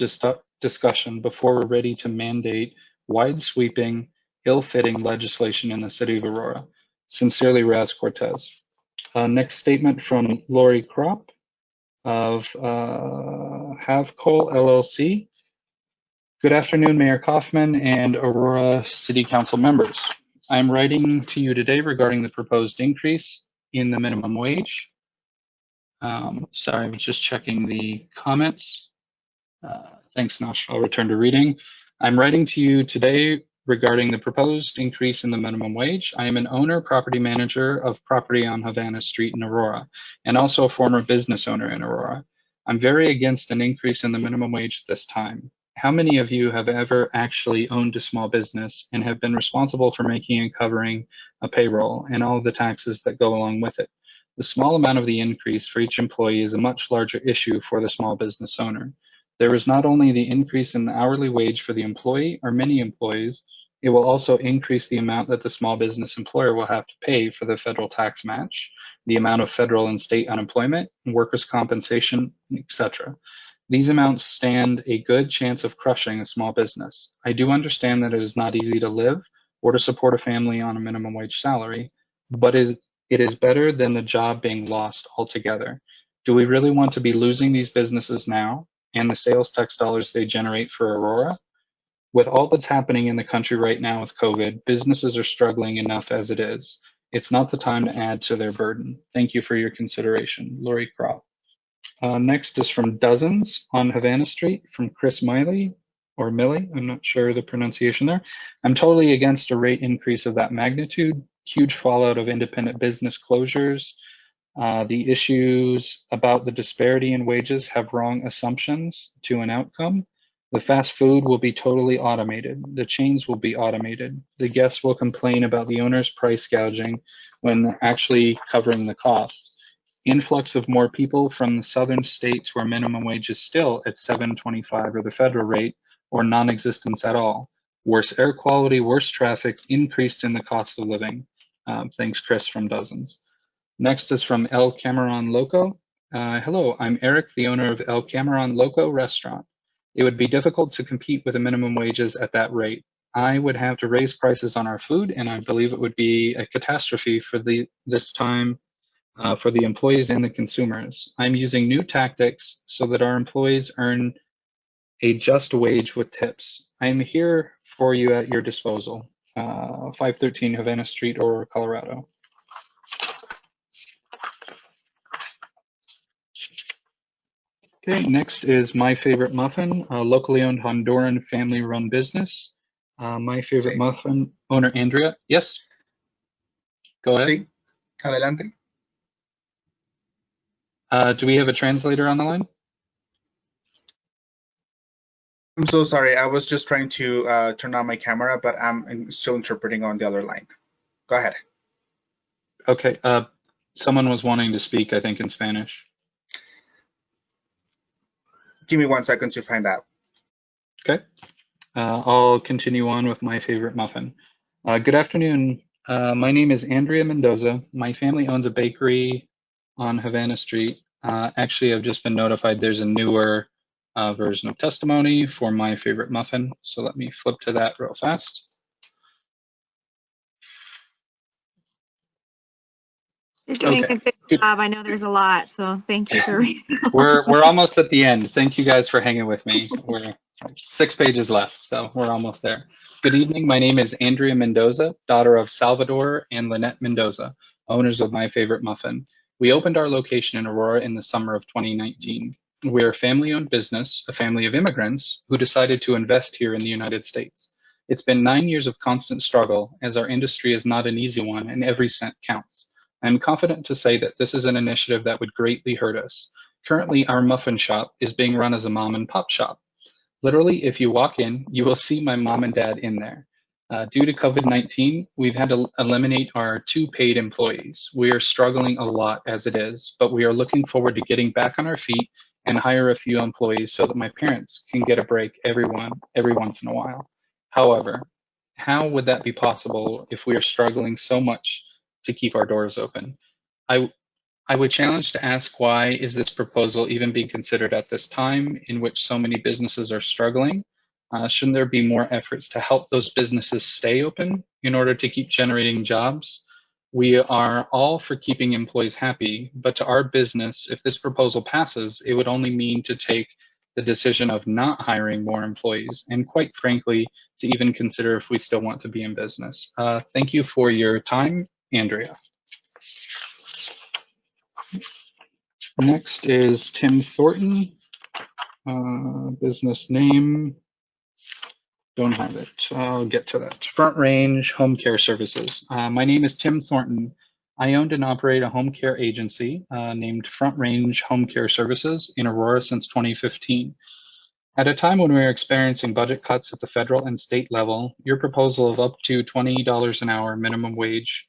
discussion before we're ready to mandate wide-sweeping, ill-fitting legislation in the city of Aurora. Sincerely, Raz Cortez. Next statement from Lori Kropp of Havcole LLC. Good afternoon, Mayor Kaufman and Aurora City Council members. I'm writing to you today regarding the proposed increase in the minimum wage. Sorry, I was just checking the comments. Thanks, Nash. I'll return to reading. I'm writing to you today regarding the proposed increase in the minimum wage. I am an owner, property manager of property on Havana Street in Aurora, and also a former business owner in Aurora. I'm very against an increase in the minimum wage this time. How many of you have ever actually owned a small business and have been responsible for making and covering a payroll and all of the taxes that go along with it? The small amount of the increase for each employee is a much larger issue for the small business owner. There is not only the increase in the hourly wage for the employee or many employees, it will also increase the amount that the small business employer will have to pay for the federal tax match, the amount of federal and state unemployment, workers' compensation, etc. These amounts stand a good chance of crushing a small business. I do understand that it is not easy to live or to support a family on a minimum wage salary, but it is better than the job being lost altogether. Do we really want to be losing these businesses now and the sales tax dollars they generate for Aurora? With all that's happening in the country right now with COVID, businesses are struggling enough as it is. It's not the time to add to their burden. Thank you for your consideration. Lori Kropp. Next is from Dozens on Havana Street from Chris Miley, or Millie, I'm not sure the pronunciation there. I'm totally against a rate increase of that magnitude. Huge fallout of independent business closures. The issues about the disparity in wages have wrong assumptions to an outcome. The fast food will be totally automated. The chains will be automated. The guests will complain about the owner's price gouging when actually covering the costs. Influx of more people from the southern states where minimum wage is still at $7.25 or the federal rate or non-existence at all. Worse air quality, worse traffic, increased in the cost of living. Thanks, Chris from Dozens. Next is from El Cameron Loco. Hello, I'm Eric, the owner of El Cameron Loco restaurant. It would be difficult to compete with the minimum wages at that rate. I would have to raise prices on our food, and I believe it would be a catastrophe for this time for the employees and the consumers. I'm using new tactics so that our employees earn a just wage with tips. I am here for you at your disposal. 513 Havana Street, Aurora, Colorado. Okay, next is My Favorite Muffin, a locally owned Honduran family-run business. My Favorite Muffin owner, Andrea. Yes? Go ahead. Sí, adelante. Do we have a translator on the line? I'm so sorry. I was just trying to turn on my camera, but I'm still interpreting on the other line. Go ahead. Okay. Someone was wanting to speak, I think, in Spanish. Give me 1 second to find out. Okay. I'll continue on with My Favorite Muffin. Good afternoon. My name is Andrea Mendoza. My family owns a bakery on Havana Street. Actually, I've just been notified there's a newer version of testimony for My Favorite Muffin. So let me flip to that real fast. You're doing a good job. I know there's a lot, so thank you for reading. We're almost at the end. Thank you guys for hanging with me. We're 6 pages left, so we're almost there. Good evening. My name is Andrea Mendoza, daughter of Salvador and Lynette Mendoza, owners of My Favorite Muffin. We opened our location in Aurora in the summer of 2019. We're a family-owned business, a family of immigrants who decided to invest here in the United States. It's been 9 years of constant struggle, as our industry is not an easy one and every cent counts. I'm confident to say that this is an initiative that would greatly hurt us. Currently, our muffin shop is being run as a mom and pop shop. Literally, if you walk in, you will see my mom and dad in there. Due to COVID-19, we've had to eliminate our 2 paid employees. We are struggling a lot as it is, but we are looking forward to getting back on our feet and hire a few employees so that my parents can get a break every once in a while. However, how would that be possible if we are struggling so much to keep our doors open? I would challenge to ask, why is this proposal even being considered at this time in which so many businesses are struggling? Shouldn't there be more efforts to help those businesses stay open in order to keep generating jobs? We are all for keeping employees happy, but to our business, if this proposal passes, it would only mean to take the decision of not hiring more employees, and quite frankly, to even consider if we still want to be in business. Thank you for your time, Andrea. Next is Tim Thornton, business name. Don't have it. I'll get to that. Front Range Home Care Services. My name is Tim Thornton. I owned and operate a home care agency named Front Range Home Care Services in Aurora since 2015. At a time when we are experiencing budget cuts at the federal and state level, your proposal of up to $20 an hour minimum wage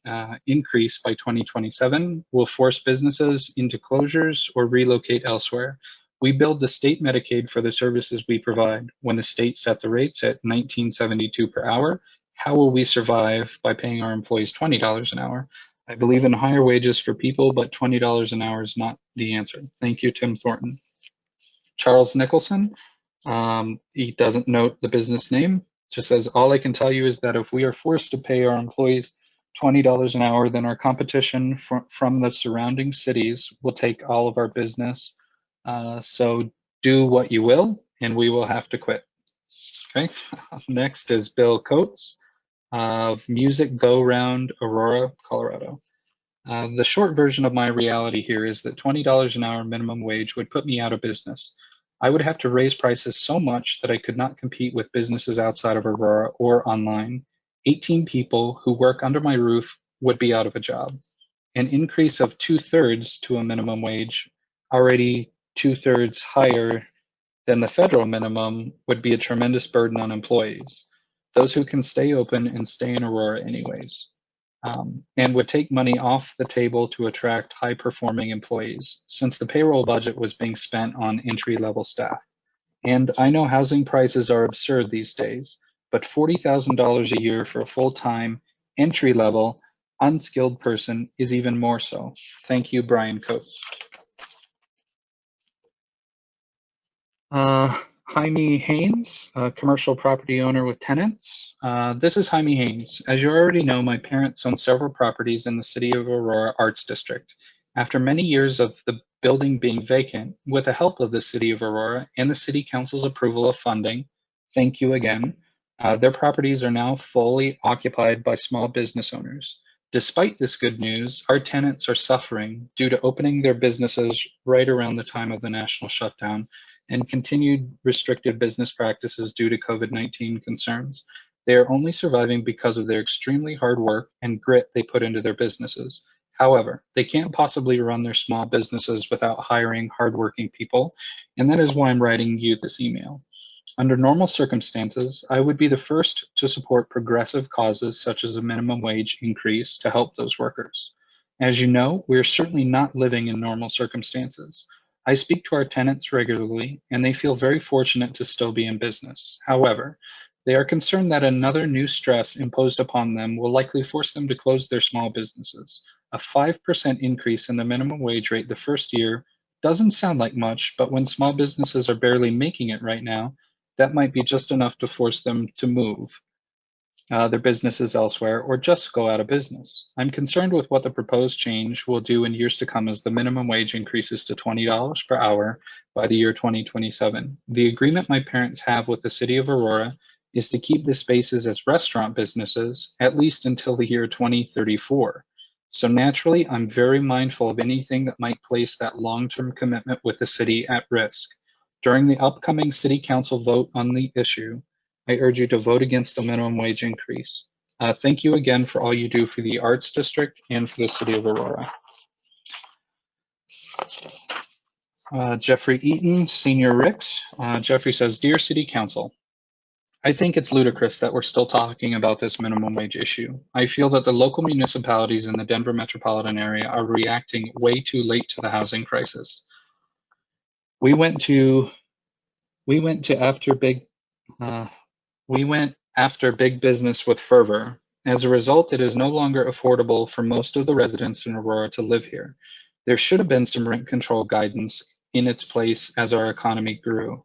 increase by 2027 will force businesses into closures or relocate elsewhere. We billed the state Medicaid for the services we provide. When the state set the rates at $19.72 per hour, how will we survive by paying our employees $20 an hour? I believe in higher wages for people, but $20 an hour is not the answer. Thank you, Tim Thornton. Charles Nicholson, he doesn't note the business name, just says, all I can tell you is that if we are forced to pay our employees $20 an hour, then our competition from the surrounding cities will take all of our business. So do what you will, and we will have to quit. Okay. Next is Bill Coates of Music Go Round, Aurora, Colorado. The short version of my reality here is that $20 an hour minimum wage would put me out of business. I would have to raise prices so much that I could not compete with businesses outside of Aurora or online. 18 people who work under my roof would be out of a job. An increase of 2/3 to a minimum wage, already 2/3 higher than the federal minimum, would be a tremendous burden on employees, those who can stay open and stay in Aurora anyways, and would take money off the table to attract high-performing employees, since the payroll budget was being spent on entry-level staff. And I know housing prices are absurd these days, but $40,000 a year for a full-time, entry-level, unskilled person is even more so. Thank you, Brian Coates. Jaime Haynes, a commercial property owner with tenants. This is Jaime Haynes. As you already know, my parents own several properties in the City of Aurora Arts District. After many years of the building being vacant, with the help of the City of Aurora and the City Council's approval of funding, thank you again, their properties are now fully occupied by small business owners. Despite this good news, our tenants are suffering due to opening their businesses right around the time of the national shutdown and continued restrictive business practices due to COVID-19 concerns. They are only surviving because of their extremely hard work and grit they put into their businesses. However, they can't possibly run their small businesses without hiring hardworking people, and that is why I'm writing you this email. Under normal circumstances, I would be the first to support progressive causes such as a minimum wage increase to help those workers. As you know, we are certainly not living in normal circumstances. I speak to our tenants regularly, and they feel very fortunate to still be in business. However, they are concerned that another new stress imposed upon them will likely force them to close their small businesses. A 5% increase in the minimum wage rate the first year doesn't sound like much, but when small businesses are barely making it right now, that might be just enough to force them to move their businesses elsewhere or just go out of business. I'm concerned with what the proposed change will do in years to come as the minimum wage increases to $20 per hour by the year 2027. The agreement my parents have with the City of Aurora is to keep the spaces as restaurant businesses at least until the year 2034. So naturally, I'm very mindful of anything that might place that long-term commitment with the city at risk. During the upcoming City Council vote on the issue, I urge you to vote against the minimum wage increase. Thank you again for all you do for the Arts District and for the City of Aurora. Jeffrey Eaton, Senior Ricks. Jeffrey says, Dear City Council, I think it's ludicrous that we're still talking about this minimum wage issue. I feel that the local municipalities in the Denver metropolitan area are reacting way too late to the housing crisis. We went after big business with fervor. As a result, it is no longer affordable for most of the residents in Aurora to live here. There should have been some rent control guidance in its place as our economy grew.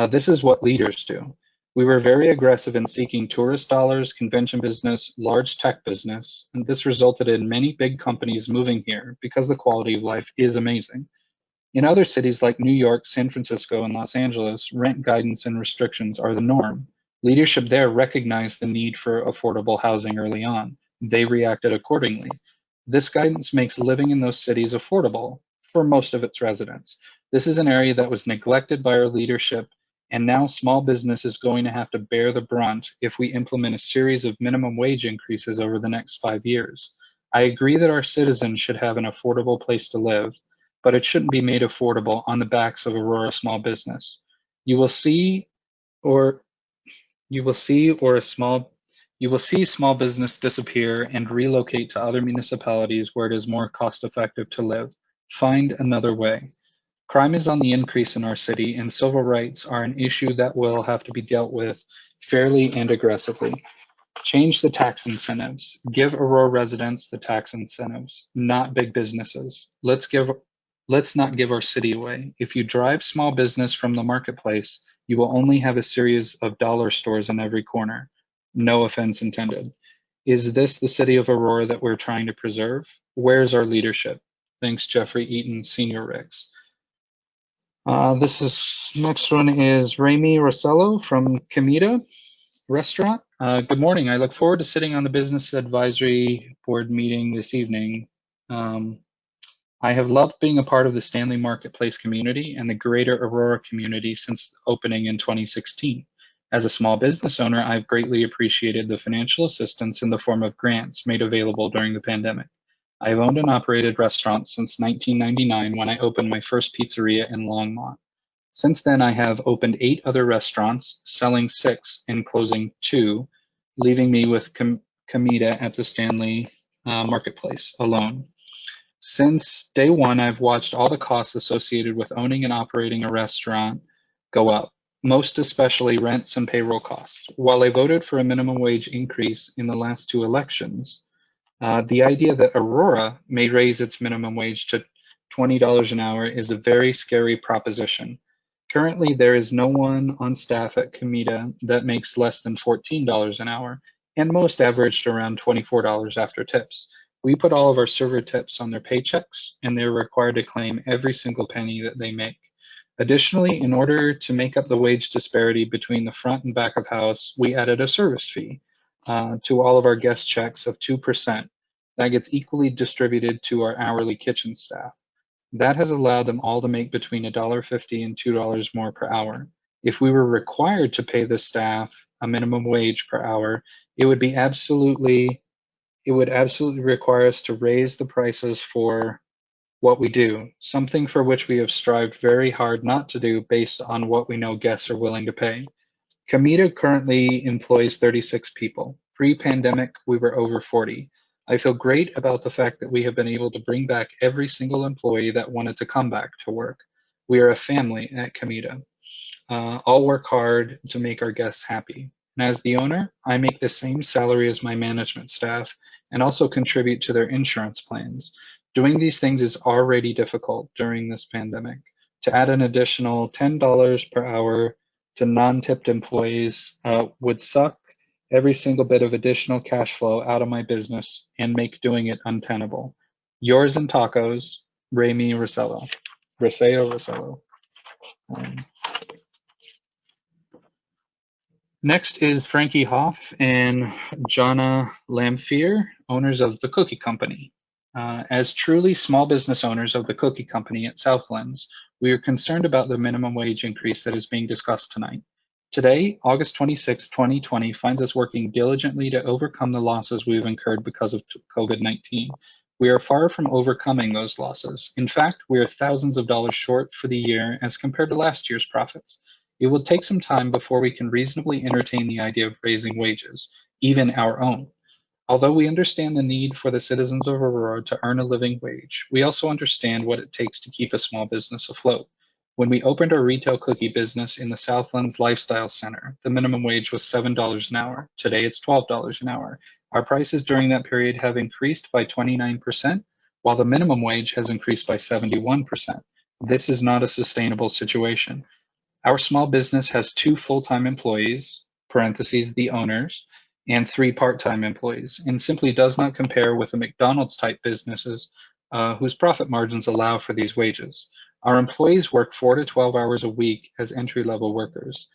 This is what leaders do. We were very aggressive in seeking tourist dollars, convention business, large tech business, and this resulted in many big companies moving here because the quality of life is amazing. In other cities like New York, San Francisco, and Los Angeles, rent guidance and restrictions are the norm. Leadership there recognized the need for affordable housing early on. They reacted accordingly. This guidance makes living in those cities affordable for most of its residents. This is an area that was neglected by our leadership, and now small business is going to have to bear the brunt if we implement a series of minimum wage increases over the next 5 years. I agree that our citizens should have an affordable place to live, but it shouldn't be made affordable on the backs of Aurora small business. You will see small business disappear and relocate to other municipalities where it is more cost effective to live. Find another way. Crime is on the increase in our city, and civil rights are an issue that will have to be dealt with fairly and aggressively. Change the tax incentives. Give Aurora residents the tax incentives, not big businesses. Let's not give our city away. If you drive small business from the marketplace, you will only have a series of dollar stores in every corner. No offense intended. Is this the city of Aurora that we're trying to preserve? Where's our leadership? Thanks, Jeffrey Eaton, Senior Ricks. Next one is Ramy Rossello from Comida Restaurant. Good morning. I look forward to sitting on the Business Advisory Board meeting this evening. I have loved being a part of the Stanley Marketplace community and the greater Aurora community since opening in 2016. As a small business owner, I've greatly appreciated the financial assistance in the form of grants made available during the pandemic. I've owned and operated restaurants since 1999 when I opened my first pizzeria in Longmont. Since then, I have opened 8 other restaurants, selling 6 and closing 2, leaving me with Comida at the Stanley Marketplace alone. Since day one, I've watched all the costs associated with owning and operating a restaurant go up, most especially rents and payroll costs. While I voted for a minimum wage increase in the last 2 elections, the idea that Aurora may raise its minimum wage to $20 an hour is a very scary proposition. Currently, there is no one on staff at Comida that makes less than $14 an hour, and most averaged around $24 after tips. We put all of our server tips on their paychecks, and they're required to claim every single penny that they make. Additionally, in order to make up the wage disparity between the front and back of house, we added a service fee to all of our guest checks of 2%. That gets equally distributed to our hourly kitchen staff. That has allowed them all to make between $1.50 and $2 more per hour. If we were required to pay the staff a minimum wage per hour, it would absolutely require us to raise the prices for what we do, something for which we have strived very hard not to do based on what we know guests are willing to pay. Comida currently employs 36 people. Pre-pandemic, we were over 40. I feel great about the fact that we have been able to bring back every single employee that wanted to come back to work. We are a family at Comida. All work hard to make our guests happy. And as the owner, I make the same salary as my management staff and also contribute to their insurance plans. Doing these things is already difficult during this pandemic. To add an additional $10 per hour to non-tipped employees would suck every single bit of additional cash flow out of my business and make doing it untenable. Yours in tacos, Ramy Rossello. Next is Frankie Hoff and Jonna Lamphere, owners of The Cookie Company. As truly small business owners of The Cookie Company at Southlands, we are concerned about the minimum wage increase that is being discussed tonight. Today, August 26, 2020, finds us working diligently to overcome the losses we've incurred because of COVID-19. We are far from overcoming those losses. In fact, we are thousands of dollars short for the year as compared to last year's profits. It will take some time before we can reasonably entertain the idea of raising wages, even our own. Although we understand the need for the citizens of Aurora to earn a living wage, we also understand what it takes to keep a small business afloat. When we opened our retail cookie business in the Southlands Lifestyle Center, the minimum wage was $7 an hour. Today it's $12 an hour. Our prices during that period have increased by 29%, while the minimum wage has increased by 71%. This is not a sustainable situation. Our small business has 2 full-time employees, parentheses, the owners, and 3 part-time employees, and simply does not compare with the McDonald's type businesses whose profit margins allow for these wages. Our employees work 4 to 12 hours a week as entry-level workers.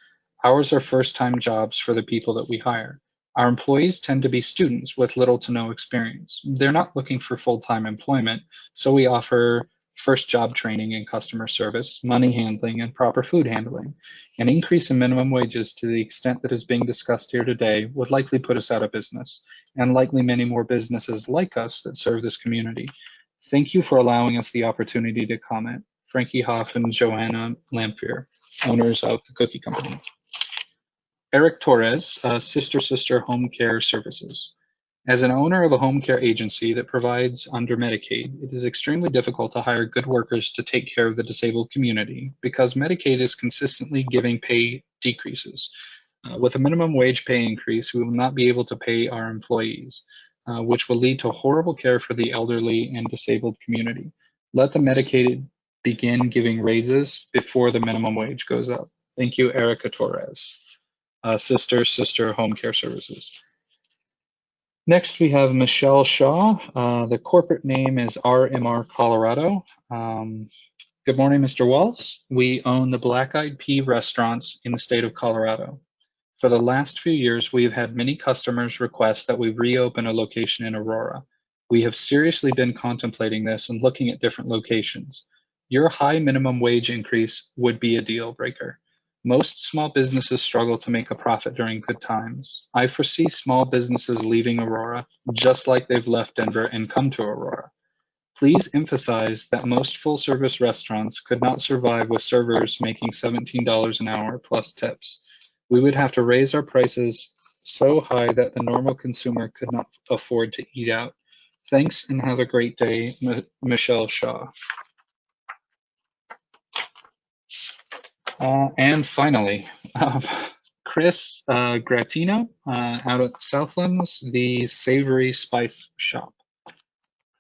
Ours are first-time jobs for the people that we hire. Our employees tend to be students with little to no experience. They're not looking for full-time employment, so we offer first job training in customer service, money handling, and proper food handling. An increase in minimum wages to the extent that is being discussed here today would likely put us out of business, and likely many more businesses like us that serve this community. Thank you for allowing us the opportunity to comment. Frankie Hoff and Joanna Lamphere, owners of the Cookie Company. Eric Torres, Sister Home Care Services. As an owner of a home care agency that provides under Medicaid, it is extremely difficult to hire good workers to take care of the disabled community because Medicaid is consistently giving pay decreases. With a minimum wage pay increase, we will not be able to pay our employees, which will lead to horrible care for the elderly and disabled community. Let the Medicaid begin giving raises before the minimum wage goes up. Thank you, Erica Torres. Sister Home Care Services. Next, we have Michelle Shaw. The corporate name is RMR Colorado. Good morning, Mr. Walls. We own the Black Eyed Pea restaurants in the state of Colorado. For the last few years, we have had many customers request that we reopen a location in Aurora. We have seriously been contemplating this and looking at different locations. Your high minimum wage increase would be a deal breaker. Most small businesses struggle to make a profit during good times. I foresee small businesses leaving Aurora just like they've left Denver and come to Aurora. Please emphasize that most full-service restaurants could not survive with servers making $17 an hour plus tips. We would have to raise our prices so high that the normal consumer could not afford to eat out. Thanks and have a great day, Michelle Shaw. And finally, Chris Gratino out at Southlands, the Savory Spice Shop.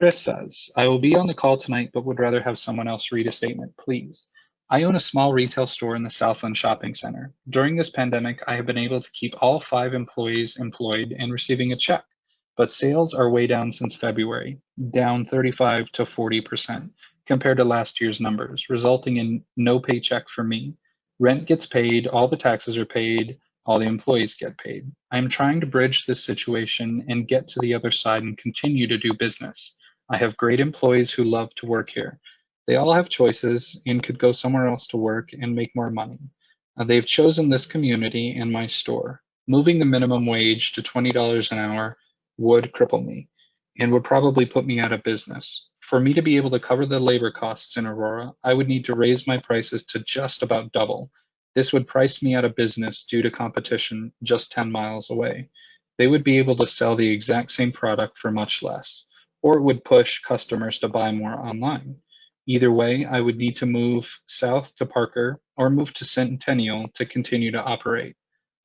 Chris says, I will be on the call tonight, but would rather have someone else read a statement, please. I own a small retail store in the Southland Shopping Center. During this pandemic, I have been able to keep all 5 employees employed and receiving a check, but sales are way down since February, down 35 to 40% compared to last year's numbers, resulting in no paycheck for me. Rent gets paid, all the taxes are paid, all the employees get paid. I'm trying to bridge this situation and get to the other side and continue to do business. I have great employees who love to work here. They all have choices and could go somewhere else to work and make more money. They've chosen this community and my store. Moving the minimum wage to $20 an hour would cripple me and would probably put me out of business. For me to be able to cover the labor costs in Aurora, I would need to raise my prices to just about double. This would price me out of business due to competition just 10 miles away. They would be able to sell the exact same product for much less, or it would push customers to buy more online. Either way, I would need to move south to Parker or move to Centennial to continue to operate.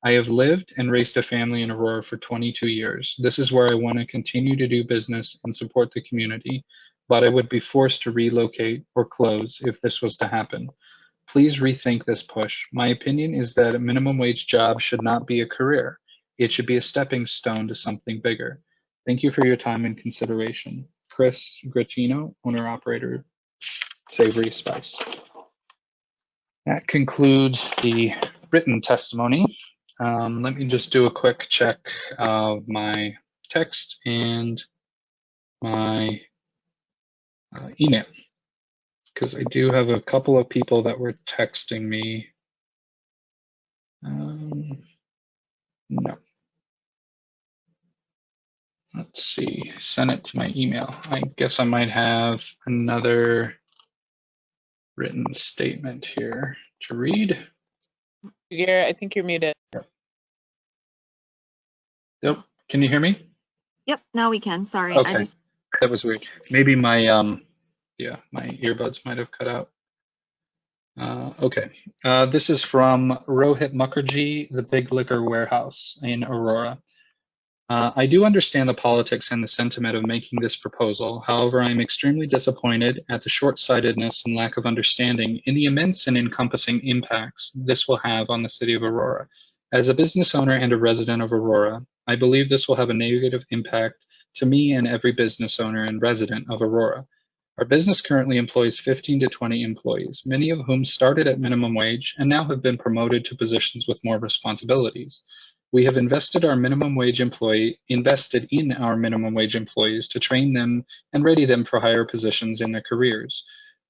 I have lived and raised a family in Aurora for 22 years. This is where I want to continue to do business and support the community, but I would be forced to relocate or close if this was to happen. Please rethink this push. My opinion is that a minimum wage job should not be a career. It should be a stepping stone to something bigger. Thank you for your time and consideration. Chris Gratino, owner-operator, Savory Spice. That concludes the written testimony. Let me just do a quick check of my text and my email, because I do have a couple of people that were texting me. No. Let's see, send it to my email. I guess I might have another written statement here to read. Garrett, I think you're muted. Yep. Can you hear me? Yep, now we can. Sorry. Okay. That was weird. Maybe my my earbuds might have cut out. Okay. This is from Rohit Mukherjee, the Big Liquor Warehouse in Aurora. I do understand the politics and the sentiment of making this proposal. However, I am extremely disappointed at the short-sightedness and lack of understanding in the immense and encompassing impacts this will have on the city of Aurora. As a business owner and a resident of Aurora, I believe this will have a negative impact to me and every business owner and resident of Aurora. Our business currently employs 15 to 20 employees, many of whom started at minimum wage and now have been promoted to positions with more responsibilities. We have invested in our minimum wage employees to train them and ready them for higher positions in their careers.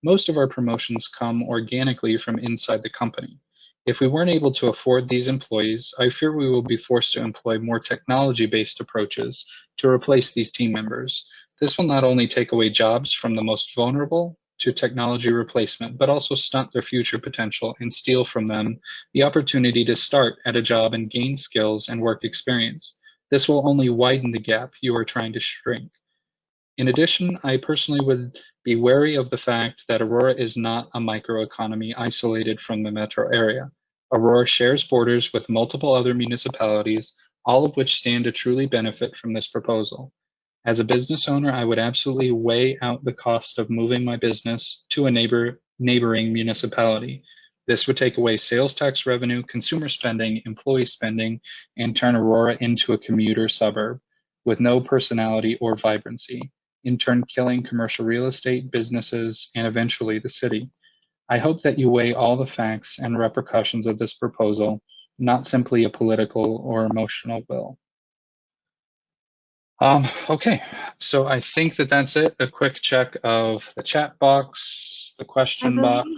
Most of our promotions come organically from inside the company. If we weren't able to afford these employees, I fear we will be forced to employ more technology-based approaches to replace these team members. This will not only take away jobs from the most vulnerable to technology replacement, but also stunt their future potential and steal from them the opportunity to start at a job and gain skills and work experience. This will only widen the gap you are trying to shrink. In addition, I personally would be wary of the fact that Aurora is not a microeconomy isolated from the metro area. Aurora shares borders with multiple other municipalities, all of which stand to truly benefit from this proposal. As a business owner, I would absolutely weigh out the cost of moving my business to a neighboring municipality. This would take away sales tax revenue, consumer spending, employee spending, and turn Aurora into a commuter suburb with no personality or vibrancy, in turn killing commercial real estate, businesses, and eventually the city. I hope that you weigh all the facts and repercussions of this proposal, not simply a political or emotional will. Okay, so I think that that's it. A quick check of the chat box, the question box.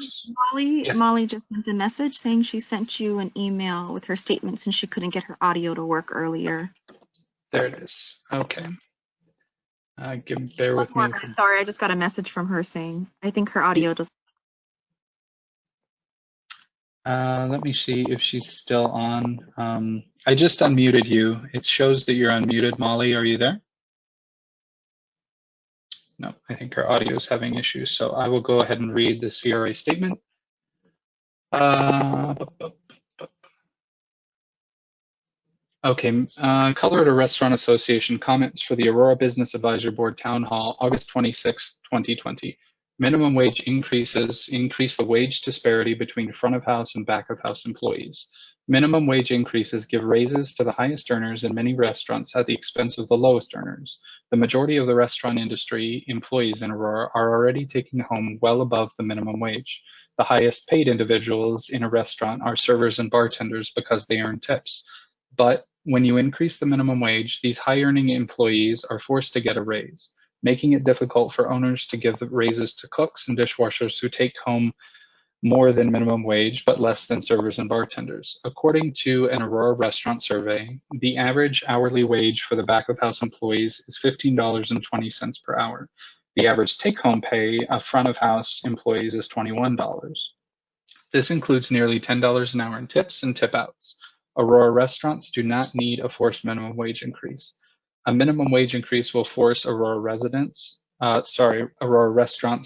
Molly just sent a message saying she sent you an email with her statement since she couldn't get her audio to work earlier. There it is. Okay. Bear with me. Sorry, I just got a message from her saying I think her audio doesn't. Let me see if she's still on. I just unmuted you. It shows that you're unmuted. Molly, are you there? No, I think her audio is having issues. So I will go ahead and read the CRA statement. Okay, Colorado Restaurant Association comments for the Aurora Business Advisory Board Town Hall, August 26, 2020. Minimum wage increases increase the wage disparity between front of house and back of house employees. Minimum wage increases give raises to the highest earners in many restaurants at the expense of the lowest earners. The majority of the restaurant industry employees in Aurora are already taking home well above the minimum wage. The highest paid individuals in a restaurant are servers and bartenders because they earn tips. But when you increase the minimum wage, these high-earning employees are forced to get a raise, making it difficult for owners to give the raises to cooks and dishwashers who take home more than minimum wage, but less than servers and bartenders. According to an Aurora restaurant survey, the average hourly wage for the back-of-house employees is $15.20 per hour. The average take-home pay of front-of-house employees is $21. This includes nearly $10 an hour in tips and tip-outs. Aurora restaurants do not need a forced minimum wage increase. A minimum wage increase will force Aurora restaurants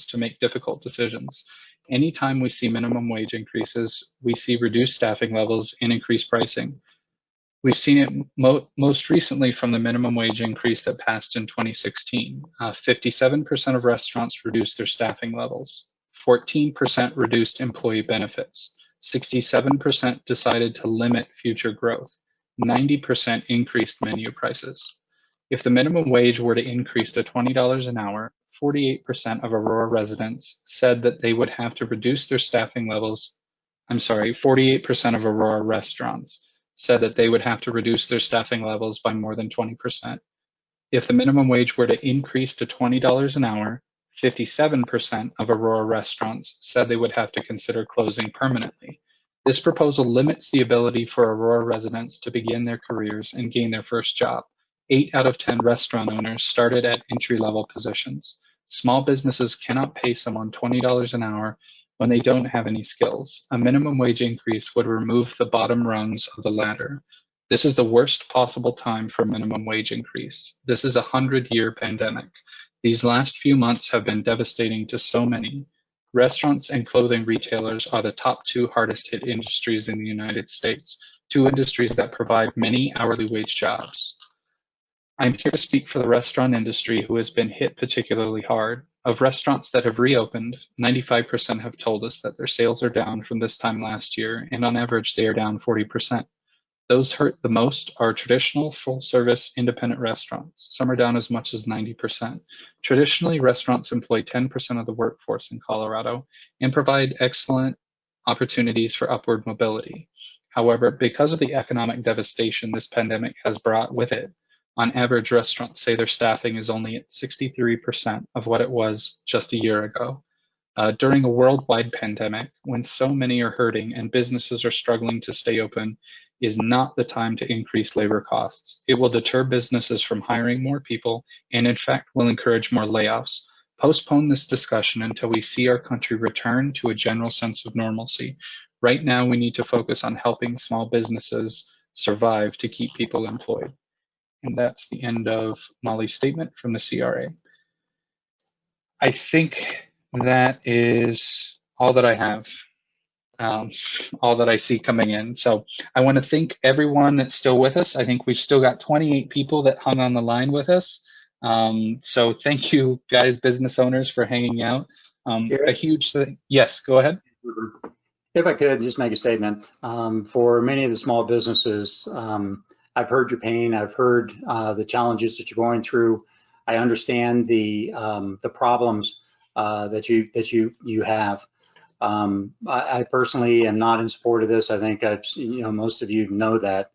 to make difficult decisions. Anytime we see minimum wage increases, we see reduced staffing levels and increased pricing. We've seen it most recently from the minimum wage increase that passed in 2016. 57% of restaurants reduced their staffing levels. 14% reduced employee benefits. 67% decided to limit future growth. 90% increased menu prices. If the minimum wage were to increase to $20 an hour, 48% of Aurora residents said that they would have to reduce their staffing levels. 48% of Aurora restaurants said that they would have to reduce their staffing levels by more than 20%. If the minimum wage were to increase to $20 an hour, 57% of Aurora restaurants said they would have to consider closing permanently. This proposal limits the ability for Aurora residents to begin their careers and gain their first job. 8 out of 10 restaurant owners started at entry-level positions. Small businesses cannot pay someone $20 an hour when they don't have any skills. A minimum wage increase would remove the bottom rungs of the ladder. This is the worst possible time for a minimum wage increase. This is a 100-year pandemic. These last few months have been devastating to so many. Restaurants and clothing retailers are the top 2 hardest hit industries in the United States, 2 industries that provide many hourly wage jobs. I'm here to speak for the restaurant industry who has been hit particularly hard. Of restaurants that have reopened, 95% have told us that their sales are down from this time last year, and on average they are down 40%. Those hurt the most are traditional full-service independent restaurants. Some are down as much as 90%. Traditionally, restaurants employ 10% of the workforce in Colorado and provide excellent opportunities for upward mobility. However, because of the economic devastation this pandemic has brought with it, on average, restaurants say their staffing is only at 63% of what it was just a year ago. During a worldwide pandemic, when so many are hurting and businesses are struggling to stay open, is not the time to increase labor costs. It will deter businesses from hiring more people and, in fact, will encourage more layoffs. Postpone this discussion until we see our country return to a general sense of normalcy. Right now, we need to focus on helping small businesses survive to keep people employed. And that's the end of Molly's statement from the CRA. I think that is all that I have, all that I see coming in. So I want to thank everyone that's still with us. I think we've still got 28 people that hung on the line with us. So thank you guys, business owners, for hanging out. A huge thing. Yes, go ahead. If I could just make a statement, for many of the small businesses, I've heard your pain. I've heard the challenges that you're going through. I understand the problems that you have. I personally am not in support of this. I think most of you know that.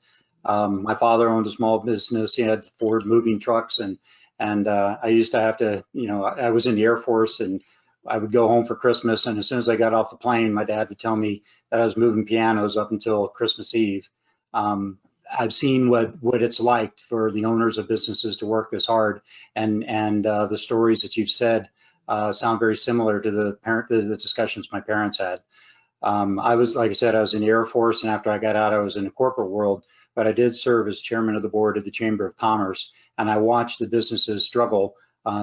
My father owned a small business. He had Ford moving trucks, and I used to have to, I was in the Air Force, and I would go home for Christmas, and as soon as I got off the plane, my dad would tell me that I was moving pianos up until Christmas Eve. I've seen what it's like for the owners of businesses to work this hard, and the stories that you've said sound very similar to the discussions my parents had. I was, like I said, I was in the Air Force, and after I got out, I was in the corporate world, but I did serve as chairman of the board of the Chamber of Commerce, and I watched the businesses struggle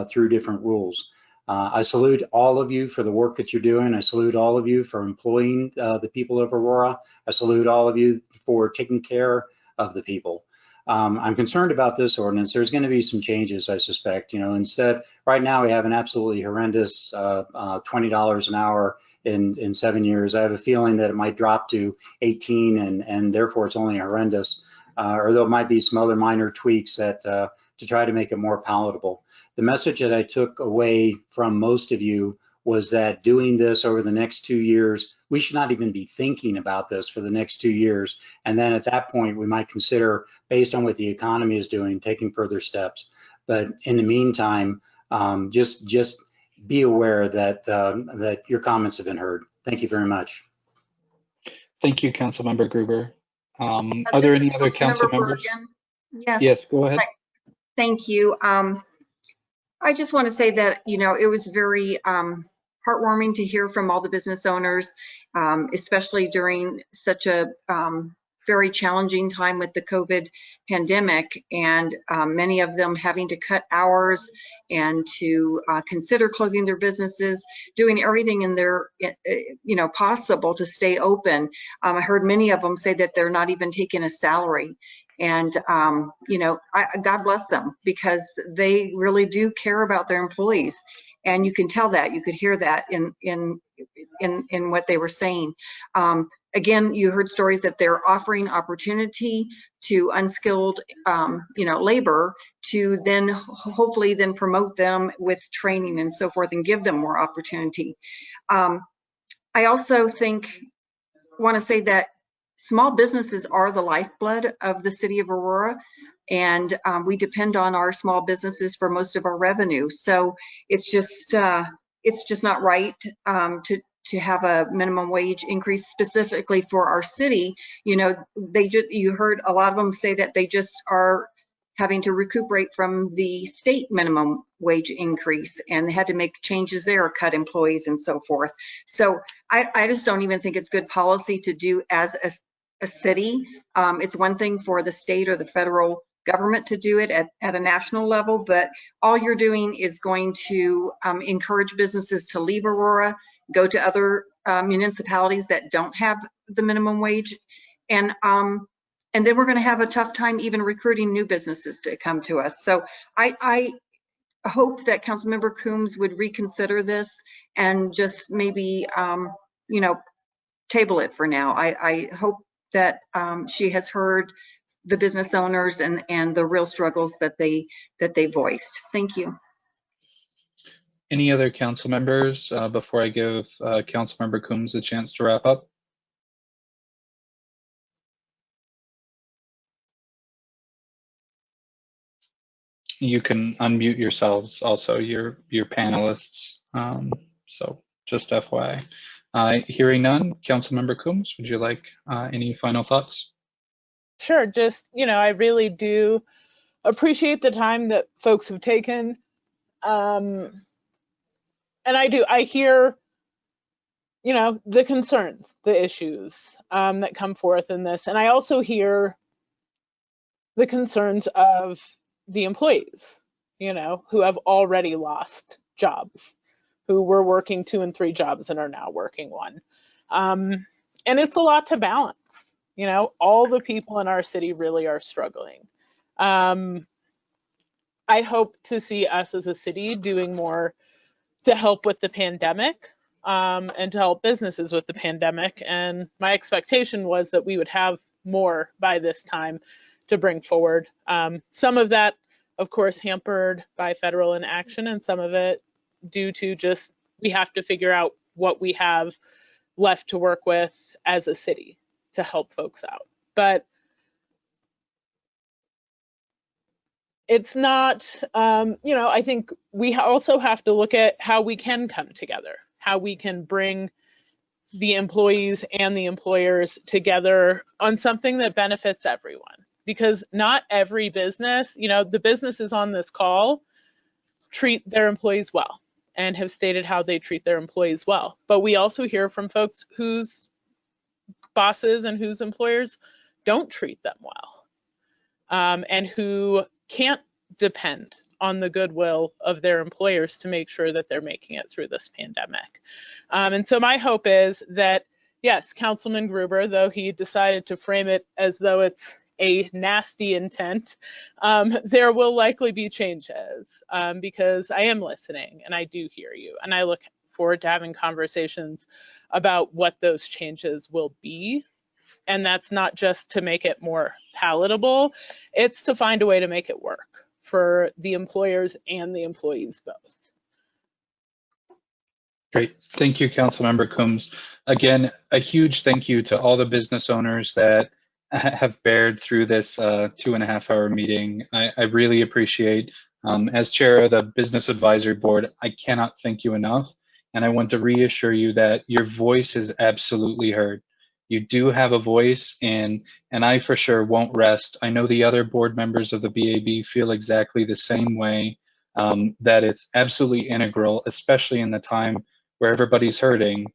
through different rules. I salute all of you for the work that you're doing. I salute all of you for employing the people of Aurora. I salute all of you for taking care of the people. I'm concerned about this ordinance. There's going to be some changes, I suspect. Instead, right now we have an absolutely horrendous $20 an hour in 7 years. I have a feeling that it might drop to 18, and therefore it's only horrendous. Or there might be some other minor tweaks that to try to make it more palatable. The message that I took away from most of you was that doing this over the next 2 years, we should not even be thinking about this for the next 2 years. And then at that point, we might consider, based on what the economy is doing, taking further steps. But in the meantime, just be aware that that your comments have been heard. Thank you very much. Thank you, Councilmember Gruber. Are there any other council members? Yes, go ahead. Thank you. I just want to say that, it was very heartwarming to hear from all the business owners, especially during such a very challenging time with the COVID pandemic, and many of them having to cut hours and to consider closing their businesses, doing everything in their, possible to stay open. I heard many of them say that they're not even taking a salary. And, God bless them, because they really do care about their employees. And you can tell that, you could hear that in what they were saying. Again, you heard stories that they're offering opportunity to unskilled, labor to then hopefully then promote them with training and so forth and give them more opportunity. I also want to say that small businesses are the lifeblood of the city of Aurora, and we depend on our small businesses for most of our revenue. So it's just not right to have a minimum wage increase specifically for our city. You heard a lot of them say that they just are having to recuperate from the state minimum wage increase, and they had to make changes there, cut employees and so forth. So I just don't even think it's good policy to do as a city. It's one thing for the state or the federal government to do it at a national level, but all you're doing is going to encourage businesses to leave Aurora, go to other municipalities that don't have the minimum wage. And and then we're going to have a tough time even recruiting new businesses to come to us. So I hope that Councilmember Coombs would reconsider this and just maybe, you know, table it for now. I hope that she has heard the business owners and the real struggles that they voiced. Thank you. Any other council members before I give Councilmember Coombs a chance to wrap up? You can unmute yourselves also, your panelists. So just FYI. Hearing none, Councilmember Coombs, would you like any final thoughts? Sure, just, you know, I really do appreciate the time that folks have taken. And I hear, you know, the concerns, the issues that come forth in this. And I also hear the concerns of the employees, you know, who have already lost jobs, who were working 2 and 3 jobs and are now working 1. And it's a lot to balance. You know, all the people in our city really are struggling. I hope to see us as a city doing more to help with the pandemic and to help businesses with the pandemic. And my expectation was that we would have more by this time to bring forward. Some of that, of course, hampered by federal inaction, and some of it due to just we have to figure out what we have left to work with as a city to help folks out. But it's not, you know, I think we also have to look at how we can come together, how we can bring the employees and the employers together on something that benefits everyone. Because not every business, you know, the businesses on this call treat their employees well and have stated how they treat their employees well. But we also hear from folks whose bosses and whose employers don't treat them well, and who can't depend on the goodwill of their employers to make sure that they're making it through this pandemic. And so my hope is that, yes, Councilman Gruber, though he decided to frame it as though it's a nasty intent, there will likely be changes because I am listening and I do hear you. And I look forward to having conversations about what those changes will be. And that's not just to make it more palatable, it's to find a way to make it work for the employers and the employees both. Great. Thank you, Councilmember Coombs. Again, a huge thank you to all the business owners that have bared through this 2.5-hour meeting. I really appreciate, as chair of the Business Advisory Board, I cannot thank you enough. And I want to reassure you that your voice is absolutely heard. You do have a voice, and I for sure won't rest. I know the other board members of the BAB feel exactly the same way, that it's absolutely integral, especially in the time where everybody's hurting.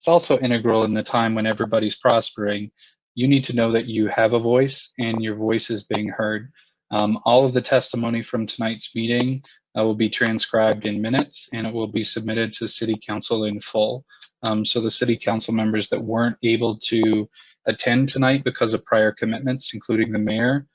It's also integral in the time when everybody's prospering. You need to know that you have a voice and your voice is being heard. All of the testimony from tonight's meeting will be transcribed in minutes, and it will be submitted to City Council in full. So the City Council members that weren't able to attend tonight because of prior commitments, including the mayor,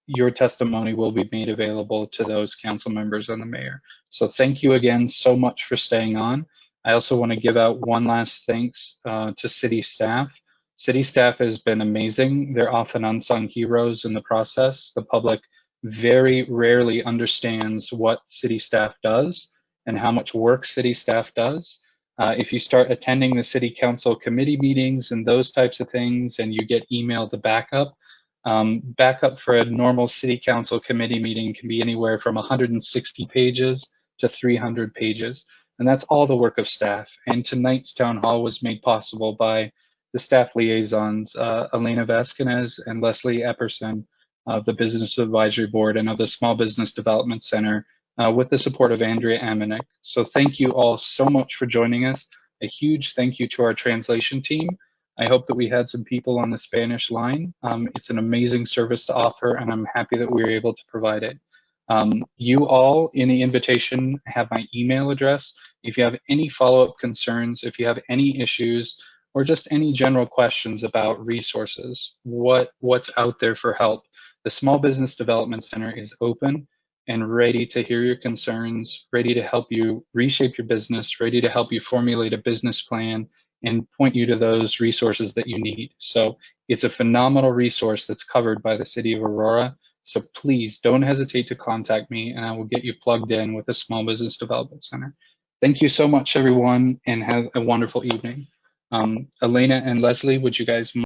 your testimony will be made available to those council members and the mayor. So thank you again so much for staying on. I also want to give out one last thanks to city staff. City staff has been amazing. They're often unsung heroes in the process. The public very rarely understands what city staff does and how much work city staff does. If you start attending the city council committee meetings and those types of things, and you get emailed the backup for a normal city council committee meeting can be anywhere from 160 pages to 300 pages. And that's all the work of staff. And tonight's town hall was made possible by the staff liaisons, Elena Vasquez and Leslie Epperson of the Business Advisory Board and of the Small Business Development Center, with the support of Andrea Amanek. So thank you all so much for joining us. A huge thank you to our translation team. I hope that we had some people on the Spanish line. It's an amazing service to offer, and I'm happy that we were able to provide it. You all in the invitation have my email address. If you have any follow-up concerns, if you have any issues, or just any general questions about resources, what's out there for help, the Small Business Development Center is open and ready to hear your concerns, ready to help you reshape your business, ready to help you formulate a business plan and point you to those resources that you need. So it's a phenomenal resource that's covered by the City of Aurora. So please don't hesitate to contact me and I will get you plugged in with the Small Business Development Center. Thank you so much, everyone, and have a wonderful evening. Elena and Leslie, would you guys